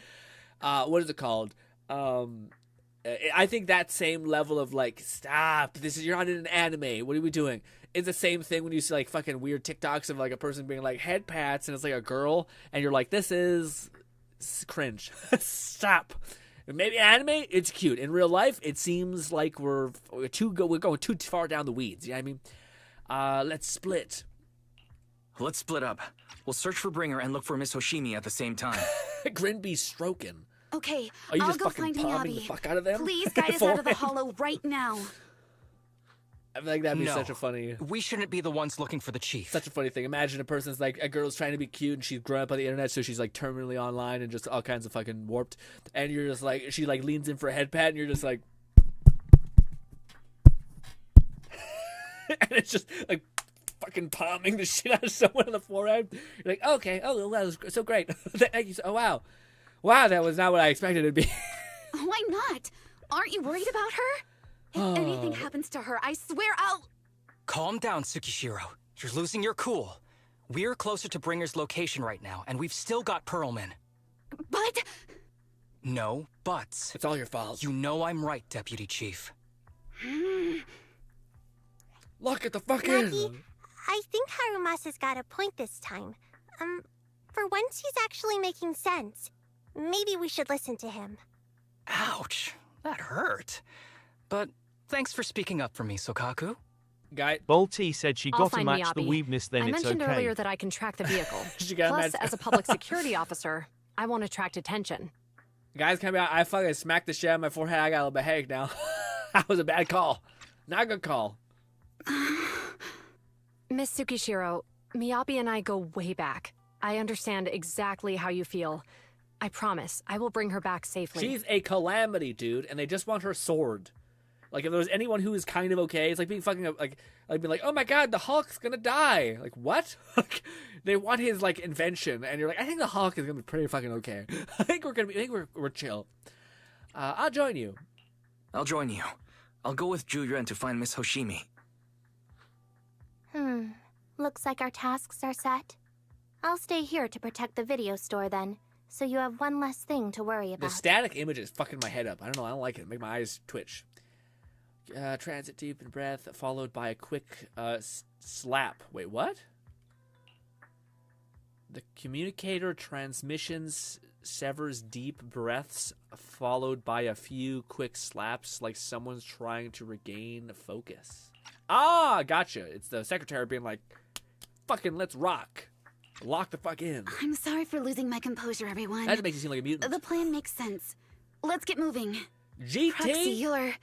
what is it called? I think that same level of like, stop. You're not in an anime. What are we doing? It's the same thing when you see like fucking weird TikToks of like a person being like head pats and it's like a girl and you're like, this is cringe. Stop. Maybe anime, it's cute. In real life, it seems like we're going too far down the weeds. You know what I mean? Let's split. Let's split up. We'll search for Bringer and look for Miss Hoshimi at the same time. Grin be stroking. Okay, Are you I'll just go fucking find palming the Miyabi. fuck out of them? Please guide us out of the hollow right now. I feel like that'd be No. such a funny... We shouldn't be the ones looking for the chief. Such a funny thing. Imagine a girl's trying to be cute and she's grown up on the internet, so she's like terminally online and just all kinds of fucking warped. And you're just like, she like leans in for a head pat and you're just like... and it's just like fucking palming the shit out of someone on the forehead. You're like, okay, oh, well, that was so great. Thank you. Oh, wow. Wow, that was not what I expected it to be. Why not? Aren't you worried about her? If anything happens to her, I swear I'll... Calm down, Tsukishiro. You're losing your cool. We're closer to Bringer's location right now, and we've still got Pearlman. But... No buts. It's all your fault. You know I'm right, Deputy Chief. Look at the fucking... Maggie, I think Harumasa's got a point this time. For once he's actually making sense. Maybe we should listen to him. Ouch. That hurt. But thanks for speaking up for me, Sokaku. Guy. Bolty said she I'll got to find match the Miyabi. weebness, then I it's mentioned okay. earlier that I can track the vehicle. She got Plus, mad. as a public security officer, I won't attract attention. Guys coming out, I fucking smacked the shit out of my forehead. I got a little bit headache now. That was a bad call. Not a good call. Miss Tsukishiro, Miyabi and I go way back. I understand exactly how you feel. I promise, I will bring her back safely. She's a calamity, dude, and they just want her sword. Like, if there was anyone who is kind of okay, it's like being fucking, like being like, oh my god, the Hulk's gonna die. Like, what? Like, they want his, like, invention, and you're like, I think the Hulk is gonna be pretty fucking okay. I think we're chill. I'll join you. I'll join you. I'll go with Zhu Yuan to find Miss Hoshimi. Looks like our tasks are set. I'll stay here to protect the video store then, so you have one less thing to worry The about. static image is fucking my head up. I don't know, I don't like it. Make my eyes twitch. Transit deep in breath, followed by a quick slap. Wait, what? The communicator transmissions severs deep breaths, followed by a few quick slaps, like someone's trying to regain focus. Ah, gotcha. It's the secretary being like, fucking let's rock. Lock the fuck in. I'm sorry for losing my composure, everyone. That just makes you seem like a mutant. The plan makes sense. Let's get moving. GT? Proxy,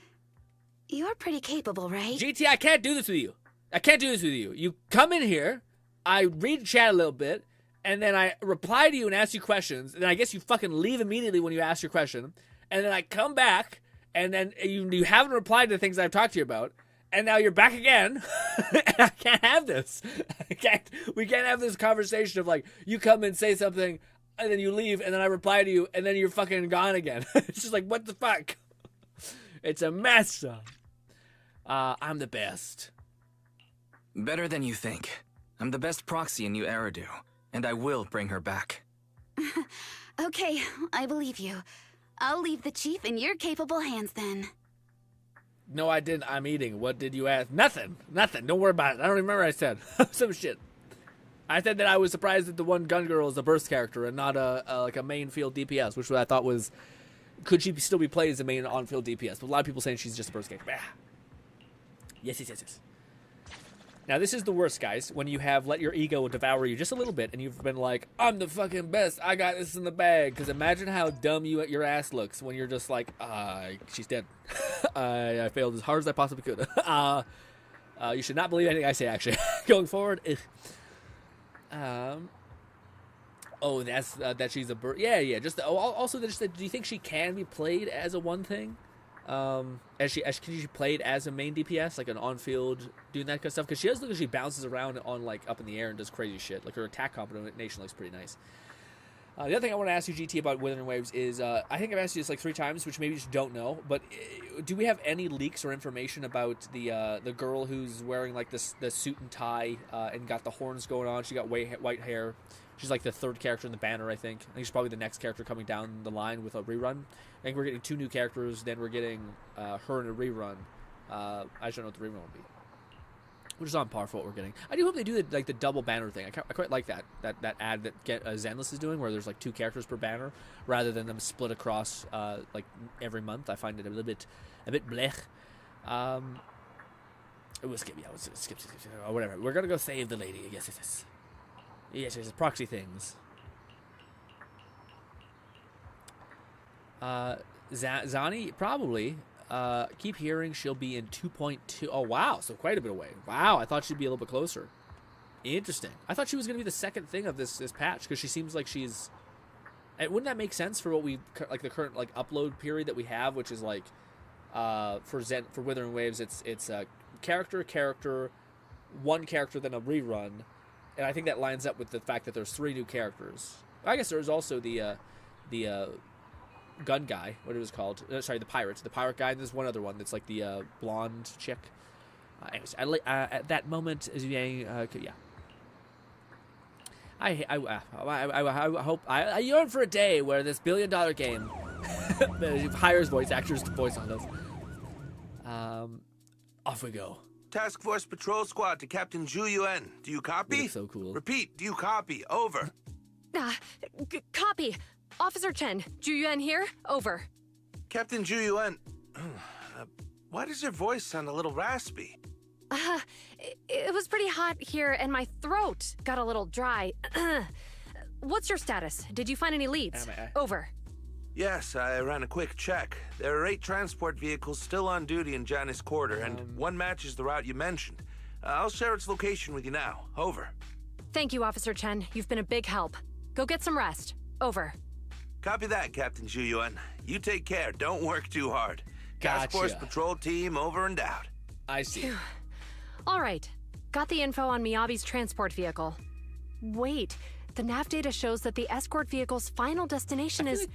you're pretty capable, right? GT, I can't do this with you. I can't do this with you. You come in here, I read chat a little bit, and then I reply to you and ask you questions, and I guess you fucking leave immediately when you ask your question, and then I come back, and then you haven't replied to the things I've talked to you about, and now you're back again, and I can't have this. We can't have this conversation of like, you come and say something, and then you leave, and then I reply to you, and then you're fucking gone again. It's just like, what the fuck? It's a mess. I'm the best. Better than you think. I'm the best proxy in New Eridu. and I will bring her back. Okay, I believe you. I'll leave the chief in your capable hands then. No, I didn't. I'm eating. What did you ask? Nothing. Nothing. Don't worry about it. I don't remember what I said. Some shit. I said that I was surprised that the one gun girl is a burst character and not like a main field DPS, which I thought was, could she still be played as a main on-field DPS? But a lot of people saying she's just a burst character. Yes, yes, yes, yes. Now, this is the worst, guys, when you have let your ego devour you just a little bit, and you've been like, I'm the fucking best, I got this in the bag. Because imagine how dumb your ass looks when you're just like, she's dead. I failed as hard as I possibly could. You should not believe anything I say, actually. Going forward, oh, that's that she's a bird. Yeah. Just also, do you think she can be played as a one thing? Can she played as a main DPS, like an on-field doing that kind of stuff? Because she does look like she bounces around on like up in the air and does crazy shit. Like her attack combination looks pretty nice. The other thing I want to ask you, GT, about Wuthering Waves is I think I've asked you this like 3 times, which maybe you just don't know. But do we have any leaks or information about the girl who's wearing like the suit and tie and got the horns going on? She got white hair. She's like the 3rd character in the banner, I think. I think she's probably the next character coming down the line with a rerun. I think we're getting 2 new characters, then we're getting her in a rerun. I just don't know what the rerun will be. Which is on par for what we're getting. I do hope they do the double banner thing. I quite like that ad that Zenless is doing, where there's like 2 characters per banner, rather than them split across like every month. I find it a bit blech. We'll skip, or whatever. We're gonna go save the lady. I guess it is. Yes, it's proxy things. Zani, probably. Keep hearing she'll be in 2.2. Oh, wow. So quite a bit away. Wow, I thought she'd be a little bit closer. Interesting. I thought she was going to be the second thing of this patch, because she seems like she's... Wouldn't that make sense for what we... Like, the current, like, upload period that we have, which is, like, for Wuthering Waves, it's character, one character, then a rerun. And I think that lines up with the fact that there's 3 new characters. I guess there's also the gun guy, what it was called. Sorry, the pirate guy. And there's one other one that's like the blonde chick. Anyways, at that moment, as yeah. I hope I yearn for a day where this billion-dollar game hires voice actors to voice on us. Off we go. Task Force Patrol Squad to Captain Zhu Yuan. Do you copy? So cool. Repeat, do you copy? Over. Copy. Officer Chen, Zhu Yuan here. Over. Captain Zhu Yuan, why does your voice sound a little raspy? It was pretty hot here and my throat got a little dry. What's your status? Did you find any leads? Over. Yes, I ran a quick check. There are 8 transport vehicles still on duty in Janus Quarter, and one matches the route you mentioned. I'll share its location with you now. Over. Thank you, Officer Chen. You've been a big help. Go get some rest. Over. Copy that, Captain Zhu Yuan. You take care. Don't work too hard. Task Force Patrol Team over and out. I see. All right. Got the info on Miyabi's transport vehicle. Wait, the nav data shows that the escort vehicle's final destination is...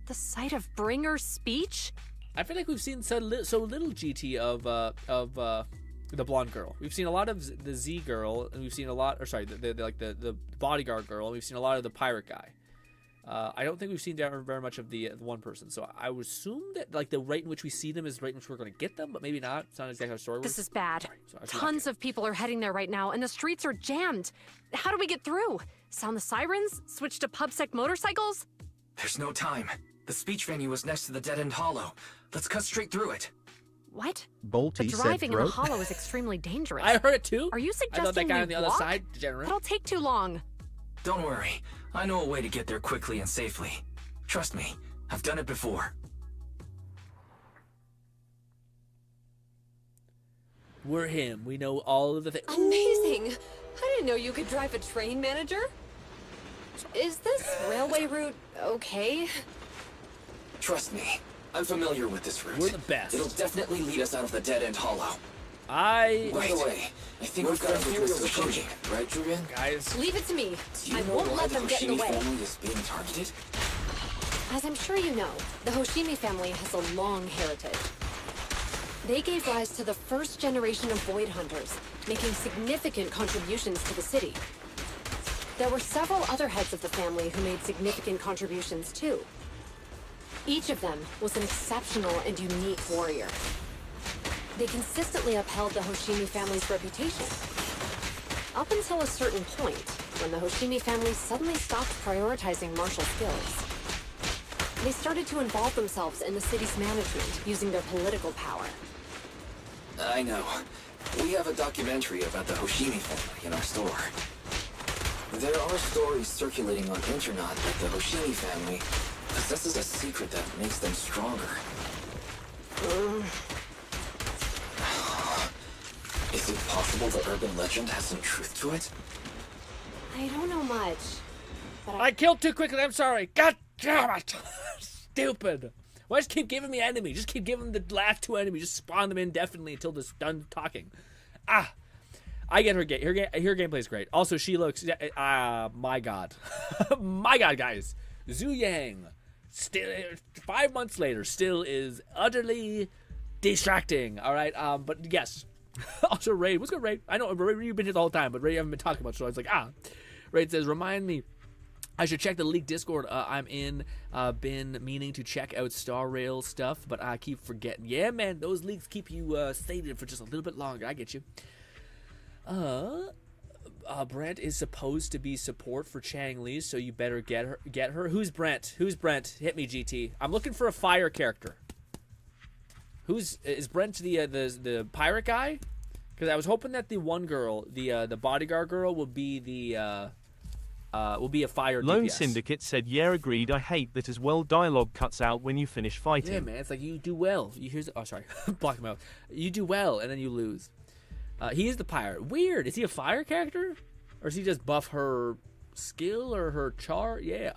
the site of Bringer's speech? I feel like we've seen so little GT of the blonde girl. We've seen a lot of the Z girl, and we've seen a lot, or sorry, the bodyguard girl, and we've seen a lot of the pirate guy. I don't think we've seen very much of the one person. So I would assume that like the rate in which we see them is the rate in which we're going to get them, but maybe not. It's not exactly how the story works. This is bad. Tons of people are heading there right now, and the streets are jammed. How do we get through? Sound the sirens? Switch to pubsec motorcycles? There's no time. The speech venue was next to the dead-end hollow. Let's cut straight through it. What? Bolty the driving in the hollow is extremely dangerous. I heard it too. Are you suggesting I thought that guy we on the other walk? side, degenerate. That'll take too long. Don't worry. I know a way to get there quickly and safely. Trust me, I've done it before. We're him. We know all of the things. Amazing! I didn't know you could drive a train, manager. Is this railway route okay? Trust me, I'm familiar with this route. We're the best. It'll definitely lead us out of the dead-end hollow. By the way, I think we've got Imperials approaching, right, Julian? Guys, leave it to me. Do you I know won't why let the them get in the Hoshimi way. family is being targeted? As I'm sure you know, the Hoshimi family has a long heritage. They gave rise to the first generation of Void Hunters, making significant contributions to the city. there were several other heads of the family who made significant contributions too. Each of them was an exceptional and unique warrior. They consistently upheld the Hoshimi family's reputation. Up until a certain point, when the Hoshimi family suddenly stopped prioritizing martial skills. They started to involve themselves in the city's management, using their political power. I know. We have a documentary about the Hoshimi family in our store. There are stories circulating on internet that the Hoshimi family possesses a secret that makes them stronger. Is it possible the urban legend has some truth to it? I don't know much, but I killed too quickly, I'm sorry. God damn it. Stupid. Why just keep giving me enemies? Just keep giving the last two enemies. Just spawn them indefinitely until they're done talking. I get her game. Her gameplay is great. Also, she looks. My God, my God, guys. Zhu Yang, still 5 months later, still is utterly distracting. All right. But yes. Also, Raid. What's good, Raid? I know Raid, you've been here the whole time, but Raid, you haven't been talking about. So I was like, Raid says, remind me. I should check the leaked Discord I'm in. Been meaning to check out Star Rail stuff, but I keep forgetting. Yeah, man, those leaks keep you sated for just a little bit longer. I get you. Brent is supposed to be support for Chang Li, so you better get her. Who's Brent? Hit me, GT. I'm looking for a fire character. Is Brent the pirate guy? Because I was hoping that the one girl, the bodyguard girl, will be a fire Lone DPS. Syndicate said, yeah, agreed. I hate that as well. Dialogue cuts out when you finish fighting. Yeah, man, it's like you do well. Block him out. You do well, and then you lose. He is the pirate. Weird. Is he a fire character? Or does he just buff her skill or her char? Yeah.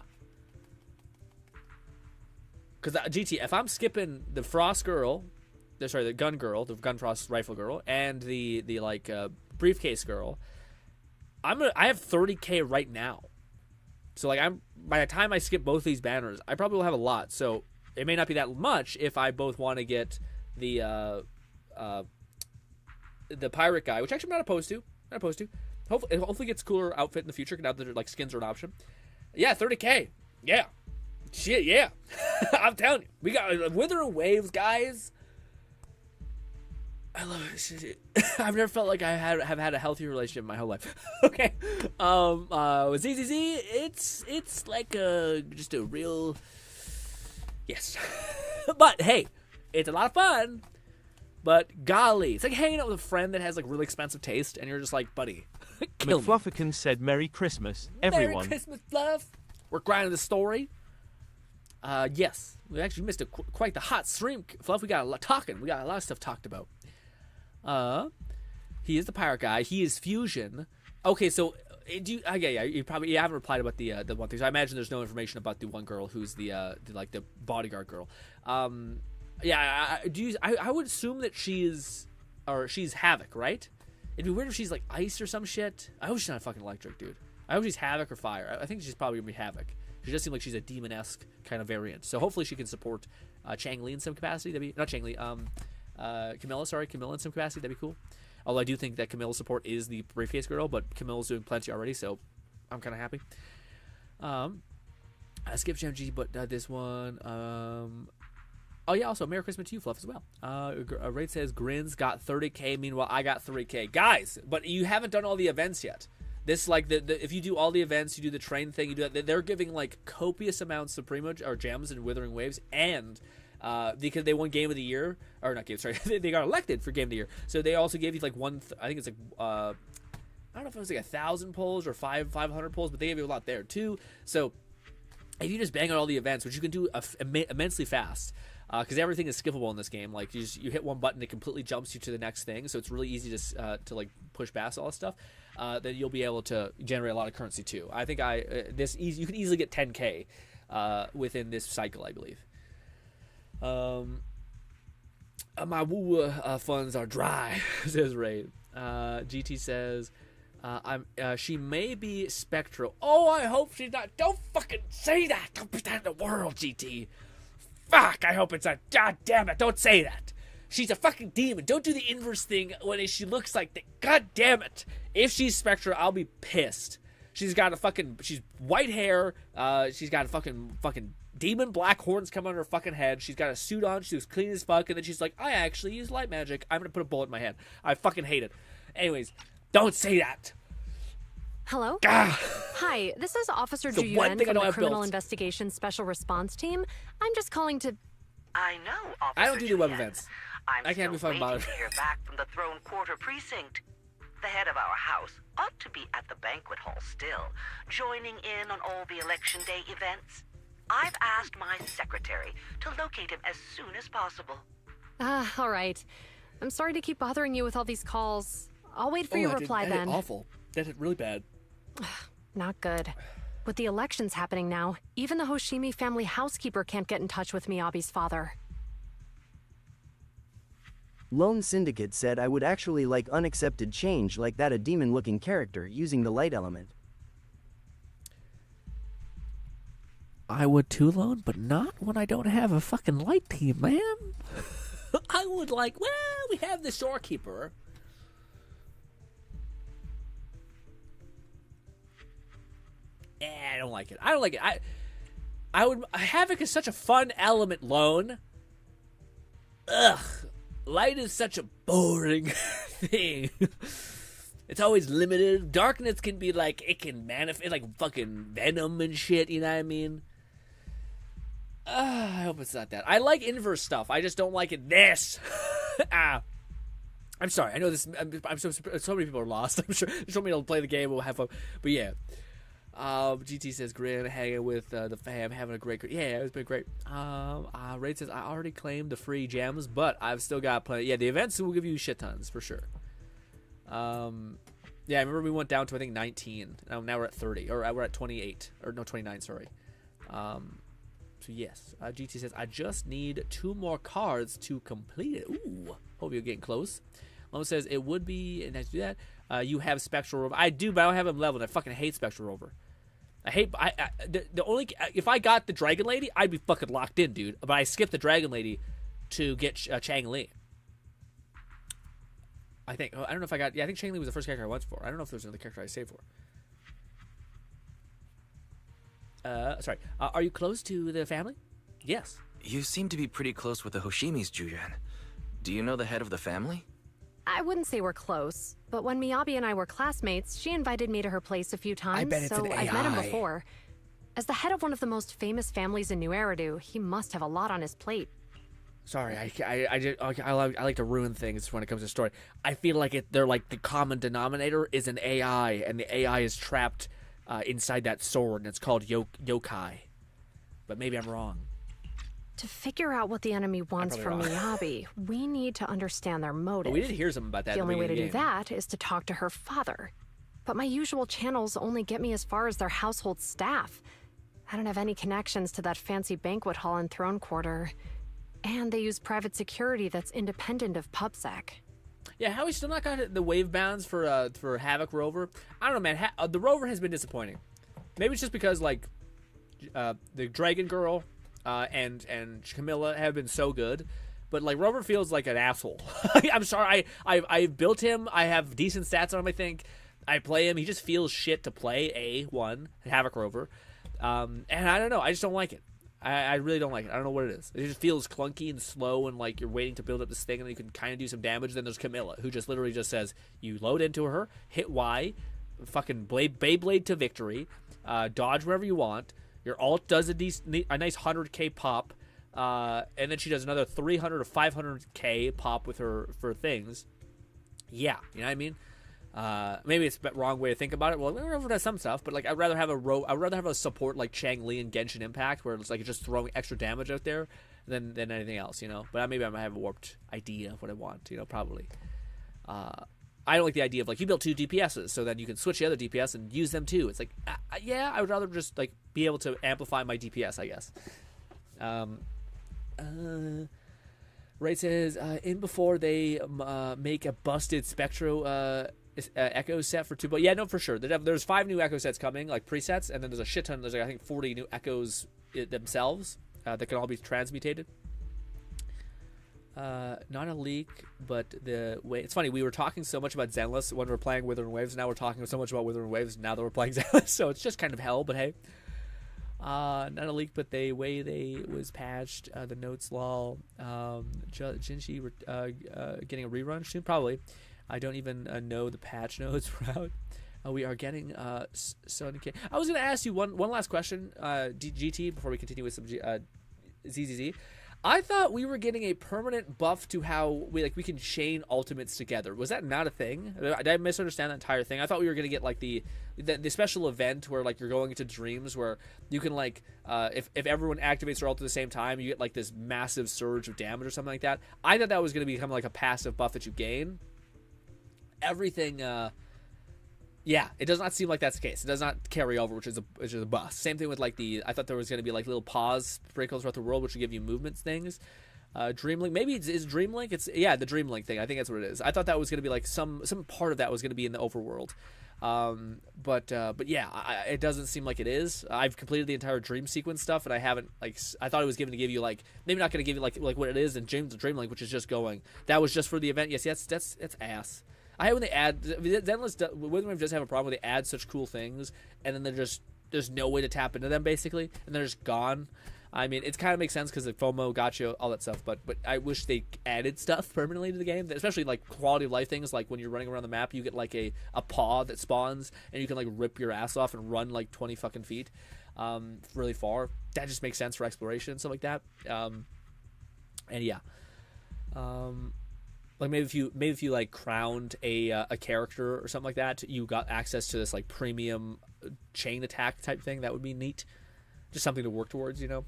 Because GT, if I'm skipping the frost girl, the gun girl, the gun frost rifle girl, and the briefcase girl, I have 30k right now. So by the time I skip both these banners, I probably will have a lot. So it may not be that much if I both want to get the pirate guy, which actually I'm not opposed to. Hopefully gets cooler outfit in the future. Now that skins are an option. Yeah, 30k. Yeah. Shit, yeah. I'm telling you, we got Wuthering Waves, guys. I love it. I've never felt like I have had a healthier relationship in my whole life. Okay. With ZZZ, it's like just a real yes. But hey, it's a lot of fun. But golly, it's like hanging out with a friend that has really expensive taste, and you're just like, buddy, kill me. McFluffican said, Merry Christmas, everyone. Merry Christmas, Fluff. We're grinding the story. Yes, we actually missed quite the hot stream, Fluff. We got a lot talking. We got a lot of stuff talked about. He is the pirate guy. He is fusion. Okay, so you haven't replied about the one thing. So I imagine there's no information about the one girl who's the bodyguard girl. I would assume that she's Havoc, right? It'd be weird if she's like ice or some shit. I hope she's not fucking electric, dude. I hope she's Havoc or fire. I think she's probably gonna be Havoc. She does seem like she's a demon-esque kind of variant. So hopefully she can support Chang Li in some capacity. Not Chang Li. Camilla in some capacity. That'd be cool. Although I do think that Camilla's support is the briefcase girl, but Camilla's doing plenty already, so I'm kind of happy. I skipped GMG, but this one. Oh yeah, also Merry Christmas to you, Fluff, as well. Raid says Grinn's got 30k. Meanwhile, I got 3k, guys. But you haven't done all the events yet. This if you do all the events, you do the train thing, you do that. They're giving copious amounts of primo or gems and Wuthering Waves, and because they won Game of the Year, or not Game, sorry, they got elected for Game of the Year. So they also gave you I think it's I don't know if it was 1,000 pulls or 500 pulls, but they gave you a lot there too. So if you just bang out all the events, which you can do immensely fast. Because everything is skippable in this game. You hit one button, it completely jumps you to the next thing. So it's really easy to push past all that stuff. Then you'll be able to generate a lot of currency too. I think you can easily get 10k within this cycle, I believe. My woo funds are dry, says Raid. GT says, she may be Spectral. Oh, I hope she's not. Don't fucking say that. Don't put that in the world, GT. Fuck, I hope it's not. God damn it, don't say that. She's a fucking demon. Don't do the inverse thing when she looks like that. God damn it. If she's Spectra, I'll be pissed. She's got she's white hair. She's got a fucking demon black horns coming on her fucking head. She's got a suit on. She was clean as fuck. And then she's like, I actually use light magic. I'm going to put a bullet in my head. I fucking hate it. Anyways, don't say that. Hello? Ah. Hi, this is Officer The Ju one Yuan thing I from know the I've Criminal built. Investigation Special Response Team. I'm just calling to... I know, Officer I don't do the web Juliet. events. I'm I can't be still fucking waiting bothered. to hear back from the Throne Quarter Precinct. The head of our house ought to be at the banquet hall still, joining in on all the Election Day events. I've asked my secretary to locate him as soon as possible. All right. I'm sorry to keep bothering you with all these calls. I'll wait for your reply then. Awful. That hit really bad. Not good. With the elections happening now, even the Hoshimi family housekeeper can't get in touch with Miyabi's father. Lone Syndicate said I would actually like unaccepted change like that a demon-looking character using the light element. I would too, Lone, but not when I don't have a fucking light team, man. I would like, well, we have the storekeeper. I don't like it. I don't like it. Havoc is such a fun element, Lone. Ugh. Light is such a boring thing. It's always limited. Darkness can be like, it can manifest like fucking venom and shit, you know what I mean? I hope it's not that. I like inverse stuff. I just don't like it this. I'm sorry. I know this. I'm so many people are lost. I'm sure they told me to play the game. We'll have fun. But yeah. GT says, Grin, hanging with the fam, having a great... Yeah, it's been great. Raid says, I already claimed the free gems, but I've still got plenty. Yeah, the events will give you shit tons, for sure. Yeah, I remember we went down to, I think, 19. Now we're at 30. Or we're at 28. Or no, 29, sorry. So, yes. GT says, I just need 2 more cards to complete it. Ooh. Hope you're getting close. Lone says, it would be... And I do that. You have Spectral Rover. I do, but I don't have him leveled. I fucking hate Spectral Rover. The only... If I got the Dragon Lady, I'd be fucking locked in, dude. But I skipped the Dragon Lady to get Chang Li. I think. I don't know if I got... Yeah, I think Chang Li was the first character I went for. I don't know if there's another character I saved for. Sorry. Are you close to the family? Yes. You seem to be pretty close with the Hoshimis, Juyan. Do you know the head of the family? I wouldn't say we're close, but when Miyabi and I were classmates, she invited me to her place a few times, bet it's so an I've met him AI. before. As the head of one of the most famous families in New Eridu, he must have a lot on his plate. Sorry, I like to ruin things when it comes to story. I feel like they're like the common denominator is an AI, and the AI is trapped inside that sword, and it's called yokai. But maybe I'm wrong. To figure out what the enemy wants from probably Miyabi, we need to understand their motive. But we did hear something about that. The at only way to beginning do of the game. that is to talk to her father. But my usual channels only get me as far as their household staff. I don't have any connections to that fancy banquet hall and throne quarter. And they use private security that's independent of PubSec. Yeah, how we still not got the wave bounds for Havoc Rover? I don't know, man. The Rover has been disappointing. Maybe it's just because like the Dragon Girl and Camilla have been so good, but like Rover feels like an asshole. I'm sorry. I built him. I have decent stats on him. I think I play him. He just feels shit to play. Havoc Rover, and I don't know. I just don't like it. I really don't like it. I don't know what it is. It just feels clunky and slow, and like you're waiting to build up this thing, and then you can kind of do some damage. Then there's Camilla, who just literally just says, you load into her, hit Y, fucking Beyblade to victory, dodge wherever you want. Your ult does a nice 100k pop, and then she does another 300 or 500k pop with her for things. Yeah, you know what I mean? Maybe it's the wrong way to think about it. Well, Rover does some stuff, but like I'd rather have a support like Chang Li and Genshin Impact, where it's like just throwing extra damage out there than anything else, you know. But maybe I might have a warped idea of what I want, you know, probably. I don't like the idea of like you built 2 DPSs, so then you can switch the other DPS and use them too. It's like, yeah, I would rather just like be able to amplify my DPS, I guess. Ray says in before they make a busted Spectro Echo set for 2. But yeah, no, for sure. There's 5 new Echo sets coming, like presets, and then there's a shit ton. There's like I think 40 new Echoes themselves that can all be transmutated. not a leak, but the way it's funny. We were talking so much about Zenless when we were playing Wuthering Waves. Now we're talking so much about Wuthering Waves now that we're playing Zenless. So it's just kind of hell. But hey, not a leak, but the way they was patched. The notes law. Jinchi getting a rerun soon, probably. I don't even know the patch notes were out. We are getting Sonic. I was going to ask you one last question, GT, before we continue with some ZZZ. I thought we were getting a permanent buff to how we can chain ultimates together. Was that not a thing? Did I misunderstand that entire thing? I thought we were going to get like the special event where like you're going into dreams where you can like if everyone activates their ult at the same time, you get like this massive surge of damage or something like that. I thought that was going to become like a passive buff that you gain. Everything yeah, it does not seem like that's the case. It does not carry over, which is a bust. Same thing with like I thought there was going to be like little pause sprinkles throughout the world, which would give you movements things. Dreamlink, maybe is Dreamlink. It's the Dreamlink thing. I think that's what it is. I thought that was going to be like some part of that was going to be in the overworld. But yeah, it doesn't seem like it is. I've completed the entire dream sequence stuff, and I haven't I thought it was given to give you like maybe not going to give you like what it is in Dreamlink, which is just going. That was just for the event. Yes, that's ass. I hate when they add Zenless. Wuthering does have a problem where they add such cool things, and then there's no way to tap into them basically, and they're just gone. I mean, it kind of makes sense because the FOMO, gotcha, all that stuff. But I wish they added stuff permanently to the game, especially like quality of life things. Like when you're running around the map, you get like a paw that spawns, and you can like rip your ass off and run like 20 fucking feet, really far. That just makes sense for exploration and stuff like that. And yeah. Like maybe if you like crowned a character or something like that, you got access to this like premium chain attack type thing. That would be neat. Just something to work towards, you know.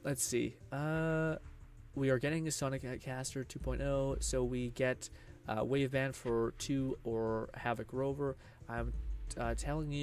Let's see. We are getting a Sonic Caster 2.0, so we get Wave Band for 2 or Havoc Rover. I'm telling you.